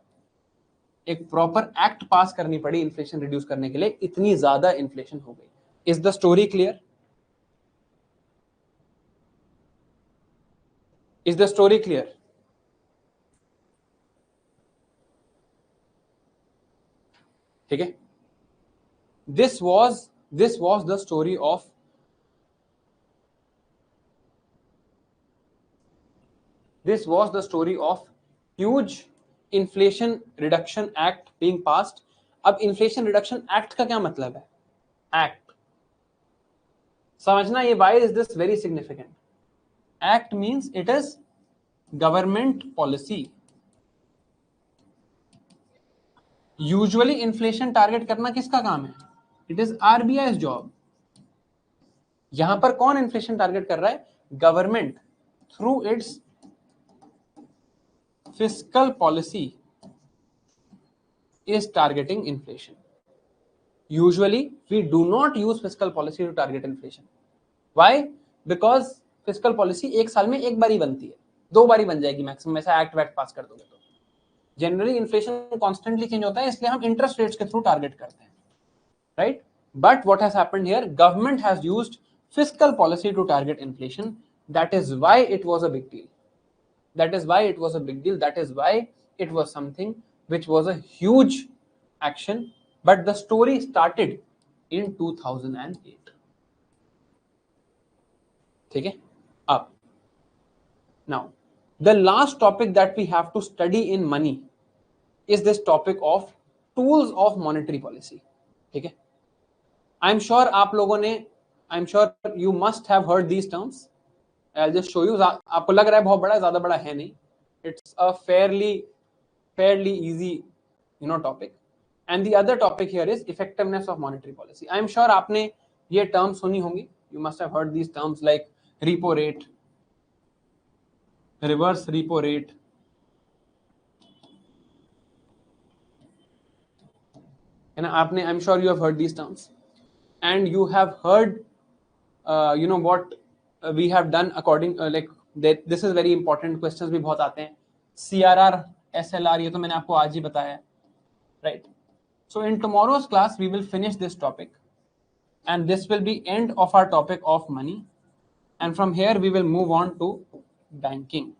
एक प्रॉपर एक्ट पास करनी पड़ी इन्फ्लेशन रिड्यूस करने के लिए, इतनी ज्यादा इन्फ्लेशन हो गई. Is the story clear? Is the story clear? ठीक है. This was the story of huge inflation reduction act being passed. अब इन्फ्लेशन रिडक्शन एक्ट का क्या मतलब है? एक्ट समझना, ये why is this very significant. Act means it is government policy. Usually inflation target करना किसका काम है? It is RBI job. यहां पर कौन इन्फ्लेशन टारगेट कर रहा है? Government through its fiscal policy is targeting inflation. Usually we do not use fiscal policy to target inflation. Why? Because fiscal policy एक साल में एक बार ही बनती है, 2 बार ही बन जाएगी मैक्सिमम, ऐसा एक्ट वैक्ट पास कर दोगे तो. जनरली इन्फ्लेशन कॉन्स्टेंटली चेंज होता है, इसलिए हम इंटरेस्ट रेट्स के थ्रू टारगेट करते हैं, right? But what has happened here, government has used fiscal policy to target inflation. That is why it was a big deal. That is why it was a big deal. That is why it was something which was a huge action. But the story started in 2008. ठीक है? अब now the last topic that we have to study in money is this topic of tools of monetary policy. ठीक है? I'm sure आप लोगों ने, I'm sure you must have heard these terms. I'll just show you. आपको लग रहा है बहुत बड़ा, ज्यादा बड़ा है नहीं. It's a fairly easy, topic. And the other topic here is effectiveness of monetary policy. I'm sure आपने ये terms सुनी होंगी. You must have heard these terms like repo rate, reverse repo rate, है ना? आपने, I'm sure you have heard these terms, and you have heard, what we have done according, like this is very important. Questions भी बहुत आते हैं. CRR, SLR, ये तो मैंने आपको आज ही बताया, right? So in tomorrow's class we will finish this topic, and this will be end of our topic of money, and from here we will move on to banking.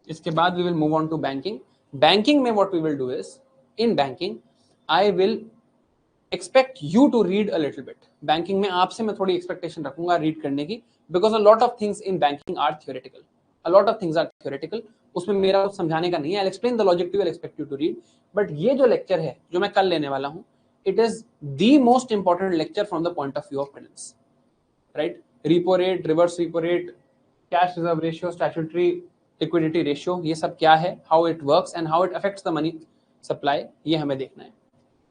इसके बाद we will move on to banking. Banking में what we will do is, in banking I will expect you to read a little bit. Banking में आपसे मैं थोड़ी expectation रखूंगा read करने की, because a lot of things in banking are theoretical. A lot of things are theoretical. उसमें मेरा कुछ समझाने का नहीं है. I'll explain the logic to you, I'll expect you to read. But ये जो lecture है, जो मैं कल लेने वाला हूँ, it is the most important lecture from the point of view of finance, right? Repo rate, reverse repo rate, cash reserve ratio, statutory liquidity ratio, ये सब क्या है, how it works and how it affects the money supply, ये हमें देखना है.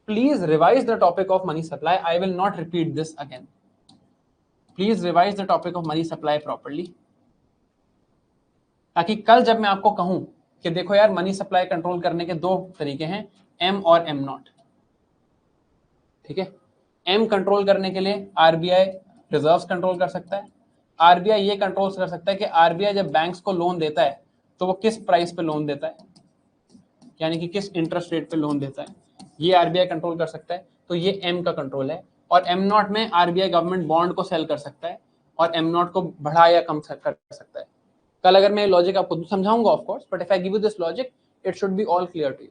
Please revise the topic of money supply. I will not repeat this again. Please revise the topic of money supply properly. ताकि कल जब मैं आपको कहूं कि देखो यार, मनी सप्लाई कंट्रोल करने के 2 तरीके हैं, M और M नॉट. ठीक है? M कंट्रोल करने के लिए आरबीआई रिजर्व्स कंट्रोल कर सकता है. आरबीआई ये कंट्रोल कर सकता है कि आरबीआई जब बैंक्स को लोन देता है तो वो किस प्राइस पे लोन देता है, यानी कि किस इंटरेस्ट रेट पे लोन देता है, ये आरबीआई कंट्रोल कर सकता है. तो ये M का कंट्रोल है. और M नॉट में आरबीआई गवर्नमेंट बॉन्ड को सेल कर सकता है और M नॉट को बढ़ा या कम कर सकता है. कल अगर मैं लॉजिक आपको समझाऊंगा of course, but if I give you this logic it should be all clear to you.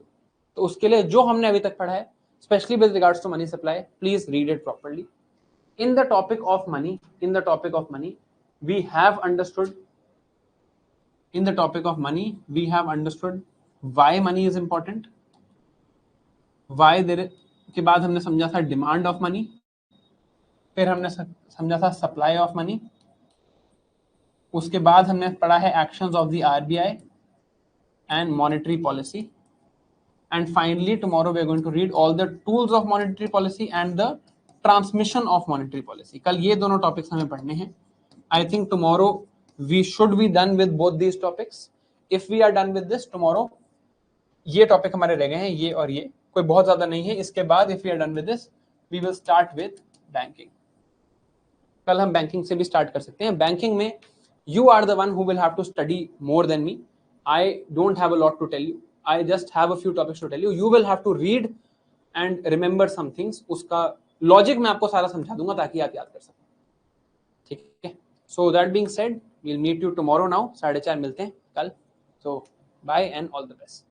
तो उसके लिए जो हमने अभी तक पढ़ा है, specially with regards to money supply, please read it properly. In the topic of money we have understood why money is important. Why there के बाद हमने समझा था डिमांड ऑफ मनी, फिर हमने समझा था सप्लाई ऑफ मनी, उसके बाद हमने पढ़ा है actions of the RBI and monetary policy, and finally tomorrow we are going to read all the tools of monetary policy and the transmission of monetary policy. कल ये दोनों टॉपिक्स हमें पढ़ने हैं. I think tomorrow we should be done with both these topics. If we are done with this tomorrow, ये topic हमारे रह गए हैं, ये और ये, कोई बहुत ज्यादा नहीं है. इसके बाद if we are done with this we will start with banking. कल हम बैंकिंग से भी स्टार्ट कर सकते हैं. बैंकिंग में you are the one who will have to study more than me. I don't have a lot to tell you. I just have a few topics to tell you. You will have to read and remember some things. उसका logic मैं आपको सारा समझा दूंगा ताकि आप याद कर सकें. ठीक है. So that being said, we'll meet you tomorrow now. 4:30 मिलते हैं कल. So bye and all the best.